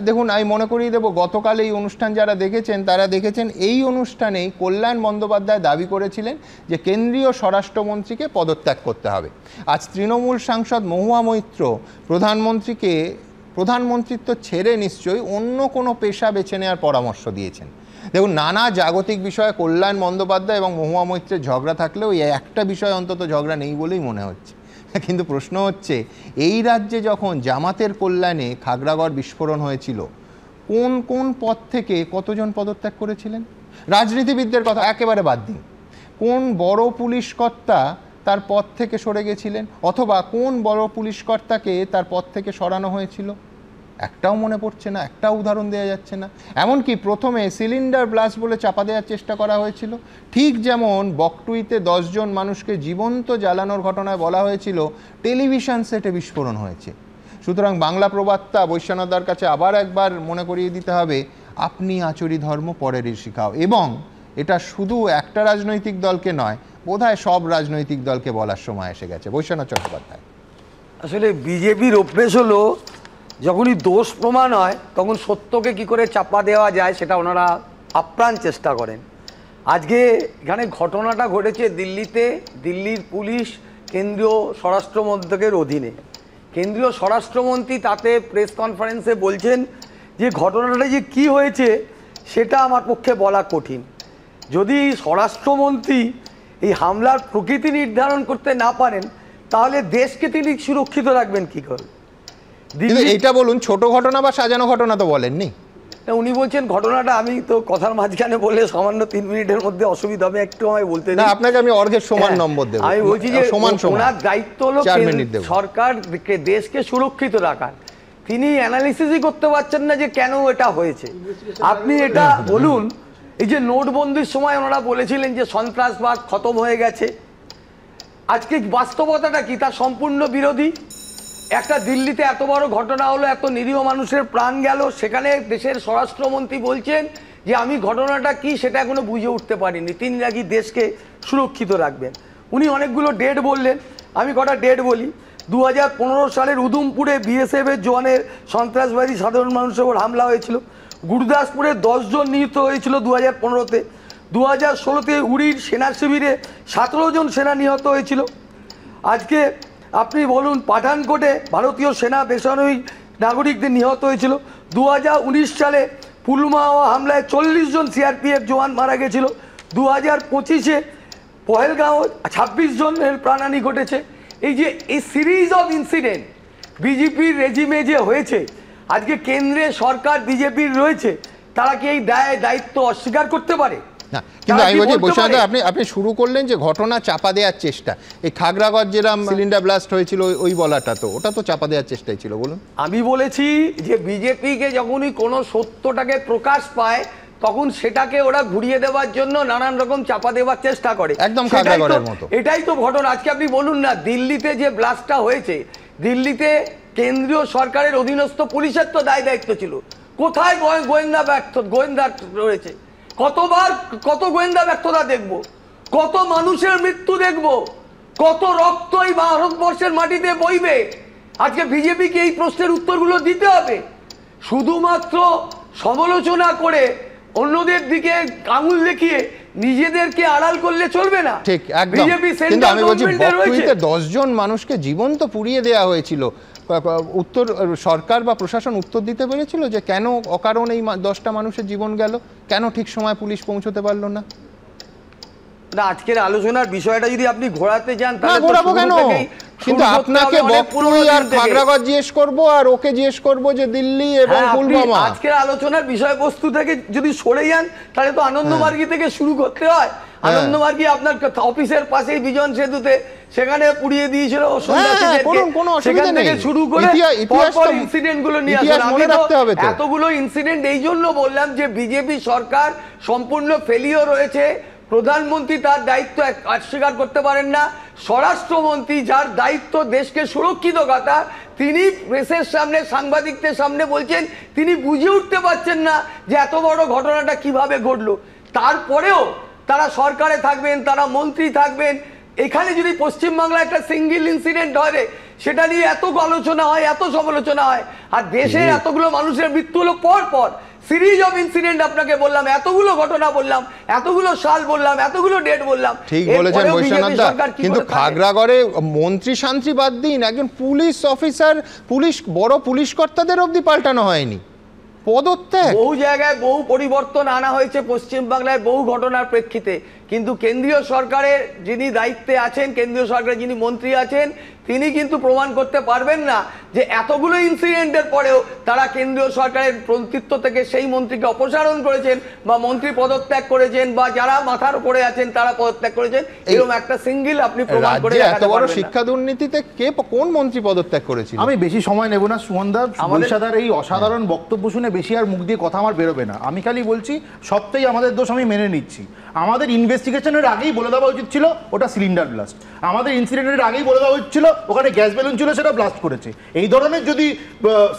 দেখুন আমি মনে করিয়ে দেবো, গতকাল এই অনুষ্ঠান যারা দেখেছেন তারা দেখেছেন এই অনুষ্ঠানেই কল্যাণ বন্দ্যোপাধ্যায় দাবি করেছিলেন যে কেন্দ্রীয় স্বরাষ্ট্রমন্ত্রীকে পদত্যাগ করতে হবে। আজ তৃণমূল সাংসদ মহুয়া মৈত্র প্রধানমন্ত্রিত্ব ছেড়ে নিশ্চয়ই অন্য কোনো পেশা বেছে নেওয়ার পরামর্শ দিয়েছেন। দেখুন, নানা জাগতিক বিষয়ে কল্যাণ বন্দ্যোপাধ্যায় এবং মহুয়া মৈত্রের ঝগড়া থাকলেও এই একটা বিষয় অন্তত ঝগড়া নেই বলেই মনে হচ্ছে। কিন্তু প্রশ্ন হচ্ছে, এই রাজ্যে যখন জামাতের কল্যাণে খাগড়াগড় বিস্ফোরণ হয়েছিল, কোন কোন পদ থেকে কতজন পদত্যাগ করেছিলেন? রাজনীতিবিদদের কথা একেবারে বাদ দিন, কোন বড় পুলিশ কর্তা তার পদ থেকে সরে গেছিলেন, অথবা কোন বড় পুলিশ কর্তাকে তার পদ থেকে সরানো হয়েছিল? একটাও মনে পড়ছে না, একটাও উদাহরণ দেওয়া যাচ্ছে না। এমনকি প্রথমে সিলিন্ডার ব্লাস্ট বলে চাপা দেওয়ার চেষ্টা করা হয়েছিল, ঠিক যেমন বকটুইতে 10 জন মানুষকে জীবন্ত জ্বালানোর ঘটনায় বলা হয়েছিল টেলিভিশন সেটে বিস্ফোরণ হয়েছে। সুতরাং বাংলা প্রবাদটা বৈশ্বনাথদার কাছে আবার একবার মনে করিয়ে দিতে হবে, আপনি আচরি ধর্ম পরেরই শিখাও। এবং এটা শুধু একটা রাজনৈতিক দলকে নয়, বোধহয় সব রাজনৈতিক দলকে বলার সময় এসে গেছে। বৈশ্বনাথ চট্টোপাধ্যায়, আসলে বিজেপির অভ্যেস হলো যখনই দোষ প্রমাণ হয় তখন সত্যকে কি করে চাপা দেওয়া যায় সেটা ওনারা আপ্রাণ চেষ্টা করেন। আজকে এখানে ঘটনাটা ঘটেছে দিল্লিতে, দিল্লির পুলিশ কেন্দ্রীয় স্বরাষ্ট্রমন্ত্রকের অধীনে। কেন্দ্রীয় স্বরাষ্ট্রমন্ত্রী তাতে প্রেস কনফারেন্সে বলছেন যে ঘটনাটা যে কি হয়েছে সেটা আমার পক্ষে বলা কঠিন। যদি স্বরাষ্ট্রমন্ত্রী এই হামলার প্রকৃতি নির্ধারণ করতে না পারেন তাহলে দেশকে তিনি সুরক্ষিত রাখবেন কি করে? এইটা বলুন, ছোট ঘটনা বা সাজানো ঘটনা তো বলেননি। উনি বলছেন ঘটনাটা, আমি তো কথার মাঝখানে বলে সামান্য 3 মিনিটের মধ্যে অসুবিধা হবে, একটু আমায় বলতে দিন। আপনাকে আমি অর্ঘের সমান নম্বর দেব। আমি বলছি যে ওনার দায়িত্ব হলো সরকার দেশকে সুরক্ষিত রাখার। তিনি অ্যানালিসিসই করতে পারছেন না যে কেন এটা হয়েছে। আপনি এটা বলুন, এই যে নোটবন্দির সময় ওনারা বলেছিলেন যে সন্ত্রাসবাদ খতম হয়ে গেছে, আজকে বাস্তবতাটা কি তার সম্পূর্ণ বিরোধী। একটা দিল্লিতে এত বড় ঘটনা হলো, এত নিরীহ মানুষের প্রাণ গেল, সেখানে দেশের স্বরাষ্ট্রমন্ত্রী বলছেন যে আমি ঘটনাটা কি সেটা এখনো বুঝে উঠতে পারিনি, তিনি নাকি দেশকে সুরক্ষিত রাখবেন। উনি অনেকগুলো ডেট বললেন, আমি কটা ডেট বলি। 2015 সালের উধমপুরে বিএসএফের জওয়ানের সন্ত্রাসবাদী সাধারণ মানুষের ওপর হামলা হয়েছিল। গুরদাসপুরে 10 জন নিহত হয়েছিল 2015-তে। 2016-তে উড়ির সেনা শিবিরে 17 জন সেনা নিহত হয়েছিল। আজকে আপনি বলুন পাঠানকোটে ভারতীয় সেনা বেসামরিক নাগরিকদের নিহত হয়েছিল। 2019 সালে পুলওয়ামা হামলায় 40 জন সিআরপিএফ জওয়ান মারা গেছিল। 2025-এ পহেলগাঁও 26 জনের প্রাণহানি ঘটেছে। এই যে এই সিরিজ অফ ইনসিডেন্ট বিজেপির রেজিমে যে হয়েছে, আজকে কেন্দ্রে সরকার বিজেপির রয়েছে, তারা কি এই দায়িত্ব অস্বীকার করতে পারে? না, কিন্তু আমি বলছি বৈষ্ণব, আপনি শুরু করলেন যে ঘটনা চাপা দেওয়ার চেষ্টা, এই খাগড়াগড় যেরকম সিলিন্ডার ব্লাস্ট হয়েছিল ওই বলাটা তো ওটা তো চাপা দেওয়ার চেষ্টাই ছিল, বলুন। আমি বলেছি যে বিজেপিকে যখনই কোনো সত্যটাকে প্রকাশ পায় তখন সেটাকে ওরা ঘুরিয়ে দেওয়ার জন্য নানান রকম চাপা দেওয়ার চেষ্টা করে, একদম খাগড়াগড়ের মতো। এটাই তো ঘটনা। আজকে আপনি বলুন না, দিল্লিতে যে ব্লাস্টটা হয়েছে, দিল্লিতে কেন্দ্রীয় সরকারের অধীনস্থ পুলিশের তো দায়িত্ব ছিল, কোথায় গোয়েন্দা রয়েছে? কত গোয়েন্দা ব্যর্থতা দেখব, কত মানুষের মৃত্যু দেখব, কত রক্ত এই ভারতবর্ষের মাটিতে বইবে? আজকে বিজেপিকে এই প্রশ্নের উত্তরগুলো দিতে হবে। শুধুমাত্র সমালোচনা করে অন্যদের দিকে আঙুল দেখিয়ে নিজেদেরকে আড়াল করলে চলবে না। ঠিক, একদম। কিন্তু আমি বলছি বকটুইতে 10 জন মানুষকে জীবন্ত পুড়িয়ে দেওয়া হয়েছিল, উত্তর সরকার বা প্রশাসন উত্তর দিতে পেরেছিল যে কেন অকারণ এই 10টা মানুষের জীবন গেল, কেন ঠিক সময় পুলিশ পৌঁছতে পারলো না? না, আজকের আলোচনার বিষয়টা যদি আপনি ঘোরাতে যান তাহলে ঘোরাবো কেন? কিন্তু আপনাকে বকটুই আর খাগড়াগড় জিজ্ঞেস করবো আর ওকে জিজ্ঞেস করবো যে দিল্লি এবং পুলওয়ামা। আজকের আলোচনার বিষয়বস্তু থেকে যদি সরে যান তাহলে তো আনন্দমার্গী থেকে শুরু করতে হয়। আনন্দমার্গী আপনার অফিসের পাশেই বিজন সেতুতে, সেখানে পুড়িয়ে দিয়েছিল সেখান থেকে শুরু করে ইনসিডেন্ট গুলো নিয়ে আসলে এতগুলো ইনসিডেন্ট এই জন্য বললাম যে বিজেপি সরকার সম্পূর্ণ ফেলিওর রয়েছে। প্রধানমন্ত্রী তার দায়িত্ব অস্বীকার করতে পারেন না, স্বরাষ্ট্রমন্ত্রী যার দায়িত্ব দেশকে সুরক্ষিত রাখা, তিনি প্রেসের সামনে সাংবাদিকদের সামনে বলছেন তিনি বুঝে উঠতে পারছেন না যে এত বড় ঘটনাটা কিভাবে ঘটলো। তারপরেও তারা সরকারে থাকবেন, তারা মন্ত্রী থাকবেন। এখানে যদি পশ্চিমবাংলায় একটা সিঙ্গেল ইনসিডেন্ট হয় সেটা নিয়ে এত আলোচনা হয়, এত সমালোচনা হয়, আর দেশে এতগুলো মানুষের মৃত্যু হলো পর সিরিজ অফ ইনসিডেন্ট আপনাকে বললাম, এতগুলো ঘটনা বললাম, এতগুলো সাল বললাম, এতগুলো ডেট বললাম। ঠিক বলেছেন বৈষ্ণব, কিন্তু খাগড়াগড়ে মন্ত্রী শান্তি বাদ দিন, একজন পুলিশ অফিসার, বড় পুলিশ কর্তাদের অবধি পাল্টানো হয়নি, পদত্যাগ। বহু জায়গায় বহু পরিবর্তন আনা হয়েছে পশ্চিমবাংলায় বহু ঘটনার প্রেক্ষিতে, কিন্তু কেন্দ্রীয় সরকারের যিনি দায়িত্বে আছেন, কেন্দ্রীয় সরকারের যিনি মন্ত্রী আছেন, তিনি কিন্তু প্রমাণ করতে পারবেন না যে এতগুলো ইনসিডেন্টের পরেও তারা কেন্দ্রীয় সরকারের মন্ত্রিত্ব থেকে সেই মন্ত্রীকে অপসারণ করেছেন বা মন্ত্রী পদত্যাগ করেছেন বা যারা মাথার উপরে আছেন তারা পদত্যাগ করেছেন, এরকম একটা সিঙ্গেল আপনি প্রমাণ করে দেখাতে পারবেন না। এত বড় শিক্ষা দুর্নীতিতে কোন মন্ত্রী পদত্যাগ করেছিল? আমি বেশি সময় নেব না সুমনদা, বৈশাদার এই অসাধারণ বক্তব্য শুনে বেশি আর মুখ দিয়ে কথা আমার বেরোবে না। আমি খালি বলছি সবটাই আমাদের দোষ, আমি মেনে নিচ্ছি। আমাদের ইনভেস্টিগেশনের আগেই বলে দেওয়া উচিত ছিল ওটা সিলিন্ডার ব্লাস্ট, আমাদের ইনসিডেন্টের আগেই বলে দেওয়া উচিত ছিল ওখানে গ্যাস বেলুন ছিল সেটা ব্লাস্ট করেছে। এই ধরনের যদি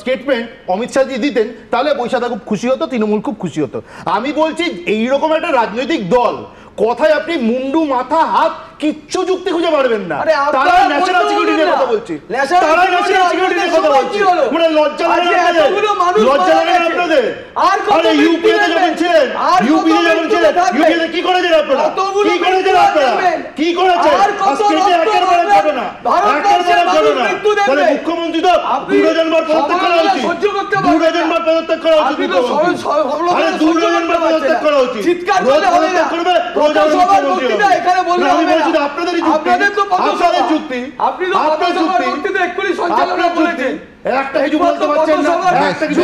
স্টেটমেন্ট অমিত শাহজি দিতেন তাহলে বৈশাখা খুব খুশি হতো, তৃণমূল খুব খুশি হতো। আমি বলছি এইরকম একটা রাজনৈতিক দল কথায় আপনি মুন্ডু মাথা হাত কিচ্ছু যুক্তি খুঁজে পারবেন না। তারা ন্যাশনাল সিকিউরিটি নিয়ে কথা বলছে, তারা ন্যাশনাল সিকিউরিটি নিয়ে কথা বলছে, মানে লজ্জা লাগে না আপনাদের? লজ্জা লাগে না আপনাদের? আরে ইউপিতে যখন ছিলেন, ইউপিতে কি করেছেন আপনারা? কি করেছেন আপনারা? কি করেছেন? স্টেটে একের পর এক ঘটনা, একের পর এক ঘটনা। তাহলে মুখ্যমন্ত্রী তো 2 ডজন বার পদত্যাগ করা উচিত, 2 ডজন বার পদত্যাগ করা উচিত। আরে 2 ডজন বার পদত্যাগ করা উচিত। চিৎকার করবে এখানে বললে হবে না। আপনাদেরই যুক্তি, আপনাদের যুক্তি, আপনি তো পদসভার যুক্তিতে এক্ষুনি সঞ্চালনা বলেছেন। একটা কিছু বলতে পারছেন না, একটা কিছু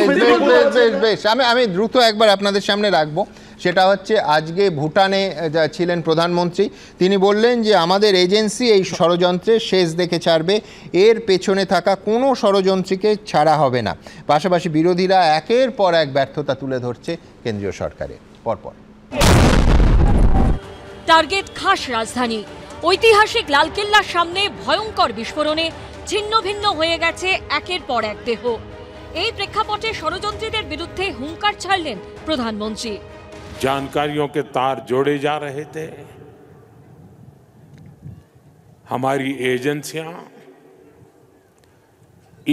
বেশ আমি দ্রুত একবার আপনাদের সামনে রাখবো। সেটা হচ্ছে আজকে ভুটানে ছিলেন প্রধানমন্ত্রী, তিনি বললেন যে আমাদের এজেন্সি এই ষড়যন্ত্রের শেষ দেখে ছাড়বে, এর পেছনে থাকা কোনো ষড়যন্ত্রীকে ছাড়া হবে না। পাশাপাশি বিরোধীরা একের পর এক ব্যর্থতা তুলে ধরছে কেন্দ্রীয় সরকারের পরপর। টার্গেট খাস রাজধানী, ঐতিহাসিক লালকেল্লার সামনে ভয়ঙ্কর বিস্ফোরণে ছিন্ন ভিন্ন হয়ে গেছে একের পর এক দেহ। এই প্রেক্ষাপটে ষড়যন্ত্রীদের বিরুদ্ধে হুঙ্কার ছাড়লেন প্রধানমন্ত্রী। जानकारियों के तार जोड़े जा रहे थे, हमारी एजेंसियां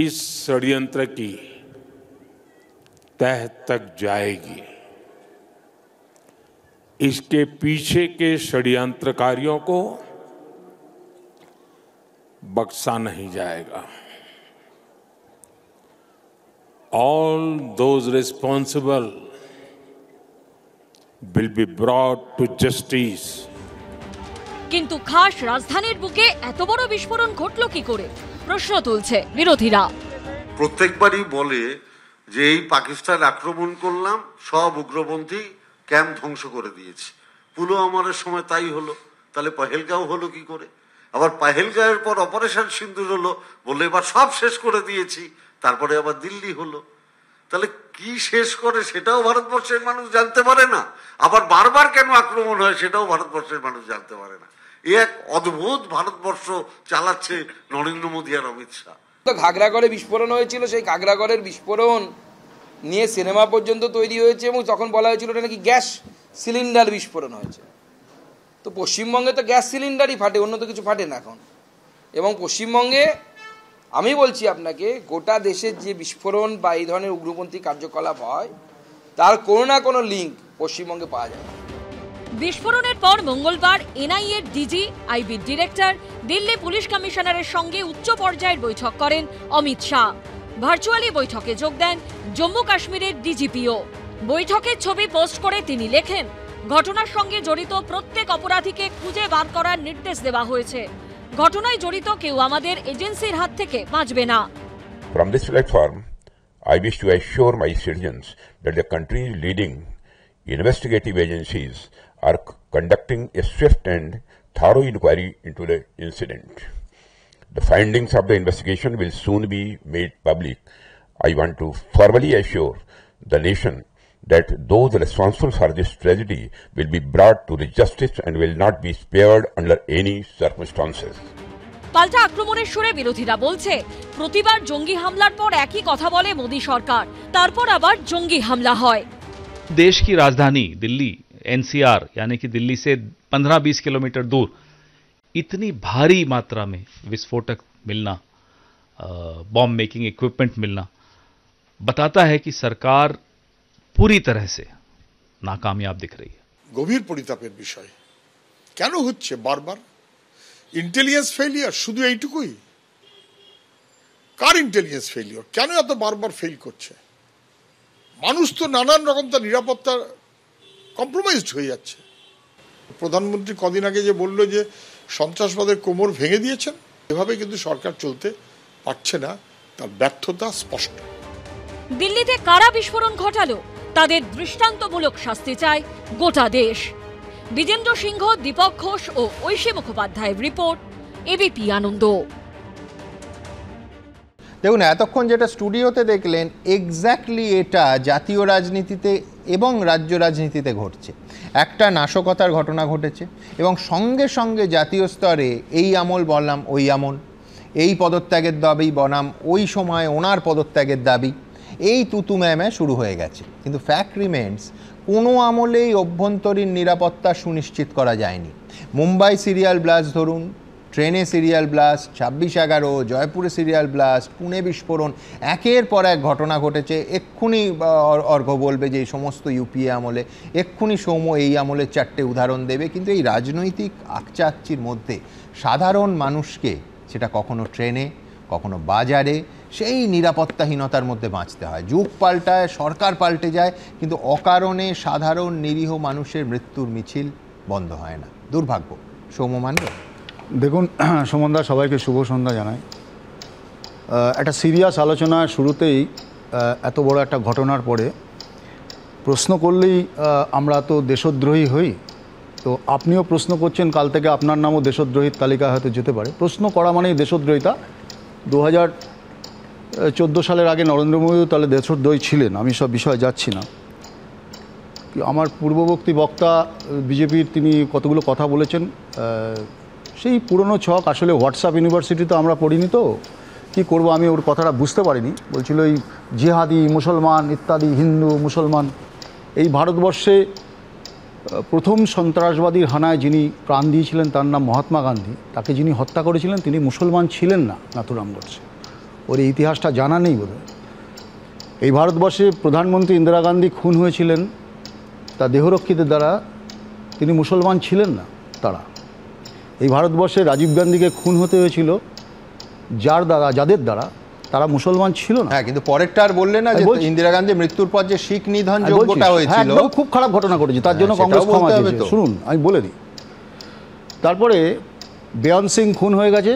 इस षड्यंत्र की तह तक जाएगी। इसके पीछे के षड्यंत्रकारियों को बख्शा नहीं जाएगा। All those responsible will be brought to justice. কিন্তু খাস রাজধানীর বুকে এত বড় বিস্ফোরণ ঘটল কি করে, প্রশ্ন তুলছে বিরোধীরা। প্রত্যেকবারই বলে যে এই পাকিস্তান আক্রমণ করলাম, সব উগ্রপন্থী ক্যাম্প ধ্বংস করে দিয়েছি। পুলওয়ামার সময় তাই হলো, তাহলে পহেলগাঁও হলো কি করে? আবার পহেলগাঁওয়ের পর অপারেশন সিন্দুর হলো, বলে এবার সব শেষ করে দিয়েছি। তারপরে আবার দিল্লি হলো। তাহলে কি শেষ করে সেটাও ভারতবর্ষের মানুষ জানতে পারে না, আবার বারবার কেন আক্রমণ হয় সেটাও ভারতবর্ষের মানুষ জানতে পারে না। এ এক অদ্ভুত ভারতবর্ষ চালাচ্ছে নরেন্দ্র মোদী আর অমিত শাহ। তো ঘাগড়াগড়ে বিস্ফোরণ হয়েছিল, সেই ঘাগড়াগড়ের বিস্ফোরণ নিয়ে সিনেমা পর্যন্ত তৈরি হয়েছে এবং তখন বলা হয়েছিল এটা নাকি গ্যাস সিলিন্ডার বিস্ফোরণ হয়েছে। তো পশ্চিমবঙ্গে তো গ্যাস সিলিন্ডারই ফাটে, অন্য তো কিছু ফাটে না এখন। এবং পশ্চিমবঙ্গে আমি বলছি আপনাকে, গোটা দেশের যে বিস্ফোরণ বা এই ধরনের উগ্রপন্থী কার্যকলাপ হয় তার কোনো না কোনো লিঙ্ক পশ্চিমবঙ্গে পাওয়া যায়। বিস্ফোরণের পর মঙ্গলবার এনআইএর ডিজি, আইবির ডিরেক্টর, দিল্লি পুলিশ কমিশনারের সঙ্গে উচ্চ পর্যায়ের বৈঠক করেন অমিত শাহ। ভার্চুয়ালি বৈঠকে যোগ দেন জম্মু কাশ্মীরের ডিজিপিও। বৈঠকের ছবি পোস্ট করে তিনি লেখেন, ঘটনার সঙ্গে জড়িত প্রত্যেক অপরাধীকে খুঁজে বার করার নির্দেশ দেওয়া হয়েছে। ঘটনায় জড়িত কেউ আমাদের এজেন্সির হাত থেকে বাঁচবে না। From this platform, I wish to assure my citizens that the country's leading investigative agencies are conducting a swift and thorough inquiry into the incident. The findings of the investigation will soon be made public. I want to formally assure the nation that those responsible for this tragedy will be brought to the justice and will not be spared under any circumstances. পাল্টা আক্রমণের সুরে বিরোধীরা বলছে, প্রতিবার জঙ্গি হামলার পর একই কথা বলে মোদী সরকার, তারপর আবার জঙ্গি হামলা হয়। देश की राजधानी दिल्ली एनसीआर यानी कि दिल्ली से 15-20 किलोमीटर दूर इतनी भारी मात्रा में विस्फोटक मिलना, बॉम्ब मेकिंग इक्विपमेंट मिलना बताता है कि सरकार पूरी तरह से नाकामयाब दिख रही है। গভীর পরিতাপের বিষয়। কেন হচ্ছে বারবার? ইন্টেলিজেন্স ফেলিয়ার, শুধু এইটুকুই? কার ইন্টেলিজেন্স ফেলিয়ার? কেন এত বারবার ফেল করছে? মানুষ তো নানান রকম তার নিরাপত্তা কম্প্রোমাইজড হয়ে যাচ্ছে। প্রধানমন্ত্রী কদিন আগে যে বলল যে সন্ত্রাসবাদের কোমর ভেঙে দিয়েছেন, এভাবে কিন্তু সরকার চলতে পারছে না, তার ব্যর্থতা স্পষ্ট। দিল্লিতে কারা বিস্ফোরণ ঘটালো তাদের দৃষ্টান্তমূলক শাস্তি চায় গোটা দেশ। বিজেন্দ্র সিংহ, দীপক ঘোষ ও ঐশী মুখোপাধ্যায়ের রিপোর্ট, এবিপি আনন্দ। দেখুন, এতক্ষণ যেটা স্টুডিওতে দেখলেন, এক্স্যাক্টলি এটা জাতীয় রাজনীতিতে এবং রাজ্য রাজনীতিতে ঘটছে। একটা নাশকতার ঘটনা ঘটেছে এবং সঙ্গে সঙ্গে জাতীয় স্তরে এই আমল বললাম ওই আমল, এই পদত্যাগের দাবি বনাম ওই সময় ওনার পদত্যাগের দাবি, এই তুতু ম্যামে শুরু হয়ে গেছে। কিন্তু ফ্যাক্ট রিমেন্স, কোনো আমলেই অভ্যন্তরীণ নিরাপত্তা সুনিশ্চিত করা যায়নি। মুম্বাই সিরিয়াল ব্লাস্ট ধরুন, ট্রেনে সিরিয়াল ব্লাস্ট, 26/11, জয়পুরে সিরিয়াল ব্লাস্ট, পুনে বিস্ফোরণ, একের পর এক ঘটনা ঘটেছে। এক্ষুনি অর্ঘ্য বলবে যে এই সমস্ত ইউপিএ আমলে, এক্ষুনি সৌম্য এই আমলের 4টে উদাহরণ দেবে। কিন্তু এই রাজনৈতিক আকচাকচির মধ্যে সাধারণ মানুষকে, সেটা কখনো ট্রেনে, কখনো বাজারে, সেই নিরাপত্তাহীনতার মধ্যে বাঁচতে হয়। যুগ পাল্টায়, সরকার পাল্টে যায়, কিন্তু অকারণে সাধারণ নিরীহ মানুষের মৃত্যুর মিছিল বন্ধ হয় না। দুর্ভাগ্য। সৌম্য মানব। দেখুন সুমনদা, সবাইকে শুভ সন্ধ্যা জানাই। একটা সিরিয়াস আলোচনার শুরুতেই এত বড় একটা ঘটনার পরে প্রশ্ন করলেই আমরা তো দেশদ্রোহী হই। তো আপনিও প্রশ্ন করছেন, কাল থেকে আপনার নামও দেশদ্রোহীর তালিকায় হয়তো যেতে পারে। প্রশ্ন করা মানেই দেশদ্রোহিতা। 2014 সালের আগে নরেন্দ্র মোদীও তাহলে দেশদ্রোহী ছিলেন। আমি সব বিষয়ে যাচ্ছি না। আমার পূর্ববর্তী বক্তা বিজেপির, তিনি কতগুলো কথা বলেছেন, সেই পুরনো ছক। আসলে হোয়াটসঅ্যাপ ইউনিভার্সিটি তো আমরা পড়িনি, তো কী করবো, আমি ওর কথাটা বুঝতে পারিনি। বলছিল এই জিহাদি মুসলমান ইত্যাদি, হিন্দু মুসলমান। এই ভারতবর্ষে প্রথম সন্ত্রাসবাদীর হানায় যিনি প্রাণ দিয়েছিলেন তার নাম মহাত্মা গান্ধী। তাকে যিনি হত্যা করেছিলেন তিনি মুসলমান ছিলেন না, নাথুরাম গোডসে। ওর এই ইতিহাসটা জানা নেই বোধহয়। এই ভারতবর্ষে প্রধানমন্ত্রী ইন্দিরা গান্ধী খুন হয়েছিলেন তা দেহরক্ষীদের দ্বারা, তিনি মুসলমান ছিলেন না তারা। এই ভারতবর্ষে রাজীব গান্ধীকে খুন হতে হয়েছিল যাদের দ্বারা তারা মুসলমান ছিল না। হ্যাঁ, কিন্তু পরেরটা আর বললে না যে ইন্দিরা গান্ধী মৃত্যুর পর যে শিখ নিধন যোগ্যটা হয়েছিল, খুব খারাপ ঘটনা ঘটেছে, তার জন্য কংগ্রেস ক্ষমা চেয়েছে। শুনুন আমি বলে দিই। তারপরে বেয়ন সিং খুন হয়ে গেছে,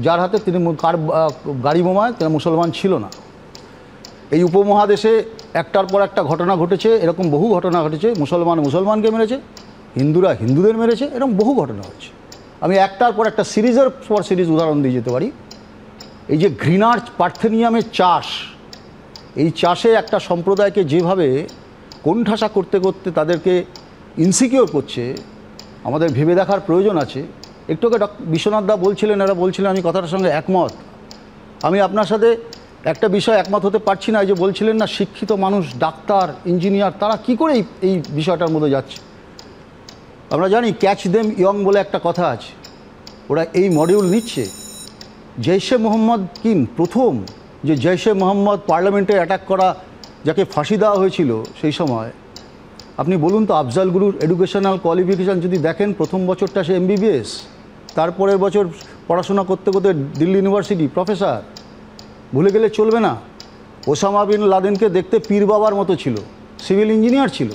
যার হাতে তিনি গাড়ি বোমায় তিনি মুসলমান ছিল না। এই উপমহাদেশে একটার পর একটা ঘটনা ঘটেছে, এরকম বহু ঘটনা ঘটেছে। মুসলমানকে মেরেছে, হিন্দুরা হিন্দুদের মেরেছে, এরকম বহু ঘটনা হচ্ছে। আমি একটার পর একটা সিরিজের পর সিরিজ উদাহরণ দিয়ে যেতে পারি। এই যে ঘৃণার পার্থেনিয়ামের চাষ, এই চাষে একটা সম্প্রদায়কে যেভাবে কোণঠাসা করতে করতে তাদেরকে ইনসিকিওর করছে, আমাদের ভেবে দেখার প্রয়োজন আছে। একটু আগে বিশ্বনাথ দা বলছিলেন, এরা বলছিলেন, আমি কথাটার সঙ্গে একমত। আমি আপনার সাথে একটা বিষয় একমত হতে পারছি না, এই যে বলছিলেন না শিক্ষিত মানুষ, ডাক্তার, ইঞ্জিনিয়ার, তারা কি করে এই বিষয়টার মধ্যে যাচ্ছে। আমরা জানি ক্যাচ দেম ইয়ং বলে একটা কথা আছে, ওরা এই মডিউল নিচ্ছে। জৈশে মোহাম্মদ প্রথম যে জৈশে মোহাম্মদ পার্লামেন্টে অ্যাটাক করা, যাকে ফাঁসি দেওয়া হয়েছিল সেই সময়, আপনি বলুন তো আফজাল গুরুর এডুকেশনাল কোয়ালিফিকেশান যদি দেখেন, প্রথম বছরটা সে MBBS, তারপরের বছর পড়াশোনা করতে করতে দিল্লি ইউনিভার্সিটি প্রফেসর। ভুলে গেলে চলবে না, ওসামা বিন লাদেনকে দেখতে পীর বাবার মতো ছিল, সিভিল ইঞ্জিনিয়ার ছিল।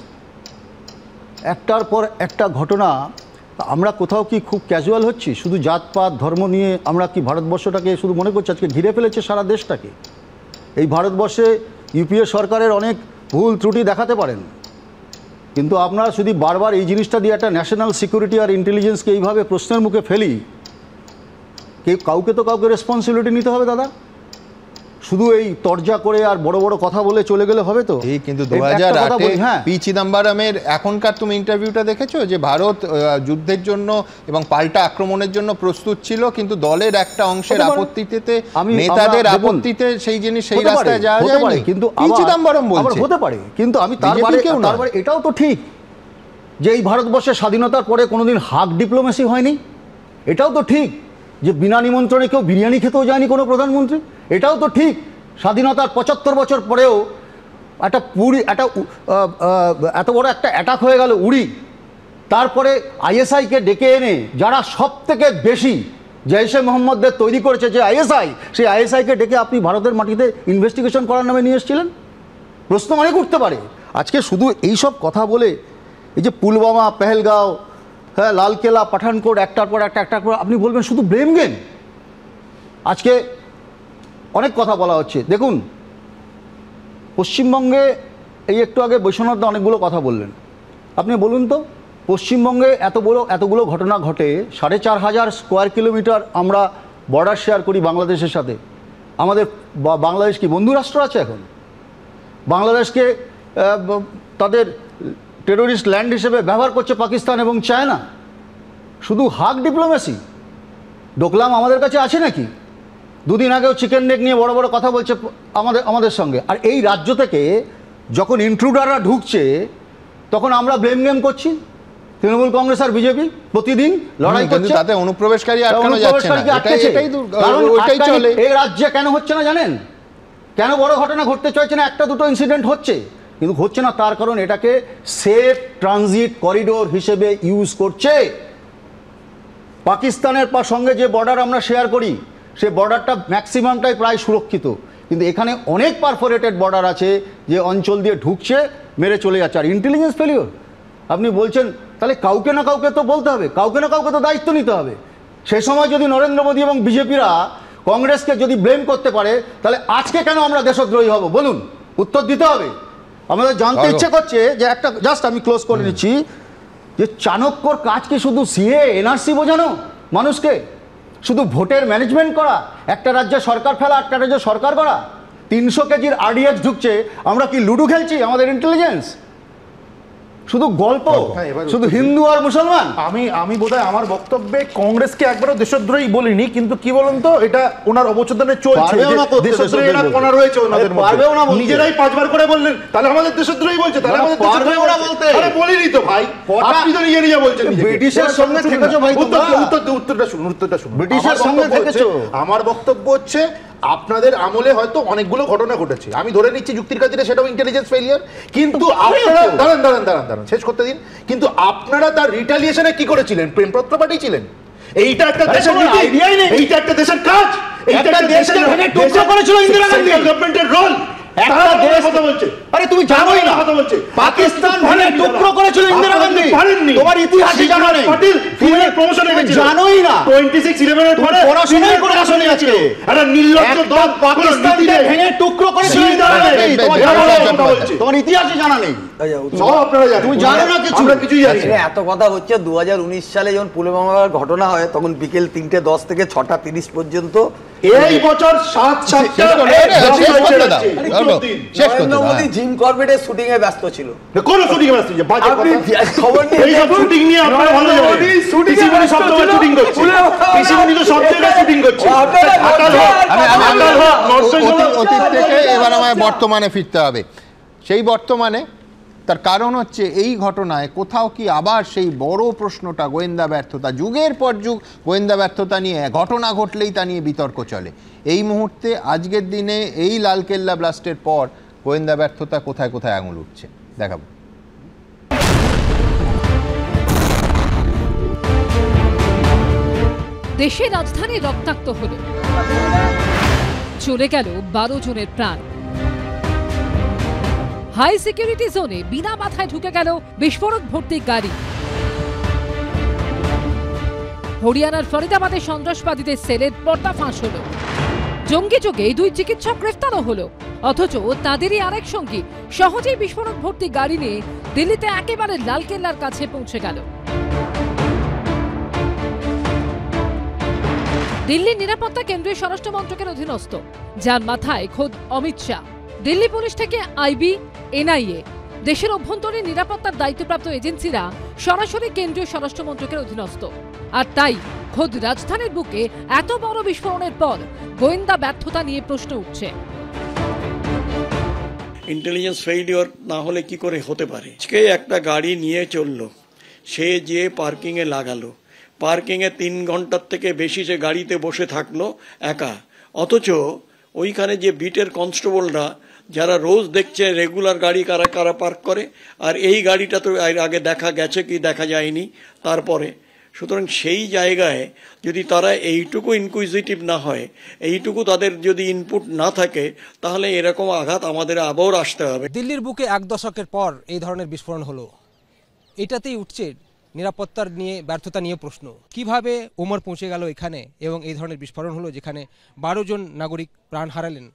একটার পর একটা ঘটনা। আমরা কোথাও কি খুব ক্যাজুয়াল হচ্ছি? শুধু জাতপাত ধর্ম নিয়ে আমরা কি ভারতবর্ষটাকে শুধু মনে করছি আজকে ঘিরে ফেলেছে সারা দেশটাকে? এই ভারতবর্ষে ইউপিএ সরকারের অনেক ভুল ত্রুটি দেখাতে পারেন, কিন্তু আপনারা যদি বারবার এই জিনিসটা দিয়ে একটা ন্যাশনাল সিকিউরিটি আর ইন্টেলিজেন্সকে এইভাবে প্রশ্নের মুখে ফেলি, কাউকে রেসপন্সিবিলিটি নিতে হবে দাদা। শুধু এই তরজা করে আর বড় বড় কথা বলে চলে গেলে হবে তো? কিন্তু 2008-এ পি চিদাম্বরমের এখনকার তুমি ইন্টারভিউটা দেখেছো যে ভারত যুদ্ধের জন্য এবং পাল্টা আক্রমণের জন্য প্রস্তুত ছিল, কিন্তু দলের একটা অংশের আপত্তিতে, নেতাদের আপত্তিতে সেই জিনিস সেই রাস্তায় যাওয়া যায়নি। কিন্তু পি চিদাম্বরম বলছে হতে পারে, কিন্তু আমি তারপরে এটাও তো ঠিক যে এই ভারতবর্ষের স্বাধীনতার পরে কোনোদিন হাক ডিপ্লোমেসি হয়নি। এটাও তো ঠিক যে বিনা নিমন্ত্রণে কেউ বিরিয়ানি খেতেও যায়নি কোনো প্রধানমন্ত্রী। এটাও তো ঠিক স্বাধীনতার 75 বছর পরেও একটা এত বড় একটা অ্যাটাক হয়ে গেল উড়ি, তারপরে ISI-কে ডেকে এনে যারা সব থেকে বেশি জৈশে মোহাম্মদদের তৈরি করেছে যে ISI, সেই ISI-কে ডেকে আপনি ভারতের মাটিতে ইনভেস্টিগেশন করার নামে নিয়ে এসেছিলেন। প্রশ্ন অনেক উঠতে পারে। আজকে শুধু এইসব কথা বলে এই যে পুলওয়ামা, পেহেলগাঁও, হ্যাঁ, লালকেল্লা, পাঠানকোট, একটার পর একটা আপনি বলবেন শুধু ব্লেম গেম। আজকে অনেক কথা বলা হচ্ছে। দেখুন পশ্চিমবঙ্গে এই একটু আগে বৈশ্বনাথ দা অনেকগুলো কথা বললেন। আপনি বলুন তো পশ্চিমবঙ্গে এতগুলো ঘটনা ঘটে, 4500 স্কোয়ার কিলোমিটার আমরা বর্ডার শেয়ার করি বাংলাদেশের সাথে। আমাদের বাংলাদেশ কি বন্ধু রাষ্ট্র আছে এখন? বাংলাদেশকে তাদের টেরোরিস্ট ল্যান্ড হিসেবে ব্যবহার করছে পাকিস্তান এবং চায়না। শুধু হাক ডিপ্লোমেসি, ডোকলাম আমাদের কাছে আছে নাকি? দুদিন আগেও চিকেন নেক নিয়ে বড় বড় কথা বলছে আমাদের সঙ্গে। আর এই রাজ্য থেকে যখন ইন্ট্রুডাররা ঢুকছে তখন আমরা ব্লেম গেম করছি। তৃণমূল কংগ্রেস আর বিজেপি প্রতিদিন লড়াই করছে, তাতে অনুপ্রবেশকারী আটকানো যাচ্ছে না। এটাই চলে। এই রাজ্যে কেন হচ্ছে না জানেন? কেন বড় ঘটনা ঘটতে চাইছে না? একটা দুটো ইনসিডেন্ট হচ্ছে, কিন্তু হচ্ছে না তার কারণ এটাকে সেফ ট্রানজিট করিডোর হিসেবে ইউজ করছে। পাকিস্তানের সঙ্গে যে বর্ডার আমরা শেয়ার করি সে বর্ডারটা ম্যাক্সিমামটাই প্রায় সুরক্ষিত, কিন্তু এখানে অনেক পারফোরেটেড বর্ডার আছে যে অঞ্চল দিয়ে ঢুকছে, মেরে চলে যাচ্ছে। আর ইন্টেলিজেন্স ফেলিওর আপনি বলছেন, তাহলে কাউকে না কাউকে তো বলতে হবে, কাউকে না কাউকে তো দায়িত্ব নিতে হবে। সেই সময় যদি নরেন্দ্র মোদী এবং বিজেপিরা কংগ্রেসকে যদি ব্লেম করতে পারে, তাহলে আজকে কেন আমরা দেশদ্রোহী হব বলুন? উত্তর দিতে হবে। আমাদের জানতে ইচ্ছে করছে যে একটা জাস্ট আমি ক্লোজ করে নিচ্ছি, যে চাণক্যর কাজ কি শুধু CA NRC বোঝানো মানুষকে, শুধু ভোটের ম্যানেজমেন্ট করা, একটা রাজ্যে সরকার ফেলা, একটা রাজ্যে সরকার করা? 300 কেজির RDX ঢুকছে, আমরা কি লুডো খেলছি আমাদের ইন্টেলিজেন্স? শুধু গল্প, শুধু হিন্দু আর মুসলমান। আমি বোধহয় আমার বক্তব্যে কংগ্রেসকে একবারও দেশদ্রোহী বলিনি, কিন্তু কি বলুন তো, এটা ওনার অবচেতনে চলছে, দেশদ্রোহী এরা কোনা রয়েছে ওনাদের মধ্যে, নিজেরাই 5 বার করে বললেন, তাহলে আমাদের দেশদ্রোহী বলছে, তাহলে আমাদের দেশদ্রোহী ওরা বলতে। আরে বলিনি তো ভাই, আপনি তো নিজে বলছেন ব্রিটিশের সঙ্গে থেকেছো ভাই, উত্তরটা শুনুন। ব্রিটিশের সঙ্গে থেকেছো। আমার বক্তব্য হচ্ছে আপনাদের আমলে হয়তো অনেকগুলো ঘটনা ঘটেছে, আমি ধরে নিচ্ছি যুক্তির খাতিরে সেটাও ইন্টেলিজেন্স ফেলিয়ার, কিন্তু আপনারা দাঁড়ান শেষ করতে দিন, কিন্তু আপনারা তার রিটালিয়েশনে কি করেছিলেন? প্রেমপত্র পাঠিয়েছিলেন। এইটা একটা দেশের নীতি, এইটা একটা দেশের কাজ, এইটা দেশকে ভেঙে টুকরো করেছিল ইন্দিরা গান্ধী। গভর্নমেন্টের রোল একটা দেশ কথা বলছে। আরে তুমি জানোই না কথা বলছে, পাকিস্তান ভেঙে টুকরো করেছিল ইন্দিরা গান্ধী। তোমার ইতিহাসই জানো না। পাটিল ফিমেল প্রমোশন হয়েছে জানোই না। 26/11 এর পরে পড়াশোনাই করে আসলে আছে। আরে নির্লজ্জ দল পাকিস্তানকে ভেঙে টুকরো করেছিল ইন্দিরা গান্ধী। তোমার ইতিহাসই জানা নেই। সব আপনারা জানেন, তুমি জানো না কিছু, আমরা কিছুই জানি না। এত কথা হচ্ছে 2019 সালে যখন পুলওয়ামার ঘটনা হয় তখন বিকেল 3:10 থেকে 6:30 পর্যন্ত এই বছর 7-7টা নরেন্দ্র মোদী জিম কর্বেটের শুটিং এ ব্যস্ত ছিল। কোন শুটিং এ ব্যস্ত ছিল? বাজে কথা। খবর নিয়ে এই সব শুটিং নিয়ে আপনারা ভালো জানেন। পিসিমনি সব জায়গায় শুটিং করছে, পিসিমনি তো সব জায়গায় শুটিং করছে। অতীত থেকে এবার আমায় বর্তমানে ফিরতে হবে। সেই বর্তমানে তার কারণ হচ্ছে এই ঘটনায় কোথাও কি আবার সেই বড় প্রশ্নটা গোয়েন্দা ব্যর্থতা, যুগের পর যুগ গোয়েন্দা ব্যর্থতা নিয়ে ঘটনা ঘটলেই তা নিয়ে বিতর্ক চলে। এই মুহূর্তে আজকের দিনে এই লালকেল্লা ব্লাস্টের পর গোয়েন্দা ব্যর্থতা কোথায় কোথায় আঙুল উঠছে দেখাবো। দেশের রাজধানী রক্তাক্ত হলো, চলে গেল 12 জনের প্রাণ। হাই সিকিউরিটি জোনে বিনা মাথায় ঢুকে গেল বিস্ফোরক ভর্তি গাড়ি। হরিয়ানার ফরিদাবাদে সন্ত্রাসবাদীদের সেলের পর্দা ফাঁস হলো। জঙ্গি যোগে 2 চিকিৎসক গ্রেফতারও হলো, অথচ তাদেরই আরেক সঙ্গী সহজেই বিস্ফোরক ভর্তি গাড়ি নিয়ে দিল্লিতে একেবারে লালকেল্লার কাছে পৌঁছে গেল। দিল্লির নিরাপত্তা কেন্দ্রীয় স্বরাষ্ট্র মন্ত্রকের অধীনস্থ, যার মাথায় খোদ অমিত শাহ। দিল্লি পুলিশ থেকে আইবি, এনআইএ, দেশের অভ্যন্তরীণ নিরাপত্তার দায়িত্বপ্রাপ্ত এজেন্সিরা সরাসরি কেন্দ্রীয় স্বরাষ্ট্র মন্ত্রকের অধীনস্থ। আর তাই খোদ রাজধানীর বুকে এত বড় বিস্ফোরণের পর গোয়েন্দা ব্যর্থতা নিয়ে প্রশ্ন উঠছে। ইন্টেলিজেন্স ফেইলিওর না হলে কি করে হতে পারে? আজকে একটা গাড়ি নিয়ে চললো, সে যে পার্কিংয়ে লাগালো, পার্কিংয়ে 3 ঘন্টার থেকে বেশি সে গাড়িতে বসে থাকলো একা, অথচ ওইখানে যে বিটের কনস্টেবলরা যারা রোজ দেখছে রেগুলার গাড়ি কারা কারা পার্ক করে, আর এই গাড়িটা তো আগে দেখা গেছে কি দেখা যায়নি তারপরে। সুতরাং সেই জায়গায় যদি তারা এইটুকু ইনকুইজিটিভ না হয়, এইটুকু তাদের যদি ইনপুট না থাকে, তাহলে এরকম আঘাত আমাদের আবার আসতে হবে। দিল্লির বুকে 1 দশকের পর এই ধরনের বিস্ফোরণ হলো, এটাতেই উঠছে নিরাপত্তার নিয়ে ব্যর্থতা নিয়ে প্রশ্ন। কিভাবে ওমর পৌঁছে গেল এখানে এবং এই ধরনের বিস্ফোরণ হলো যেখানে 12 জন নাগরিক প্রাণ হারালেন,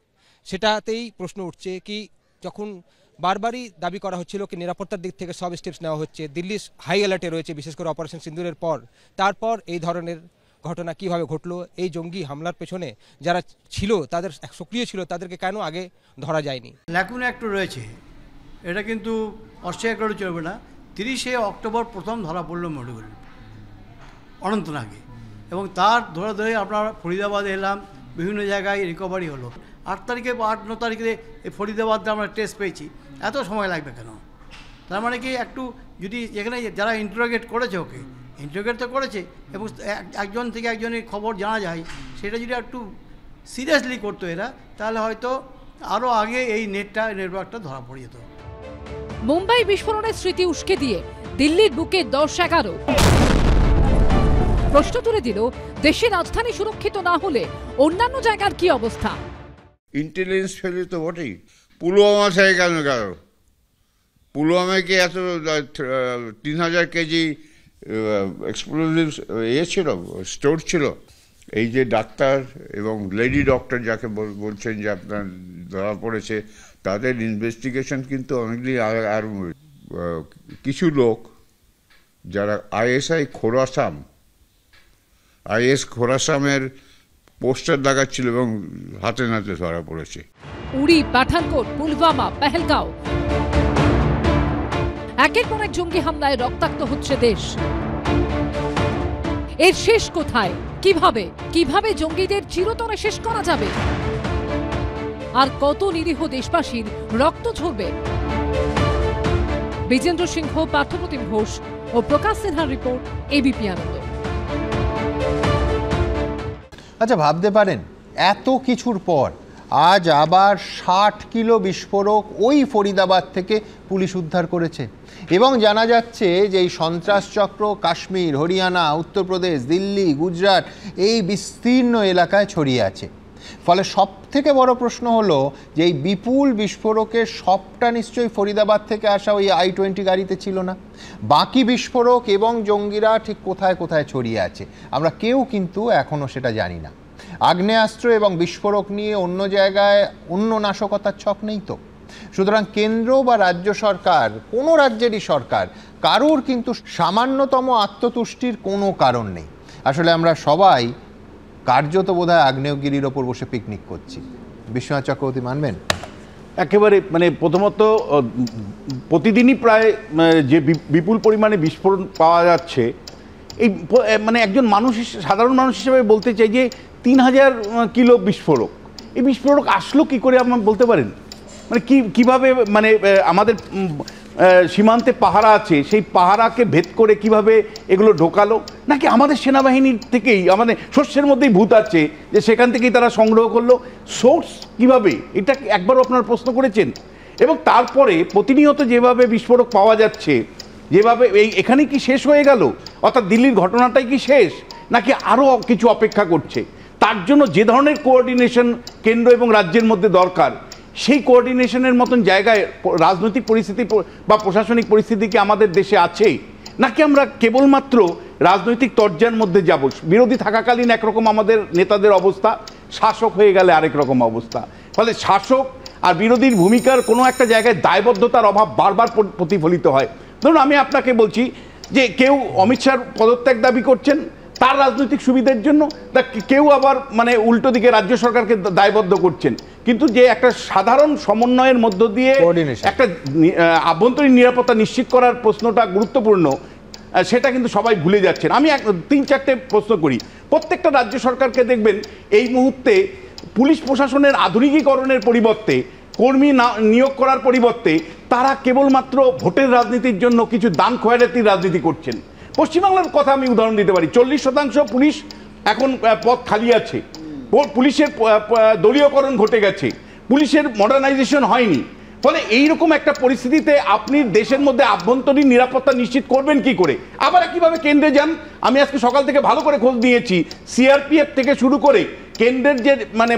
সেটাতেই প্রশ্ন উঠছে। কি যখন বারবারই দাবি করা হচ্ছিল কি নিরাপত্তার দিক থেকে সব স্টেপস নেওয়া হচ্ছে, দিল্লি হাই অ্যালার্টে রয়েছে, বিশেষ করে অপারেশন সিন্দুরের পর, তারপর এই ধরনের ঘটনা কিভাবে ঘটলো? এই জঙ্গি হামলার পেছনে যারা ছিল, তাদের সক্রিয় ছিল, তাদেরকে কেন আগে ধরা যায়নি? ল্যাকুনা একটু রয়েছে, এটা কিন্তু অস্বীকার করে চলবে না। 30শে অক্টোবর প্রথম ধরা পড়ল মডুল অনন্তনাগে, এবং তার ধরে ধরে আপনার ফরিদাবাদে এলাম, বিভিন্ন জায়গায় রিকভারি হলো। 8 তারিখে বা 8-9 তারিখে এই ফরিদাবাদে আমরা টেস্ট পেয়েছি। এত সময় লাগবে কেন? তার মানে কি একটু যদি এখানে যারা ইন্টারোগেট করেছে, ওকে ইন্টারোগেট তো করেছে, এবং একজন থেকে একজনের খবর জানা যায়, সেটা যদি একটু সিরিয়াসলি করতো এরা, তাহলে হয়তো আরও আগে এই নেটওয়ার্কটা ধরা পড়ে যেত। মুম্বাই বিস্ফোরণের স্মৃতি উস্কে দিয়ে দিল্লির বুকে 10-11 প্রশ্ন তুলে দিল, দেশের রাজধানী সুরক্ষিত না হলে অন্যান্য জায়গার কি অবস্থা? ইন্টেলিজেন্স ফেলে তো বটেই। পুলওয়ামা থেকে কেন গেল? পুলওয়ামায় কি এত 3000 কেজি এক্সপ্লোজিভ ছিল, স্টোর ছিল? এই যে ডাক্তার এবং লেডি ডক্টর যাকে বলছেন যে আপনার ধরা পড়েছে, তাদের ইনভেস্টিগেশন কিন্তু অনেকদিন আর কিছু লোক যারা আইএসআই খোরাসামের পোস্টার লাগাচ্ছিল এবং হাতে নাতে ধরা পড়েছে। উড়ি, পাঠানকোট, পুলওয়ামা, পেহেলগাঁও একের পর এক জঙ্গি হামলায় রক্তাক্ত হচ্ছে দেশ। এর শেষ কোথায়? কিভাবে জঙ্গিদের চিরতরে শেষ করা যাবে? আর কত নিরীহ দেশবাসীর রক্ত ঝরবে? বিজেন্দ্র সিংহ, পার্থপ্রতিম ঘোষ ও প্রকাশ সিনহার রিপোর্ট, এবিপি আনন্দ। আচ্ছা, ভাবতে পারেন এত কিছুর পর আজ আবার 60 কিলো বিস্ফোরক ওই ফরিদাবাদ থেকে পুলিশ উদ্ধার করেছে এবং জানা যাচ্ছে যে এই সন্ত্রাস চক্র কাশ্মীর, হরিয়ানা, উত্তরপ্রদেশ, দিল্লি, গুজরাট এই বিস্তীর্ণ এলাকায় ছড়িয়ে আছে। ফলে সবথেকে বড় প্রশ্ন হলো যে এই বিপুল বিস্ফোরকের সবটা নিশ্চয়ই ফরিদাবাদ থেকে আসা ওই I-20 গাড়িতে ছিল না। বাকি বিস্ফোরক এবং জঙ্গিরা ঠিক কোথায় কোথায় ছড়িয়ে আছে আমরা কেউ কিন্তু এখনও সেটা জানি না। আগ্নেয়াস্ত্র এবং বিস্ফোরক নিয়ে অন্য জায়গায় অন্য নাশকতার ছক নেই তো। সুতরাং কেন্দ্র বা রাজ্য সরকার, কোনো রাজ্যেরই সরকার, কারোর কিন্তু সামান্যতম আত্মতুষ্টির কোনো কারণ নেই। আসলে আমরা সবাই কার্যত বোধহয় আগ্নেয়গিরির ওপর বসে পিকনিক করছি। বিশ্বনাথ চক্রবর্তী, মানবেন? একেবারে প্রথমত প্রতিদিনই প্রায় যে বিপুল পরিমাণে বিস্ফোরণ পাওয়া যাচ্ছে, এই একজন মানুষ, সাধারণ মানুষ হিসেবে বলতে চাই যে 3000 কিলো বিস্ফোরক, এই বিস্ফোরক আসলো কি করে আপনার বলতে পারেন? কিভাবে আমাদের সীমান্তে পাহারা আছে, সেই পাহারাকে ভেদ করে কিভাবে এগুলো ঢোকালো? নাকি আমাদের সেনাবাহিনীর থেকেই, আমাদের শস্যের মধ্যেই ভূত আছে যে সেখান থেকেই তারা সংগ্রহ করলো? সোর্স কিভাবে, এটা একবারও আপনারা প্রশ্ন করেছেন? এবং তারপরে প্রতিনিয়ত যেভাবে বিস্ফোরক পাওয়া যাচ্ছে, যেভাবে এখানে কি শেষ হয়ে গেল? অর্থাৎ দিল্লির ঘটনাটাই কি শেষ, নাকি আরও কিছু অপেক্ষা করছে? তার জন্য যে ধরনের কোঅর্ডিনেশন কেন্দ্র এবং রাজ্যের মধ্যে দরকার, সেই কোঅর্ডিনেশনের মতন জায়গায় রাজনৈতিক পরিস্থিতি বা প্রশাসনিক পরিস্থিতি কি আমাদের দেশে আছে? নাকি আমরা কেবলমাত্র রাজনৈতিক তরজার মধ্যে যাব? বিরোধী থাকাকালীন একরকম আমাদের নেতাদের অবস্থা, শাসক হয়ে গেলে আরেক রকম অবস্থা। ফলে শাসক আর বিরোধীর ভূমিকার কোনো একটা জায়গায় দায়বদ্ধতার অভাব বারবার প্রতিফলিত হয়। ধরুন, আমি আপনাকে বলছি যে কেউ অমিত শাহর পদত্যাগ দাবি করছেন তার রাজনৈতিক সুবিধার জন্য, তা কেউ আবার উল্টো দিকে রাজ্য সরকারকে দায়বদ্ধ করছেন। কিন্তু যে একটা সাধারণ সমন্বয়ের মধ্য দিয়ে একটা আভ্যন্তরীণ নিরাপত্তা নিশ্চিত করার প্রশ্নটা গুরুত্বপূর্ণ, সেটা কিন্তু সবাই ভুলে যাচ্ছেন। আমি 3-4টে প্রশ্ন করি। প্রত্যেকটা রাজ্য সরকারকে দেখবেন এই মুহূর্তে পুলিশ প্রশাসনের আধুনিকীকরণের পরিবর্তে, কর্মী নিয়োগ করার পরিবর্তে তারা কেবলমাত্র ভোটের রাজনীতির জন্য কিছু দান খয়রাতির রাজনীতি করছেন। পশ্চিমবাংলার কথা আমি উদাহরণ দিতে পারি। 40% পুলিশ এখন পদ খালি আছে, পুলিশের দলীয়করণ ঘটে গেছে, পুলিশের মডার্নাইজেশন হয়নি। ফলে এইরকম একটা পরিস্থিতিতে আপনি দেশের মধ্যে আভ্যন্তরীণ নিরাপত্তা নিশ্চিত করবেন কি করে? আবার একইভাবে কেন্দ্রে যান। আমি আজকে সকাল থেকে ভালো করে খোঁজ নিয়েছি, সিআরপিএফ থেকে শুরু করে কেন্দ্রের যে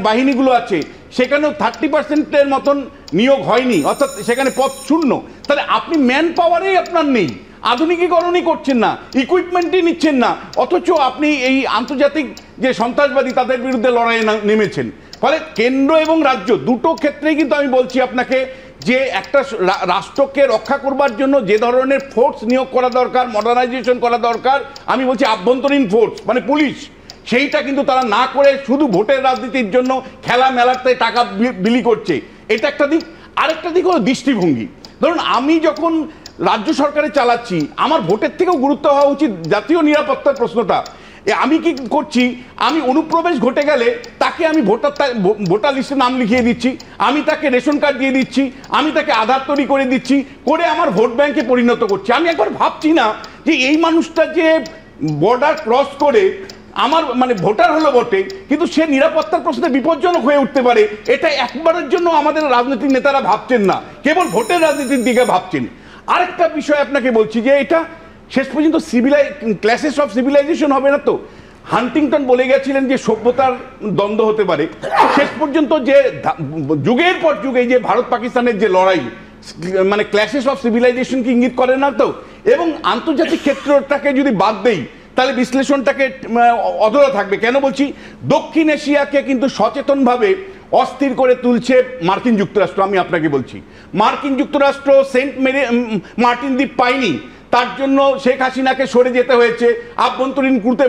বাহিনীগুলো আছে সেখানেও 30%-এর মতন নিয়োগ হয়নি, অর্থাৎ সেখানে পদ শূন্য। তাহলে আপনি ম্যান পাওয়ারেই আপনার নেই, আধুনিকীকরণই করছেন না, ইকুইপমেন্টই নিচ্ছেন না, অথচ আপনি এই আন্তর্জাতিক যে সন্ত্রাসবাদী তাদের বিরুদ্ধে লড়াইয়ে নেমেছেন। ফলে কেন্দ্র এবং রাজ্য দুটো ক্ষেত্রেই কিন্তু আমি বলছি আপনাকে যে একটা রাষ্ট্রকে রক্ষা করবার জন্য যে ধরনের ফোর্স নিয়োগ করা দরকার, মডার্নাইজেশন করা দরকার, আমি বলছি আভ্যন্তরীণ ফোর্স পুলিশ, সেইটা কিন্তু তারা না করে শুধু ভোটের রাজনীতির জন্য খেলা মেলাতে টাকা বিলি করছে। এটা একটা দিক। আরেকটা দিক হলো দৃষ্টিভঙ্গি। ধরুন, আমি যখন রাজ্য সরকারে চালাচ্ছি, আমার ভোটের থেকেও গুরুত্ব হওয়া উচিত জাতীয় নিরাপত্তার প্রশ্নটা। আমি কি করছি, আমি অনুপ্রবেশ ঘটে গেলে তাকে আমি ভোটার লিস্টে নাম লিখিয়ে দিচ্ছি, আমি তাকে রেশন কার্ড দিয়ে দিচ্ছি, আমি তাকে আধার তৈরি করে দিচ্ছি, করে আমার ভোট ব্যাংকে পরিণত করছি। আমি একবার ভাবছি না যে এই মানুষটা যে বর্ডার ক্রস করে আমার ভোটার হলো বটে, কিন্তু সে নিরাপত্তার প্রশ্নে বিপজ্জনক হয়ে উঠতে পারে। এটা একবারের জন্য আমাদের রাজনৈতিক নেতারা ভাবছেন না, কেবল ভোটের রাজনীতির দিকে ভাবছেন। আরেকটা বিষয় আপনাকে বলছি যে এটা শেষ পর্যন্ত ক্লাসেস অফ সিভিলাইজেশন হবে না তো। হান্টিংটন বলে গেছিলেন যে সভ্যতার দ্বন্দ্ব হতে পারে। শেষ পর্যন্ত যে যুগের পর যুগে যে ভারত পাকিস্তানের যে লড়াই, ক্লাসেস অফ সিভিলাইজেশনকে ইঙ্গিত করে না তো। এবং আন্তর্জাতিক ক্ষেত্রটাকে যদি বাদ দেই তাহলে বিশ্লেষণটাকে অধরা থাকবে। কেন বলছি? দক্ষিণ এশিয়াকে কিন্তু সচেতনভাবে অস্থির করে তুলছে মার্কিন যুক্তরাষ্ট্র। আমি আপনাকে বলছি, মার্কিন যুক্তরাষ্ট্র সেন্ট মার্টিন দ্বীপ পায়নি, তার জন্য শেখ হাসিনাকে সরে যেতে হয়েছে, আভ্যন্তরীণ কুতে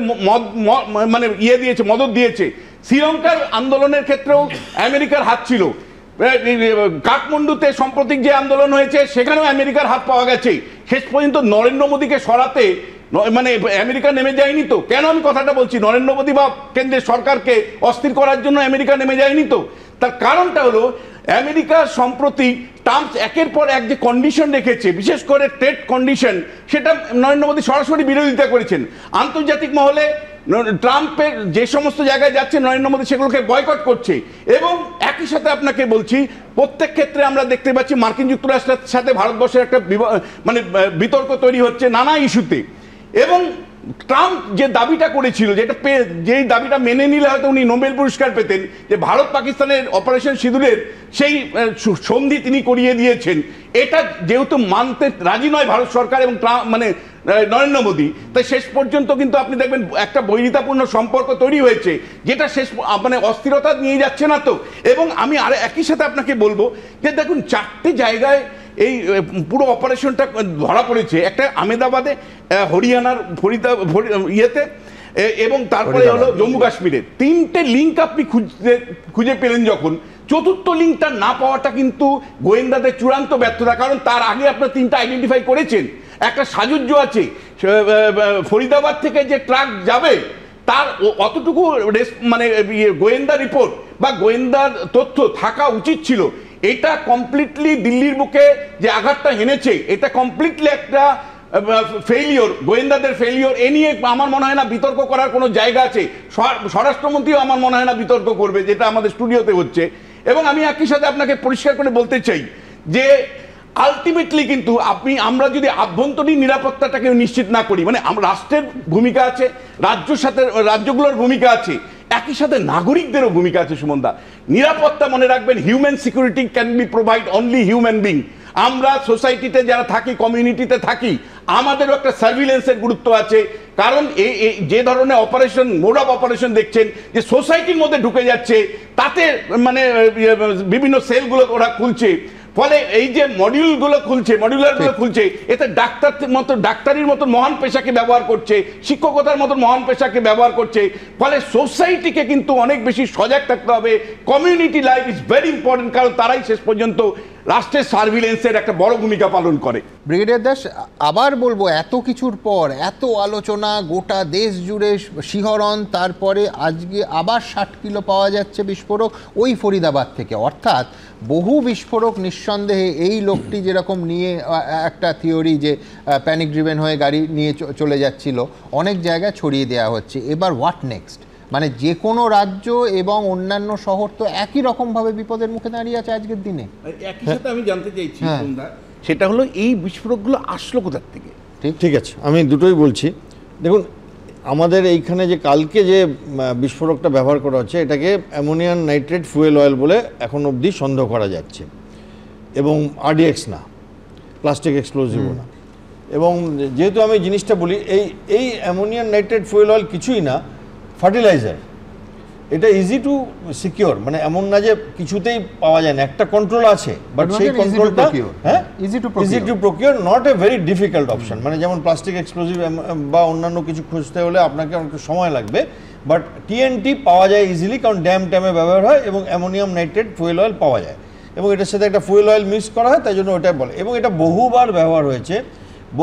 দিয়েছে, মদত দিয়েছে। শ্রীলঙ্কার আন্দোলনের ক্ষেত্রেও আমেরিকার হাত ছিল। কাঠমান্ডুতে সাম্প্রতিক যে আন্দোলন হয়েছে সেখানেও আমেরিকার হাত পাওয়া গেছে। শেষ পর্যন্ত নরেন্দ্র মোদীকে সরাতে মানে আমেরিকা নেমে যায়নি তো। কেন আমি কথাটা বলছি, নরেন্দ্র মোদী বা কেন্দ্রের সরকারকে অস্থির করার জন্য আমেরিকা নেমে যায়নি তো। তার কারণটা হলো আমেরিকা সম্প্রতি টার্মস একের পর এক যে কন্ডিশন রেখেছে, বিশেষ করে ট্রেড কন্ডিশন, সেটা নরেন্দ্র মোদী সরাসরি বিরোধিতা করেছেন। আন্তর্জাতিক মহলে ট্রাম্পের যে সমস্ত জায়গায় যাচ্ছে নরেন্দ্র মোদী সেগুলোকে বয়কট করছে। এবং একই সাথে আপনাকে বলছি, প্রত্যেক ক্ষেত্রে আমরা দেখতে পাচ্ছি মার্কিন যুক্তরাষ্ট্রের সাথে ভারতবর্ষের একটা মানে বিতর্ক তৈরি হচ্ছে নানা ইস্যুতে। এবং ট্রাম্প যে দাবিটা করেছিল, যেই দাবিটা মেনে নিলে হয়তো উনি নোবেল পুরস্কার পেতেন, যে ভারত পাকিস্তানের অপারেশন সিঁদুরের সেই সন্ধি তিনি করিয়ে দিয়েছেন, এটা যেহেতু মানতে রাজি নয় ভারত সরকার এবং মানে নরেন্দ্র মোদী, তাই শেষ পর্যন্ত কিন্তু আপনি দেখবেন একটা বৈরিতাপূর্ণ সম্পর্ক তৈরি হয়েছে, যেটা শেষ মানে অস্থিরতা নিয়ে যাচ্ছে না তো। এবং আমি আর একই সাথে আপনাকে বলবো যে দেখুন, 4টে জায়গায় এই পুরো অপারেশনটা ধরা পড়েছে। একটা আহমেদাবাদে, হরিয়ানার ইয়েতে, এবং তারপরে হলো জম্মু কাশ্মীরের। 3টে লিঙ্ক আপনি খুঁজে পেলেন যখন, চতুর্থ লিঙ্কটা না পাওয়াটা কিন্তু গোয়েন্দাদের চূড়ান্ত ব্যর্থতা। কারণ তার আগে আপনার 3টা আইডেন্টিফাই করেছেন। একটা সাজুজ্য আছে, ফরিদাবাদ থেকে যে ট্রাক যাবে তার অতটুকু মানে গোয়েন্দা রিপোর্ট বা গোয়েন্দার তথ্য থাকা উচিত ছিল। এটা কমপ্লিটলি দিল্লির বুকে যে আঘাতটা হেনেছে, এটা কমপ্লিটলি একটা ফেইলিওর, গোয়েন্দাদের ফেইলিওর। এ নিয়ে আমার মনে হয় না বিতর্ক করার কোনো জায়গা আছে। স্বরাষ্ট্রমন্ত্রীও আমার মনে হয় না বিতর্ক করবে, যেটা আমাদের স্টুডিওতে হচ্ছে। এবং আমি একই সাথে আপনাকে পরিষ্কার করে বলতে চাই যে আলটিমেটলি কিন্তু আমরা যদি আভ্যন্তরীণ নিরাপত্তাটাকে নিশ্চিত না করি, মানে রাষ্ট্রের ভূমিকা আছে, রাজ্যগুলোর ভূমিকা আছে, একই সাথে নাগরিকদেরও ভূমিকা আছে। সুমনদা, নিরাপত্তা মনে রাখবেন, human security can be provide only human being. আমরা সোসাইটিতে যারা থাকি, কমিউনিটিতে থাকি, আমাদেরও একটা সার্ভিলেন্সের গুরুত্ব আছে। কারণ যে ধরনের অপারেশন, মোড অফ অপারেশন দেখছেন যে সোসাইটির মধ্যে ঢুকে যাচ্ছে, তাতে মানে বিভিন্ন সেলগুলো ওরা খুলছে, ফলে এই যে মডিউলগুলো খুলছে, মডিউলারগুলো খুলছে, এতে ডাক্তারির মতো মহান পেশাকে ব্যবহার করছে, শিক্ষকতার মতো মহান পেশাকে ব্যবহার করছে। ফলে সোসাইটিকে কিন্তু অনেক বেশি সজাগ থাকতে হবে। Community life is very important, কারণ তারাই শেষ পর্যন্ত রাষ্ট্রের সার্ভিলেন্সের একটা বড় ভূমিকা পালন করে। ব্রিগেডিয়ার দাস, আবার বলবো, এত কিছুর পর, এত আলোচনা, গোটা দেশ জুড়ে শিহরণ, তারপরে আজকে আবার 60 কিলো পাওয়া যাচ্ছে বিস্ফোরক ওই ফরিদাবাদ থেকে। অর্থাৎ বহু বিস্ফোরক নিঃসন্দেহে এই লোকটি যেরকম নিয়ে একটা থিওরি যে প্যানিক ড্রিভেন হয়ে গাড়ি নিয়ে চলে যাচ্ছিল, অনেক জায়গায় ছড়িয়ে দেওয়া হচ্ছে। এবার হোয়াট নেক্সট? মানে যে কোনো রাজ্য এবং অন্যান্য শহর তো একই রকমভাবে বিপদের মুখে দাঁড়িয়ে আছে আজকের দিনে। একই সাথে আমি জানতে চাইছি সেটা হলো এই বিস্ফোরকগুলো আসলো কোথার থেকে? ঠিক আছে, আমি দুটোই বলছি। দেখুন, আমাদের এইখানে যে কালকে যে বিস্ফোরকটা ব্যবহার করা হচ্ছে, এটাকে অ্যামোনিয়াম নাইট্রেট ফুয়েল অয়েল বলে এখন অবধি সন্দেহ করা যাচ্ছে, এবং আরডিএক্স না, প্লাস্টিক এক্সপ্লোজিভও না। এবং যেহেতু আমি জিনিসটা বলি, এই অ্যামোনিয়াম নাইট্রেট ফুয়েল অয়েল কিছুই না, ফার্টিলাইজার। এটা ইজি টু সিকিউর, মানে এমন না যে কিছুতেই পাওয়া যায় না, একটা কন্ট্রোল আছে, বাট সেই কন্ট্রোলটা easy to procure, not a very difficult option. মানে যেমন প্লাস্টিক এক্সপ্লোজিভ বা অন্যান্য কিছু খুঁজতে হলে আপনাকে অনেক সময় লাগবে, বাট টিএনটি পাওয়া যায় ইজিলি, কারণ ড্যামে ব্যবহার হয় এবং অ্যামোনিয়াম নাইট্রেট ফুয়েল অয়েল পাওয়া যায়, এবং এটার সাথে একটা ফুয়েল অয়েল মিক্স করা হয়, তাই জন্য ওটাই বলে। এবং এটা বহুবার ব্যবহার হয়েছে,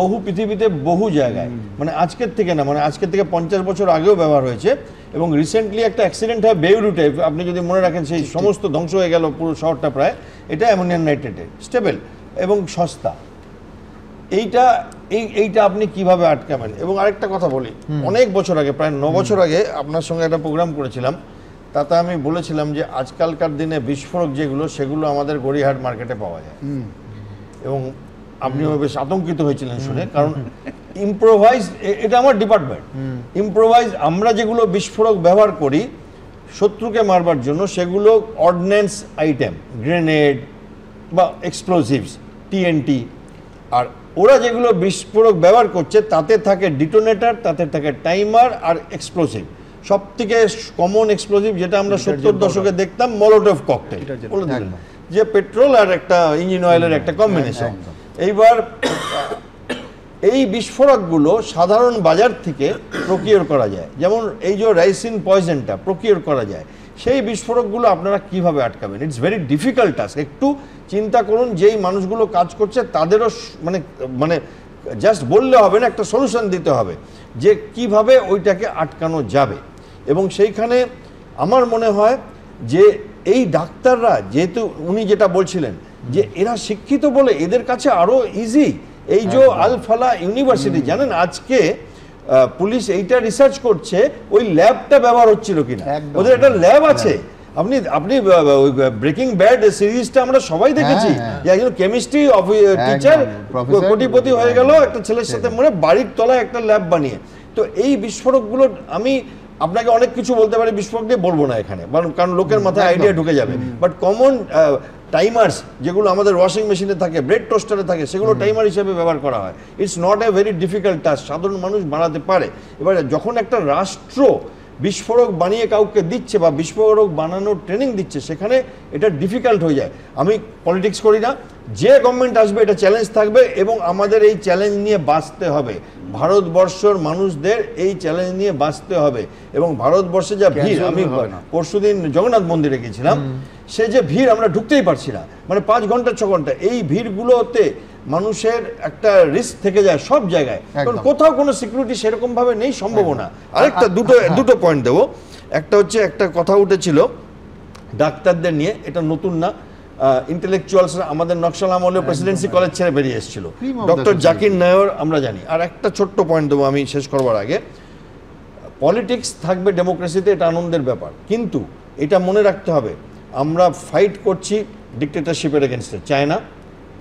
বহু পৃথিবীতে বহু জায়গায়, মানে আজকের থেকে না, মানে আজকের থেকে 50 বছর আগেও ব্যবহার হয়েছে। এবং রিসেন্টলি একটা অ্যাক্সিডেন্ট হয় বেইরুটে, আপনি যদি মনে রাখেন, সেই সমস্ত ধ্বংস হয়ে গেল পুরো শহরটা প্রায়। এটা অ্যামোনিয়াম নাইট্রেটে স্টেবল এবং সস্তা। এইটা আপনি কিভাবে আটকাবেন? এবং আরেকটা কথা বলি, অনেক বছর আগে, প্রায় 9 বছর আগে আপনার সঙ্গে একটা প্রোগ্রাম করেছিলাম, তাতে আমি বলেছিলাম যে আজকালকার দিনে বিস্ফোরক যেগুলো, সেগুলো আমাদের গড়িয়াহাট মার্কেটে পাওয়া যায়। এবং আপনিও বেশ আতঙ্কিত হয়েছিলেন শুনে, কারণ ইম্প্রোভাইজ, এটা আমার ডিপার্টমেন্ট, ইম্প্রোভাইজ আমরা যেগুলো বিস্ফোরক ব্যবহার করি শত্রুকে মারবার জন্য, সেগুলো অর্ডিন্যান্স আইটেম, গ্রেনেড বা এক্সপ্লোসিভস, টিএনটি। আর ওরা যেগুলো বিস্ফোরক ব্যবহার করছে তাতে থাকে ডিটোনেটর, তাতে থাকে টাইমার আর এক্সপ্লোসিভ। সব থেকে কমন এক্সপ্লোসিভ যেটা আমরা 70 দশকে দেখতাম, মলোটভ ককটেল, যে পেট্রোল আর একটা ইঞ্জিন অয়েলের একটা কম্বিনেশন। এইবার এই বিস্ফোরকগুলো সাধারণ বাজার থেকে প্রকিওর করা যায়, যেমন এই যে রাইসিন পয়জনটা প্রকিওর করা যায়, সেই বিস্ফোরকগুলো আপনারা কিভাবে আটকাবেন? It's very difficult task. একটু চিন্তা করুন, যেই মানুষগুলো কাজ করছে তাদেরও মানে মানে জাস্ট বললে হবে না, একটা সলিউশন দিতে হবে যে কিভাবে ওইটাকে আটকানো যাবে। এবং সেইখানে আমার মনে হয় যে এই ডাক্তাররা, যেহেতু উনি যেটা বলছিলেন যে এরা শিক্ষিত বলে এদের কাছে আরো ইজি, এই যে আল ফালা ইউনিভার্সিটি, জানেন আজকে পুলিশ এইটা রিসার্চ করছে ওই ল্যাবটা ব্যবহার হচ্ছিল কিনা, ওদের একটা ল্যাব আছে। আপনি ব্রেকিং ব্যাড সিরিজটা আমরা সবাই দেখেছি, যে একজন কেমিস্ট্রি টিচার কোটিপতি হয়ে গেল একটা ছেলের সাথে মনে বাড়ির তলায় একটা ল্যাব বানিয়ে। তো এই বিস্ফোরকগুলো আমি আপনাকে অনেক কিছু বলতে পারি, বিস্ফোরক দিয়ে বলবো না এখানে, কারণ লোকের মাথায় আইডিয়া ঢুকে যাবে। বাট কমন টাইমার্স যেগুলো আমাদের ওয়াশিং মেশিনে থাকে, ব্রেড টোস্টারে থাকে, সেগুলো টাইমার হিসেবে ব্যবহার করা হয়। It's not a very difficult task, সাধারণ মানুষ বানাতে পারে। এবারে যখন একটা রাষ্ট্র বিস্ফোরক বানিয়ে কাউকে দিচ্ছে বা বিস্ফোরক বানানোর ট্রেনিং দিচ্ছে, সেখানে এটা ডিফিকাল্ট হয়ে যায়। আমি পলিটিক্স করি না, যে গভর্নমেন্ট আসবে এটা চ্যালেঞ্জ থাকবে এবং আমাদের এই চ্যালেঞ্জ নিয়ে বাঁচতে হবে। ভারতবর্ষের মানুষদের এই চ্যালেঞ্জ নিয়ে বাঁচতে হবে। এবং ভারতবর্ষে যা ভিড়, আমি পরশুদিন জগন্নাথ মন্দিরে গেছিলাম, সে যে ভিড় আমরা ঢুকতেই পারছি না, মানে 5 ঘন্টা 6 ঘন্টা এই ভিড়গুলোতে মানুষের একটা রিস্ক থেকে যায় সব জায়গায়, কারণ কোথাও কোনো সিকিউরিটি সেরকম ভাবে নেই, সম্ভাবনা। আরেকটা দুটো পয়েন্ট দেবো। একটা হচ্ছে, একটা কথা উঠেছিল ডাক্তারদের নিয়ে, এটা নতুন না, ইন্টেলেকচুয়ালসরা আমাদের নকশাল আমলে প্রেসিডেন্সি কলেজ ছেড়ে বেরিয়ে এসেছিল, ডক্টর জাকির নায়র আমরা জানি। আর একটা ছোট্ট পয়েন্ট দেবো আমি শেষ করবার আগে, পলিটিক্স থাকবে ডেমোক্রেসিতে, এটা আনন্দের ব্যাপার, কিন্তু এটা মনে রাখতে হবে আমরা ফাইট করছি ডিক্টেটরশিপের এগেনস্টে, চায়না,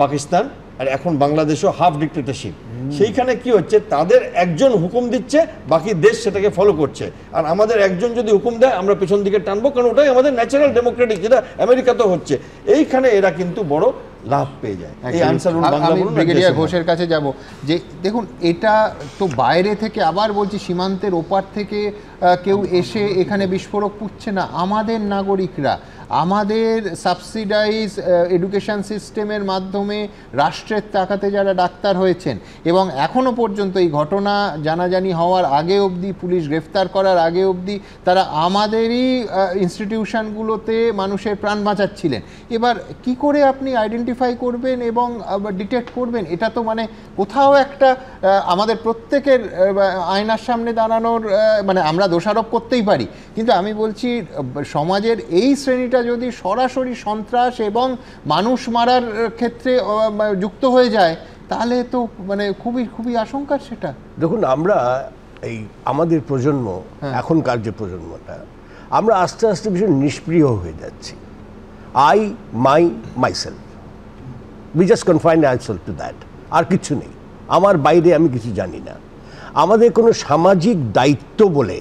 পাকিস্তান, আর এখন বাংলাদেশও হাফ ডিক্টেটরশিপ। সেইখানে কি হচ্ছে, তাদের একজন হুকুম দিচ্ছে, বাকি দেশ সেটাকে ফলো করছে, আর আমাদের একজন যদি হুকুম দেয় আমরা পেছন দিকে টানবো, কারণ ওটাই আমাদের ন্যাচারাল ডেমোক্রেটিক, যেটা আমেরিকাতেও হচ্ছে। এইখানে এরা কিন্তু বড় লাভ পেয়ে যায়। এই আনসারুল বাংলা বলুন। ব্রিগেডিয়ার ঘোষের কাছে যাব, যে দেখুন এটা তো বাইরে থেকে, আবার বলছি সীমান্তের ওপার থেকে কেউ এসে এখানে বিস্ফোরক পুচ্ছে না, আমাদের নাগরিকরা, আমাদের সাবসিডাইজ এডুকেশন সিস্টেমের মাধ্যমে রাষ্ট্রের টাকাতে যারা ডাক্তার হয়েছেন, এবং এখনও পর্যন্ত এই ঘটনা জানাজানি হওয়ার আগে অবধি, পুলিশ গ্রেফতার করার আগে অবধি তারা আমাদেরই ইনস্টিটিউশনগুলোতে মানুষের প্রাণ বাঁচাচ্ছিলেন। এবার কি করে আপনি আইডেন্টিফাই করবেন এবং ডিটেক্ট করবেন? এটা তো মানে কোথাও একটা আমাদের প্রত্যেকের আয়নার সামনে দাঁড়ানোর, মানে আমরা দোষারোপ করতেই পারি, কিন্তু আমি বলছি সমাজের এই শ্রেণীটা যদি সরাসরি সন্ত্রাস এবং মানুষ মারার ক্ষেত্রে যুক্ত হয়ে যায়, তাহলে তো মানে খুবই খুবই আশঙ্কার সেটা। দেখুন, আমরা এই আমাদের প্রজন্ম, এখনকার যে প্রজন্মটা, আমরা আস্তে আস্তে ভীষণ নিষ্প্রিয় হয়ে যাচ্ছি। Myself, we just confine ourself to that, আর কিছু নেই, আমার বাইরে আমি কিছু জানি না। আমাদের কোনো সামাজিক দায়িত্ব বলে,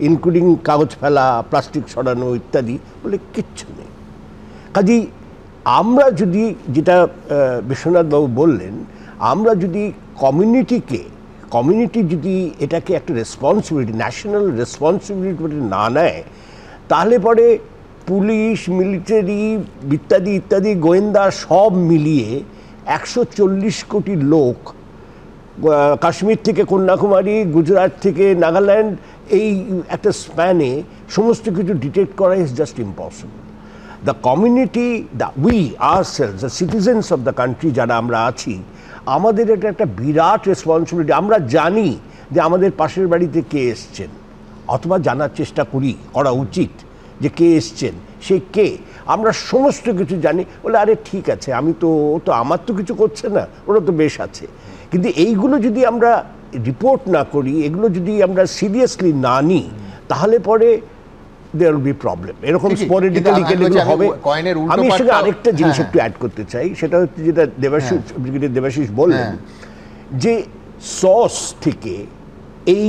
ইনক্লুডিং কাগজ ফেলা, প্লাস্টিক সরানো ইত্যাদি বলে কিচ্ছু নেই। কাজেই আমরা যদি, যেটা বিশ্বনাথবাবু বললেন, আমরা যদি কমিউনিটি যদি এটাকে একটা রেসপন্সিবিলিটি, ন্যাশনাল রেসপন্সিবিলিটি না নেয়, তাহলে পরে পুলিশ, মিলিটারি ইত্যাদি ইত্যাদি, গোয়েন্দা সব মিলিয়ে 140 কোটি লোক, কাশ্মীর থেকে কন্যাকুমারী, গুজরাট থেকে নাগাল্যান্ড, এই একটা স্প্যানে সমস্ত কিছু ডিটেক্ট করা is just impossible. The community, we ourselves, the citizens of the country যারা আমরা আছি, আমাদের এটা একটা বিরাট রেসপন্সিবিলিটি। আমরা জানি যে আমাদের পাশের বাড়িতে কে এসছেন, অথবা জানার চেষ্টা করা উচিত যে কে এসছেন, সে কে, আমরা সমস্ত কিছু জানি। বলে আরে ঠিক আছে, আমি তো আমার তো কিছু করছে না, ওরা তো বেশ আছে। কিন্তু এইগুলো যদি আমরা রিপোর্ট না করি, এগুলো যদি আমরা সিরিয়াসলি না নিই, তাহলে পরে there will be problem, এরকম স্পোরেডিক্যালি এগুলো হবে। আমি সেটা আরেকটা জিনিস একটু অ্যাড করতে চাই, সেটা হচ্ছে যেটা দেবাশিস বললেন, যে সস থেকে, এই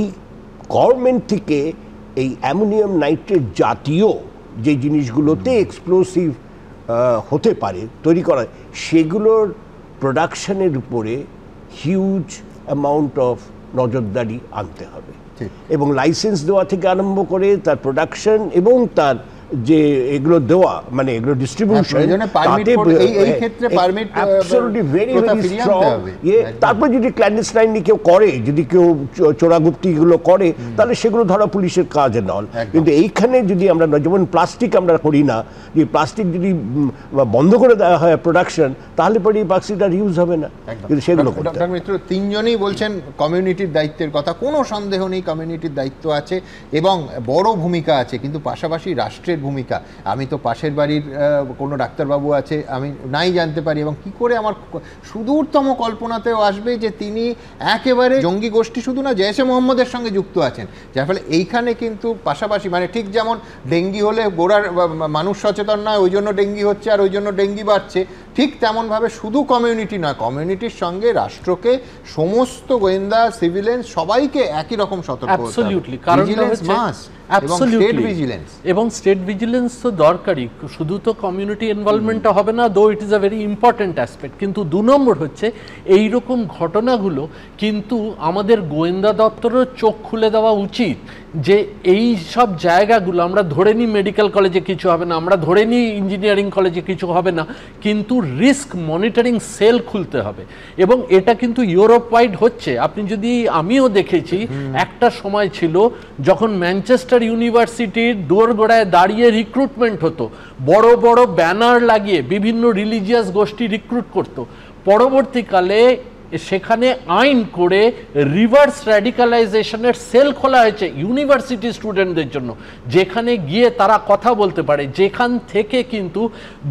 গভর্নমেন্ট থেকে এই অ্যামোনিয়াম নাইট্রেট জাতীয় যে জিনিসগুলোতে এক্সপ্লোসিভ হতে পারে তৈরি করা, সেগুলোর প্রোডাকশনের উপরে হিউজ অ্যামাউন্ট অফ নজরদারি আনতে হবে, এবং লাইসেন্স দেওয়া থেকে আরম্ভ করে তার প্রোডাকশন এবং তার যে এগুলো দেওয়া, মানে এগুলো ডিস্ট্রিবিউশন, এই ক্ষেত্রে permit absolutely very very strong. তারপর যদি ক্ল্যান্ডেস্টাইনলি কেউ করে, যদি কেউ চোরাগুপ্তি এগুলো করে, তাহলে সেগুলো ধরা পুলিশের কাজ নয়। কিন্তু এইখানে যদি আমরা, যেমন প্লাস্টিক আমরা করি না, যে প্লাস্টিক যদি বন্ধ করে দেওয়া হয় প্রোডাকশন, তাহলে পরে এই প্লাস্টিকটা ইউজ হবে না। কিন্তু সেগুলো ডক্টর মিত্র তিনজনই বলছেন কমিউনিটির দায়িত্বের কথা, কোনো সন্দেহ নেই কমিউনিটির দায়িত্ব আছে এবং বড় ভূমিকা আছে, কিন্তু পাশাপাশি রাষ্ট্রের ভূমিকা। আমি তো পাশের বাড়ির কোনো ডাক্তারবাবু আছে, আমি নাই জানতে পারি, এবং কি করে আমার সুদূরতম কল্পনাতেও আসবে যে তিনি একেবারে জঙ্গি গোষ্ঠী শুধু না, জেইশে মোহাম্মদের সঙ্গে যুক্ত আছেন, যার ফলে এইখানে কিন্তু পাশাপাশি, মানে ঠিক যেমন ডেঙ্গি হলে গোড়ার মানুষ সচেতন নয়, ওই জন্য ডেঙ্গি হচ্ছে আর ওই জন্য ডেঙ্গি বাড়ছে, ঠিক তেমনভাবে শুধু কমিউনিটি নয়, কমিউনিটির সঙ্গে রাষ্ট্রকে, সমস্ত গোয়েন্দা, সিভিলিয়েন্স সবাইকে একই রকম সতর্ক হতে হবে। ভিজিলেন্স মাস্ট, এবং স্টেট ভিজিলেন্স তো দরকারি, শুধু তো কমিউনিটি ইনভলভমেন্টটা হবে না, দো it is a very important aspect. কিন্তু 2 নম্বর হচ্ছে এই রকম ঘটনাগুলো কিন্তু আমাদের গোয়েন্দা দপ্তরের চোখ খুলে দেওয়া উচিত, যে এই সব জায়গাগুলো আমরা ধরে নিই মেডিকেল কলেজে কিছু হবে না, আমরা ধরে নিই ইঞ্জিনিয়ারিং কলেজে কিছু হবে না, কিন্তু রিস্ক মনিটরিং সেল খুলতে হবে। এবং এটা কিন্তু ইউরোপ ওয়াইড হচ্ছে। আপনি যদি, আমিও দেখেছি একটা সময় ছিল যখন ম্যানচেস্টার ইউনিভার্সিটির দোরগোড়ায় দাঁড়িয়ে রিক্রুটমেন্ট হতো, বড় বড় ব্যানার লাগিয়ে বিভিন্ন রিলিজিয়াস গোষ্ঠী রিক্রুট করত। পরবর্তীকালে সেখানে আইন করে রিভার্স র্যাডিকালাইজেশনের সেল খোলা হয়েছে ইউনিভার্সিটি স্টুডেন্টদের জন্য, যেখানে গিয়ে তারা কথা বলতে পারে, যেখান থেকে কিন্তু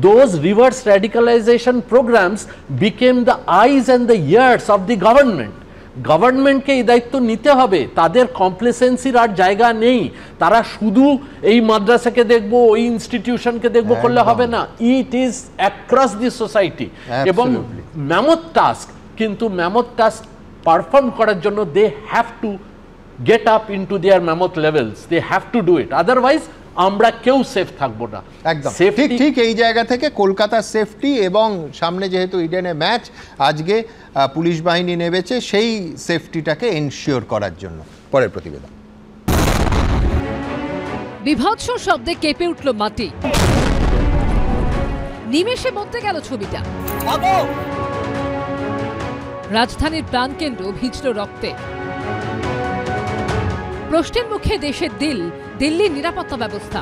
those reverse radicalization programs became the eyes and the ears of the government. গভর্নমেন্টকে এই দায়িত্ব নিতে হবে, তাদের কমপ্লেসেন্সির আর জায়গা নেই। তারা শুধু এই মাদ্রাসাকে দেখবো, ওই ইনস্টিটিউশনকে দেখবো করলে হবে না, it is across the society. এবং ম্যামথ টাস্ক, কিন্তু ম্যামথ টাস্ক পারফর্ম করার জন্য they have to get up into their mammoth levels, they have to do it, otherwise আমরা কেউ সেফ থাকবো না। একদম ঠিক ঠিক। এই জায়গা থেকে কলকাতার সেফটি, এবং সামনে যেহেতু ইডেনে ম্যাচ, আজকে পুলিশ বাহিনী নেমেছে সেই সেফটিটাকে এনশিওর করার জন্য। পরের প্রতিবেদন। বিভৎস শব্দে কেঁপে উঠল মাটি, নিমেষে বদলে গেল ছবিটা। রাজধানীর প্রাণকেন্দ্র ভিজল রক্তে। প্রশ্নের মুখে দেশের দিল্লির নিরাপত্তা ব্যবস্থা।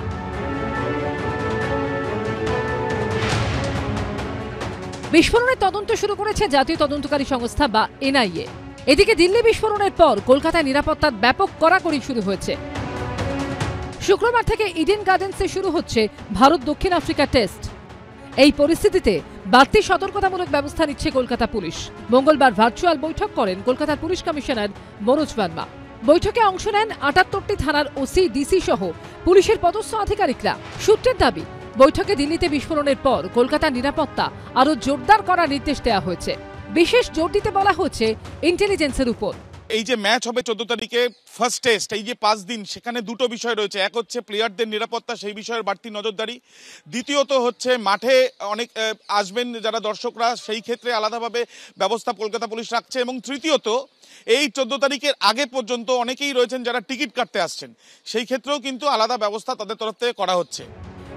বিস্ফোরণের তদন্ত শুরু করেছে জাতীয় তদন্তকারী সংস্থা বা এনআইএ। এদিকে দিল্লি বিস্ফোরণের পর কলকাতায় নিরাপত্তার ব্যাপক কড়াকড়ি শুরু হয়েছে। শুক্রবার থেকে ইডেন গার্ডেন্সে শুরু হচ্ছে ভারত দক্ষিণ আফ্রিকা টেস্ট। এই পরিস্থিতিতে বাড়তি সতর্কতামূলক ব্যবস্থা নিচ্ছে কলকাতা পুলিশ। মঙ্গলবার ভার্চুয়াল বৈঠক করেন কলকাতার পুলিশ কমিশনার মনোজ ভার্মা। বৈঠকে অংশ নেন ৭৮টি থানার ওসি, ডিসি সহ পুলিশের পদস্থ আধিকারিকরা। সূত্রের দাবি, বৈঠকে দিল্লিতে বিস্ফোরণের পর কলকাতার নিরাপত্তা আরও জোরদার করার নির্দেশ দেওয়া হয়েছে। বিশেষ জোর দিতে বলা হয়েছে ইন্টেলিজেন্সের উপর। এই যে ম্যাচ হবে 14 তারিখে ফার্স্ট টেস্ট, এই যে 5 দিন, সেখানে দুটো বিষয় রয়েছে। এক হচ্ছে প্লেয়ারদের নিরাপত্তা, সেই বিষয়ের বাড়তি নজরদারি। দ্বিতীয়ত হচ্ছে মাঠে অনেক আসবেন যারা দর্শকরা, সেই ক্ষেত্রে আলাদাভাবে ব্যবস্থা কলকাতা পুলিশ রাখছে। এবং তৃতীয়ত, এই 14 তারিখের আগে পর্যন্ত অনেকেই রয়েছেন যারা টিকিট কাটতে আসছেন, সেই ক্ষেত্রেও কিন্তু আলাদা ব্যবস্থা তাদের তরফ থেকে করা হচ্ছে।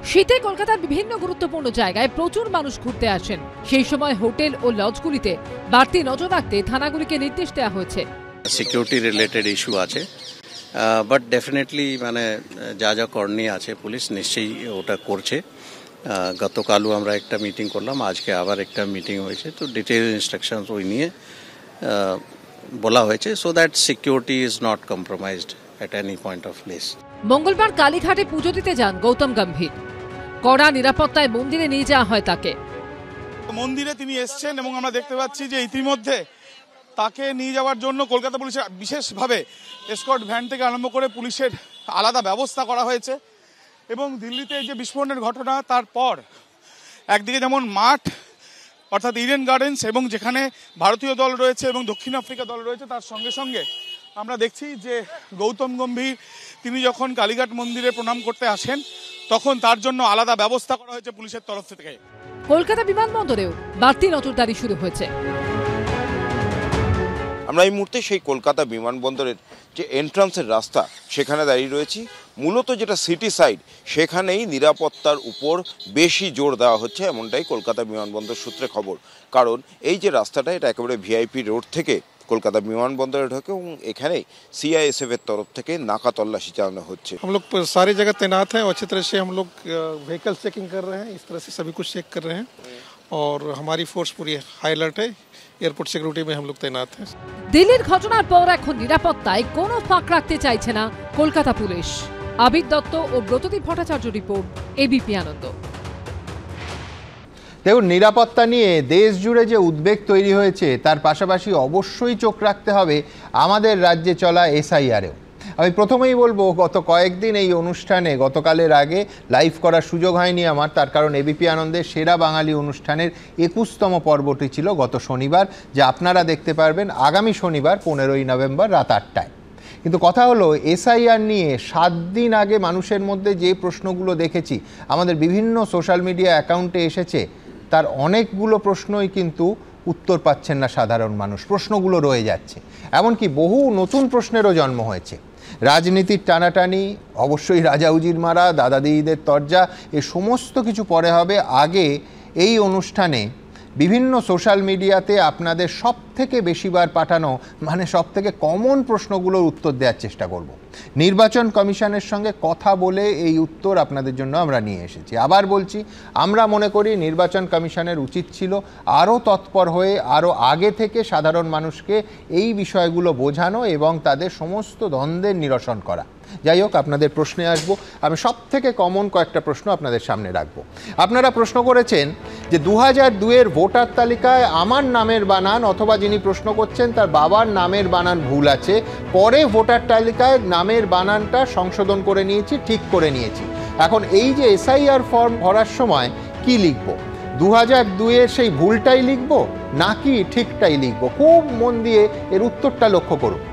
শীতে কলকাতার বিভিন্ন গুরুত্বপূর্ণ জায়গায় প্রচুর মানুষ ঘুরতে আসেন। সেই সময় হোটেল ও লজগুলিতে বাড়তি নজর রাখতে থানাগুলিকে নির্দেশ দেওয়া হয়েছে। সিকিউরিটি রিলেটেড ইস্যু আছে, বাট ডেফিনেটলি মানে যা যা করণীয় আছে পুলিশ নিশ্চয়ই ওটা করছে। গতকালও আমরা একটা মিটিং করলাম, আজকে আবার একটা মিটিং হয়েছে, তো ডিটেইল ইনস্ট্রাকশনস ওই নিয়ে বলা হয়েছে, so that security is not compromised at any point of place. মঙ্গলবার কালীঘাটে পুজো দিতে যান গৌতম গম্ভীর। কড়া নিরাপত্তায় মন্দিরে নিয়ে যাওয়া হয় তাকে। মন্দিরে তিনি এসছেন এবং আমরা দেখতে পাচ্ছি যে ইতিমধ্যে তাকে নিয়ে যাওয়ার জন্য কলকাতা পুলিশের বিশেষভাবে এসকর্ট ভ্যান থেকে আরম্ভ করে পুলিশের আলাদা ব্যবস্থা করা হয়েছে। এবং দিল্লিতে যে বিস্ফোরণের ঘটনা, তারপর একদিকে যেমন মাঠ অর্থাৎ ইডেন গার্ডেন্স এবং যেখানে ভারতীয় দল রয়েছে এবং দক্ষিণ আফ্রিকা দল রয়েছে, তার সঙ্গে সঙ্গে আমরা দেখছি যে গৌতম গম্ভীর তিনি যখন কালীঘাট মন্দিরে প্রণাম করতে আসেন, তখন তার জন্য আলাদা ব্যবস্থা করা হয়েছে পুলিশের তরফ থেকে। কলকাতা বিমানবন্দরেও বাড়তি নজরদারি শুরু হয়েছে। আমরা এই মুহূর্তে সেই কলকাতা বিমানবন্দরের যে এন্ট্রান্সের রাস্তা, সেখানে দাঁড়িয়ে রয়েছি। মূলত যেটা সিটি সাইড সেখানেই নিরাপত্তার উপর বেশি জোর দেওয়া হচ্ছে, এমনটাই কলকাতা বিমানবন্দর সূত্রে খবর। কারণ এই যে রাস্তাটা এটা একেবারে ভিআইপি রোড থেকে কলকাতা বিমানবন্দরে ঢোকে এবং এখানে सीआईएसएफ এর তরফ থেকে নাকা তল্লাশি চালানো হচ্ছে। हम लोग सारी जगह तैनात हैं और अच्छी तरह से हम लोग व्हीकल चेकिंग कर रहे हैं, इस तरह से सभी कुछ चेक कर रहे हैं और हमारी फोर्स पूरी हाई अलर्ट है। एयरपोर्ट सिक्योरिटी में हम लोग तैनात हैं। দিল্লির ঘটনার পর এখন নিরাপত্তায় কোনো ফাঁক রাখতে চাইছে না কলকাতা পুলিশ। আবির দত্ত ও ব্রতদীপ ভট্টাচার্য রিপোর্ট, এবিপি আনন্দ। দেখুন, নিরাপত্তা নিয়ে দেশ জুড়ে যে উদ্বেগ তৈরি হয়েছে তার পাশাপাশি অবশ্যই চোখ রাখতে হবে আমাদের রাজ্যে চলা এসআইআরেও। আমি প্রথমেই বলবো, গত কয়েকদিন এই অনুষ্ঠানে গতকালের আগে লাইভ করার সুযোগ হয়নি আমার, তার কারণ এবিপি আনন্দের সেরা বাঙালি অনুষ্ঠানের 21তম পর্বটি ছিল গত শনিবার, যা আপনারা দেখতে পারবেন আগামী শনিবার 15ই নভেম্বর রাত 8টায়। কিন্তু কথা হলো, এসআইআর নিয়ে 7 দিন আগে মানুষের মধ্যে যে প্রশ্নগুলো দেখেছি আমাদের বিভিন্ন সোশ্যাল মিডিয়া অ্যাকাউন্টে এসেছে, তার অনেকগুলো প্রশ্নই কিন্তু উত্তর পাচ্ছেন না সাধারণ মানুষ, প্রশ্নগুলো রয়ে যাচ্ছে। এমনকি বহু নতুন প্রশ্নেরও জন্ম হয়েছে। রাজনীতির টানাটানি, অবশ্যই রাজা উজির মারা, দাদা দিদিদের তরজা, এ সমস্ত কিছু পরে হবে। আগে এই অনুষ্ঠানে বিভিন্ন সোশ্যাল মিডিয়াতে আপনাদের সব থেকে বেশিবার পাঠানো, মানে সব থেকে কমন প্রশ্নগুলোর উত্তর দেওয়ার চেষ্টা করব। নির্বাচন কমিশনের সঙ্গে কথা বলে এই উত্তর আপনাদের জন্য আমরা নিয়ে এসেছি। আবার বলছি, আমরা মনে করি নির্বাচন কমিশনের উচিত ছিল আরও তৎপর হয়ে আরও আগে থেকে সাধারণ মানুষকে এই বিষয়গুলো বোঝানো এবং তাদের সমস্ত দ্বন্দ্বের নিরসন করা। যাই হোক, আপনাদের প্রশ্নে আসব। আমি সব থেকে কমন কয়েকটা প্রশ্ন আপনাদের সামনে রাখব। আপনারা প্রশ্ন করেছেন যে 2002-এর ভোটার তালিকায় আমার নামের বানান, অথবা যিনি প্রশ্ন করছেন তার বাবার নামের বানান ভুল আছে, পরে ভোটার তালিকায় নামের বানানটা সংশোধন করে নিয়েছি, ঠিক করে নিয়েছি। এখন এই যে এসআইআর ফর্ম ভরার সময় কি লিখব? 2002-এর সেই ভুলটাই লিখব নাকি ঠিকটাই লিখব? খুব মন দিয়ে এর উত্তরটা লক্ষ্য করুন।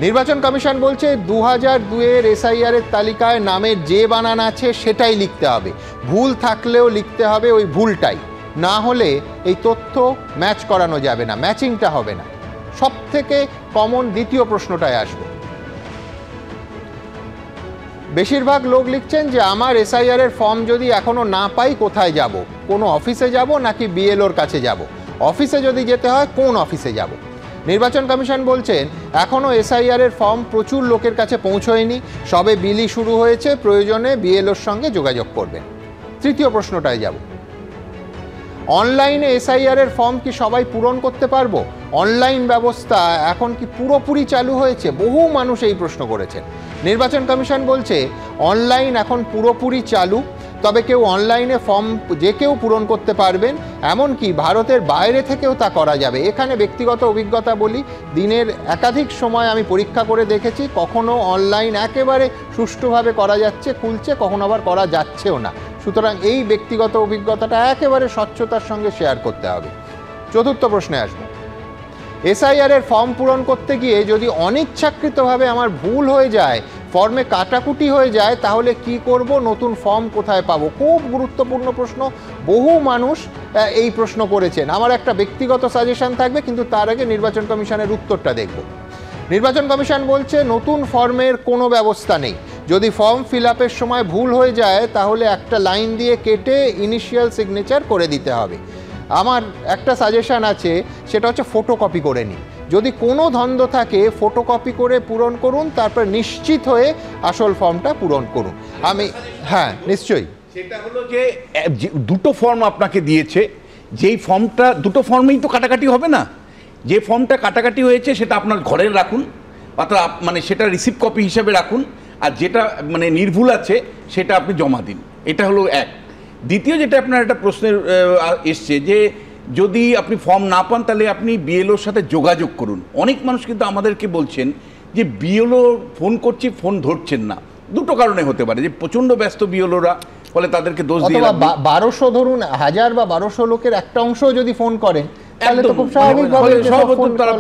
নির্বাচন কমিশন বলছে 2002-এর এসআইআরের তালিকায় নামের যে বানান আছে সেটাই লিখতে হবে, ভুল থাকলেও লিখতে হবে ওই ভুলটাই, না হলে এই তথ্য ম্যাচ করানো যাবে না, ম্যাচিংটা হবে না। সব থেকে কমন দ্বিতীয় প্রশ্নটায় আসবে। বেশিরভাগ লোক লিখছেন যে আমার এসআইআরের ফর্ম যদি এখনো না পাই কোথায় যাব? কোনো অফিসে যাব নাকি বিএলওর কাছে যাব? অফিসে যদি যেতে হয় কোন অফিসে যাব? নির্বাচন কমিশন বলছেন এখনও এসআইআরের ফর্ম প্রচুর লোকের কাছে পৌঁছয়নি, সবে বিলি শুরু হয়েছে, প্রয়োজনে বিএলওর সঙ্গে যোগাযোগ করবেন। তৃতীয় প্রশ্নটায় যাব। অনলাইনে এসআইআরের ফর্ম কি সবাই পূরণ করতে পারবো? অনলাইন ব্যবস্থা এখন কি পুরোপুরি চালু হয়েছে? বহু মানুষ এই প্রশ্ন করেছেন। নির্বাচন কমিশন বলছে অনলাইন এখন পুরোপুরি চালু, তবে কেউ অনলাইনে ফর্ম যে কেউ পূরণ করতে পারবেন, এমনকি ভারতের বাইরে থেকেও তা করা যাবে। এখানে ব্যক্তিগত অভিজ্ঞতা বলি, দিনের একাধিক সময় আমি পরীক্ষা করে দেখেছি, কখনো অনলাইন একেবারে সুষ্ঠুভাবে করা যাচ্ছে, খুলছে, কখনো আবার করা যাচ্ছেও না। সুতরাং এই ব্যক্তিগত অভিজ্ঞতাটা একেবারে স্বচ্ছতার সঙ্গে শেয়ার করতে হবে। চতুর্থ প্রশ্নে আসবো। এসআইআরের ফর্ম পূরণ করতে গিয়ে যদি অনিচ্ছাকৃতভাবে আমার ভুল হয়ে যায়, ফর্মে কাটাকুটি হয়ে যায়, তাহলে কি করব? নতুন ফর্ম কোথায় পাবো? খুব গুরুত্বপূর্ণ প্রশ্ন, বহু মানুষ এই প্রশ্ন করেছেন। আমার একটা ব্যক্তিগত সাজেশন থাকবে, কিন্তু তার আগে নির্বাচন কমিশনের উত্তরটা দেখব। নির্বাচন কমিশন বলছে নতুন ফর্মের কোনো ব্যবস্থা নেই। যদি ফর্ম ফিল আপের সময় ভুল হয়ে যায় তাহলে একটা লাইন দিয়ে কেটে ইনিশিয়াল সিগনেচার করে দিতে হবে। আমার একটা সাজেশন আছে, সেটা হচ্ছে ফটোকপি করে নিন। যদি কোনো দ্বন্দ্ব থাকে ফটোকপি করে পূরণ করুন, তারপর নিশ্চিত হয়ে আসল ফর্মটা পূরণ করুন। আমি নিশ্চয়ই সেটা হলো যে দুটো ফর্ম আপনাকে দিয়েছে, যেই ফর্মটা দুটো ফর্মেই তো কাটাকাটি হবে না। যে ফর্মটা কাটাকাটি হয়েছে সেটা আপনার ঘরে রাখুন, অর্থাৎ মানে সেটা রিসিভ কপি হিসাবে রাখুন, আর যেটা মানে নির্ভুল আছে সেটা আপনি জমা দিন। এটা হলো এক। দ্বিতীয় যেটা আপনার একটা প্রশ্নের এসছে যে যদি আপনি ফর্ম না পান তাহলে আপনি বিএলওর সাথে যোগাযোগ করুন। অনেক মানুষ কিন্তু আমাদেরকে বলছেন যে বিএলও ফোন করছি, ফোন ধরছেন না। দুটো কারণে হতে পারে, যে প্রচণ্ড ব্যস্ত বিএলওরা, ফলে তাদেরকে দোষ দিয়ে 1200 ধরুন 1000 বা 1200 লোকের একটা অংশ যদি ফোন করেন তাহলে তো খুব স্বাভাবিকভাবে তারা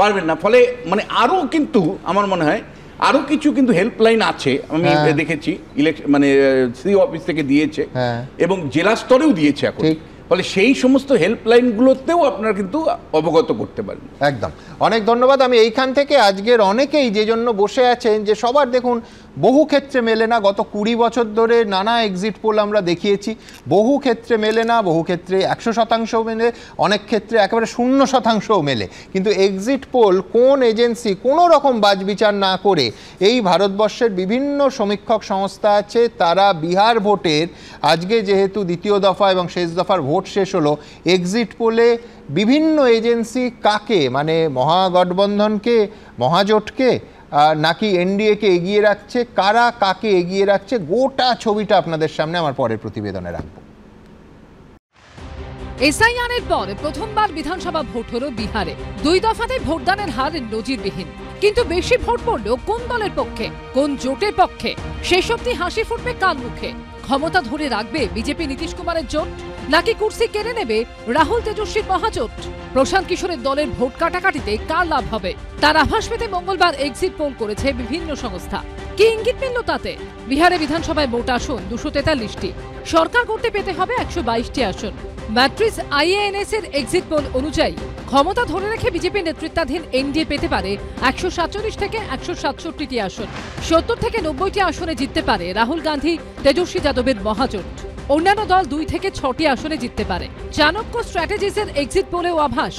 পারবেন না। ফলে মানে আরও কিন্তু আমার মনে হয় আরও কিছু কিন্তু হেল্পলাইন আছে, আমি দেখেছি ইলেকশন মানে সিও অফিস থেকে দিয়েছে এবং জেলা স্তরেও দিয়েছে এখন। ফলে সেই সমস্ত হেল্পলাইনগুলোতেও আপনারা কিন্তু অবগত করতে পারেন। একদম, অনেক ধন্যবাদ। আমি এইখান থেকে আজকের অনেকেই যে জন্য বসে আছেন, যে সবার দেখুন বহু ক্ষেত্রে মেলে না, গত 20 বছর ধরে নানা এক্সিট পোল আমরা দেখিয়েছি, বহু ক্ষেত্রে মেলে না, বহু ক্ষেত্রে 100% মেলে, অনেক ক্ষেত্রে একেবারে 0% মেলে। কিন্তু এক্সিট পোল কোন এজেন্সি কোনো রকম বাছবিচার না করে এই ভারতবর্ষের বিভিন্ন সমীক্ষক সংস্থা আছে, তারা বিহার ভোটের আজকে যেহেতু দ্বিতীয় দফা এবং শেষ দফার ভোট শেষ হলো, এক্সিট পোলে বিভিন্ন এজেন্সি কাকে, মানে মহাগঠবন্ধনকে, মহাজোটকে নাকি এনডিএকে এগিয়ে রাখছে, কারা কাকে এগিয়ে রাখছে, গোটা ছবিটা আপনাদের সামনে আমার পরের প্রতিবেদনে রাখবো। এসআইআরের পর প্রথমবার বিধানসভা ভোট হলো বিহারে। 2 দফাতে ভোটদানের হার নজিরবিহীন, কিন্তু বেশি ভোট পড়ল কোন দলের পক্ষে, কোন জোটের পক্ষে, শেষ অবধি হাসি ফুটবে কার মুখে? ক্ষমতা ধরে রাখবে বিজেপি নীতিশ কুমারের জোট, নাকি কুর্সি কেড়ে নেবে রাহুল তেজস্বীর মহাজোট? প্রশান্ত কিশোরের দলের ভোট কাটাকাটিতে কার লাভ হবে তার আভাস পেতে মঙ্গলবার এক্সিট পোল করেছে বিভিন্ন সংস্থা। কি ইঙ্গিত মিলল তাতে? বিহারে বিধানসভায় মোট আসন 243টি, সরকার করতে পেতে হবে 122টি আসন। ম্যাট্রিক্স আইএএনএস এর এক্সিট পোল অনুযায়ী ক্ষমতা ধরে রেখে বিজেপি নেতৃত্বাধীন এনডিএ পেতে পারে 147 থেকে 167টি আসন। 70 থেকে 90টি আসনে জিততে পারে রাহুল গান্ধী তেজস্বী যাদবের মহাজোট। অন্যান্য দল 2 থেকে 6টি আসনে জিততে পারে। চাণক্য স্ট্র্যাটেজিসের এক্সিট পোলেও আভাস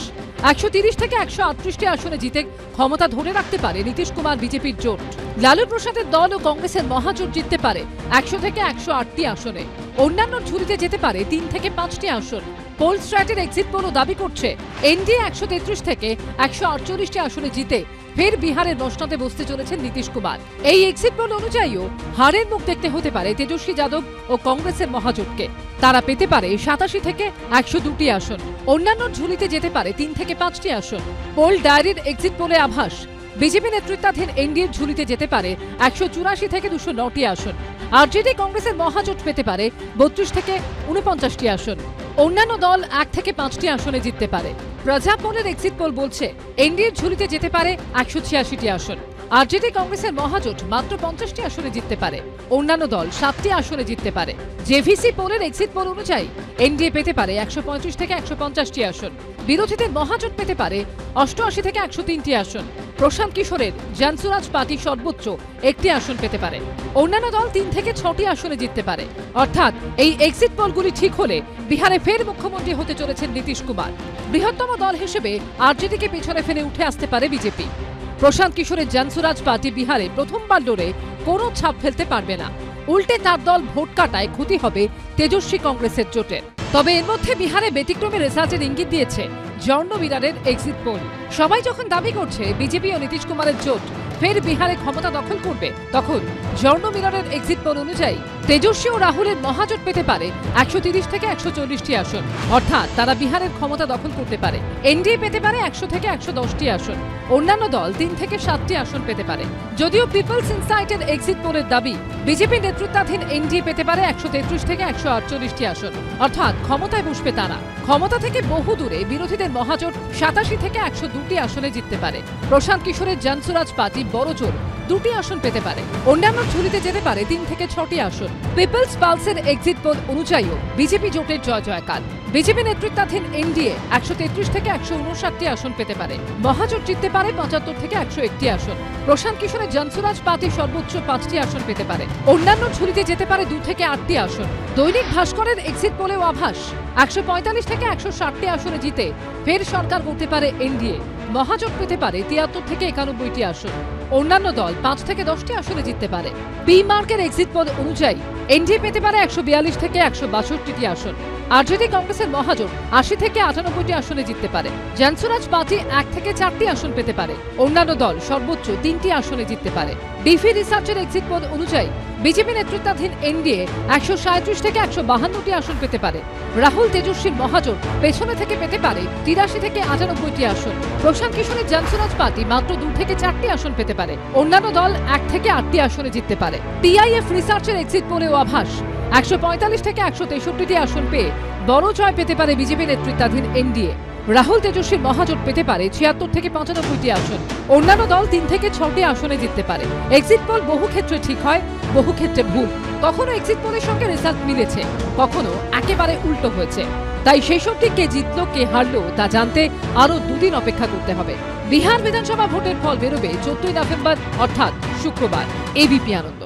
130 থেকে 138টি আসনে জিতে ক্ষমতা ধরে রাখতে পারে নীতিশ কুমার বিজেপির জোট। লালু প্রসাদের দল ও কংগ্রেসের মহাজোট জিততে পারে 100 থেকে 108টি আসনে। অন্যান্য ঝুলিতে যেতে পারে 3 থেকে 5টি আসন। পোল স্ট্র্যাটের এক্সিট পোলও দাবি করছে এনডিএ 133 থেকে 148টি আসনে জিতে ফের বিহারের মসনদে বসতে চলেছেন নীতিশ কুমার। এই এক্সিট পোল অনুযায়ীও হারের মুখ দেখতে হতে পারে তেজস্বী যাদব ও কংগ্রেসের মহাজোটকে। তারা পেতে পারে 87 থেকে 102টি আসন। অন্যান্য ঝুলিতে যেতে পারে 3 থেকে 5টি আসন। পোল ডায়েরির এক্সিট পোলে আভাস বিজেপি নেতৃত্বাধীন এনডিএর ঝুলিতে যেতে পারে 184 থেকে 209টি আসন। আরজেডি কংগ্রেসের মহাজোট পেতে পারে 32 থেকে 49টি আসন। অন্যান্য দল 1 থেকে 5টি আসনে জিততে পারে। প্রজা পোলের এক্সিট পোল বলছে এনডিএর ঝুলিতে যেতে পারে 186টি আসন। আরজেডি কংগ্রেসের মহাজোট মাত্র 50টি আসনে জিততে পারে। অন্যান্য দল 7টি আসনে জিততে পারে। জেভিসি পোলের এক্সিট পোল অনুযায়ী এনডিএ পেতে পারে 135 থেকে 150টি আসন। বিরোধীদের মহাজোট পেতে পারে 88 থেকে 103টি আসন। প্রশান্ত কিশোরের জনসুরাজ পার্টি সর্বোচ্চ 1টি আসন পেতে পারে। অন্যান্য দল 3 থেকে 6টি আসনে জিততে পারে। অর্থাৎ এই এক্সিট পোলগুলি ঠিক হলে বিহারে ফের মুখ্যমন্ত্রী হতে চলেছেন নীতিশ কুমার। বৃহত্তম দল হিসেবে আরজেডিকে পেছনে ফেলে উঠে আসতে পারে বিজেপি। প্রশান্ত কিশোরের জনসুরাজ পার্টি বিহারে প্রথমবার লড়ে কোনো ছাপ ফেলতে পারবে না। উল্টে তার দল ভোট কাটায় ক্ষতি হবে তেজস্বী কংগ্রেসের জোটের। তবে এর মধ্যে বিহারে ব্যতিক্রমী রেজাল্টের ইঙ্গিত দিয়েছে জর্ণবিরারের এক্সিট পোল। সবাই যখন দাবি করছে বিজেপি ও নীতিশ কুমারের জোট ফের বিহারে ক্ষমতা দখল করবে, তখন জর্ণবিরারের এক্সিট পোল অনুযায়ী তেজস্বী ও রাহুলের মহাজোট পেতে পারে 130 থেকে 140টি আসন। অর্থাৎ তারা বিহারের ক্ষমতা দখল করতে পারে। এনডিএ পেতে পারে 100 থেকে 110টি আসন। অন্যান্য দল 3 থেকে 7টি আসন পেতে পারে। যদিও পিপলস ইনসাইটের এক্সিট পোলের দাবি বিজেপি নেতৃত্বাধীন এনডিএ পেতে পারে 133 থেকে 148টি আসন। অর্থাৎ ক্ষমতায় বসবে তারা। ক্ষমতা থেকে বহু দূরে বিরোধীদের মহাজোট 87 থেকে 102টি আসনে জিততে পারে। প্রশান্ত কিশোরের জনসুরাজ পার্টি বড় জোর 2টি আসন পেতে পারে। অন্যান্য ঝুলিতে যেতে পারে 3 থেকে 6টি আসন। পিপলস পালসের এক্সিট পোল অনুযায়ীও বিজেপি জোটের জয় জয়কার। বিজেপি নেতৃত্বাধীন এনডিএ 133 থেকে 159টি আসন পেতে পারে। মহাজোট জিততে পারে 75 থেকে 101টি আসন। প্রশান্ত কিশোরের জনসুরাজ পার্টি সর্বোচ্চ 5টি আসন পেতে পারে। অন্যান্য ঝুলিতে যেতে পারে 2 থেকে 8টি আসন। দৈনিক ভাস্করের এক্সিট পোলেও আভাস 145 থেকে 160টি আসনে জিতে ফের সরকার করতে পারে এনডিএ। মহাজোট পেতে পারে 73 থেকে 91টি আসন। অন্যান্য দল 5 থেকে 10টি আসনে জিততে পারে। পি মার্কের এক্সিট পোল অনুযায়ী এনডিএ পেতে পারে 142 থেকে 162টি আসন। আরজেডি কংগ্রেসের মহাজোট 80 থেকে 98টি আসনে জিততে পারে। জনসুরাজ পার্টি 1 থেকে 4টি আসন পেতে পারে। অন্যান্য দল সর্বোচ্চ 3টি আসনে জিততে পারে। ডিফি রিসার্চের এক্সিট পোল অনুযায়ী বিজেপি নেতৃত্বাধীন এনডিএ 137 থেকে 152টি আসন পেতে পারে। রাহুল তেজস্বীর মহাজোট পেছনে থেকে পেতে পারে 83 থেকে 98টি আসন। প্রশান্ত কিশোরের জনসুরাজ পার্টি মাত্র 2 থেকে 4টি আসন পেতে পারে। অন্যান্য দল 1 থেকে 8টি আসনে জিততে পারে। টিআইএফ রিসার্চের এক্সিট পোলেও আভাস 145 থেকে 163টি আসন পেয়ে বড় জয় পেতে পারে বিজেপি নেতৃত্বাধীন এনডিএ। রাহুল তেজস্বীর মহাজোট পেতে পারে 76 থেকে 95টি আসন। অন্যান্য দল 3 থেকে 6টি আসনে জিততে পারে। এক্সিট পোল বহু ক্ষেত্রে ঠিক হয়, বহু ক্ষেত্রে ভুল। কখনো এক্সিট পোলের সঙ্গে রেজাল্ট মিলেছে, কখনো একেবারে উল্টো হয়েছে। তাই সেই সবটি কে জিতলো কে হারলো তা জানতে আরো 2 দিন অপেক্ষা করতে হবে। বিহার বিধানসভা ভোটের ফল বেরোবে 14 নভেম্বর অর্থাৎ শুক্রবার। এবিপি আনন্দ।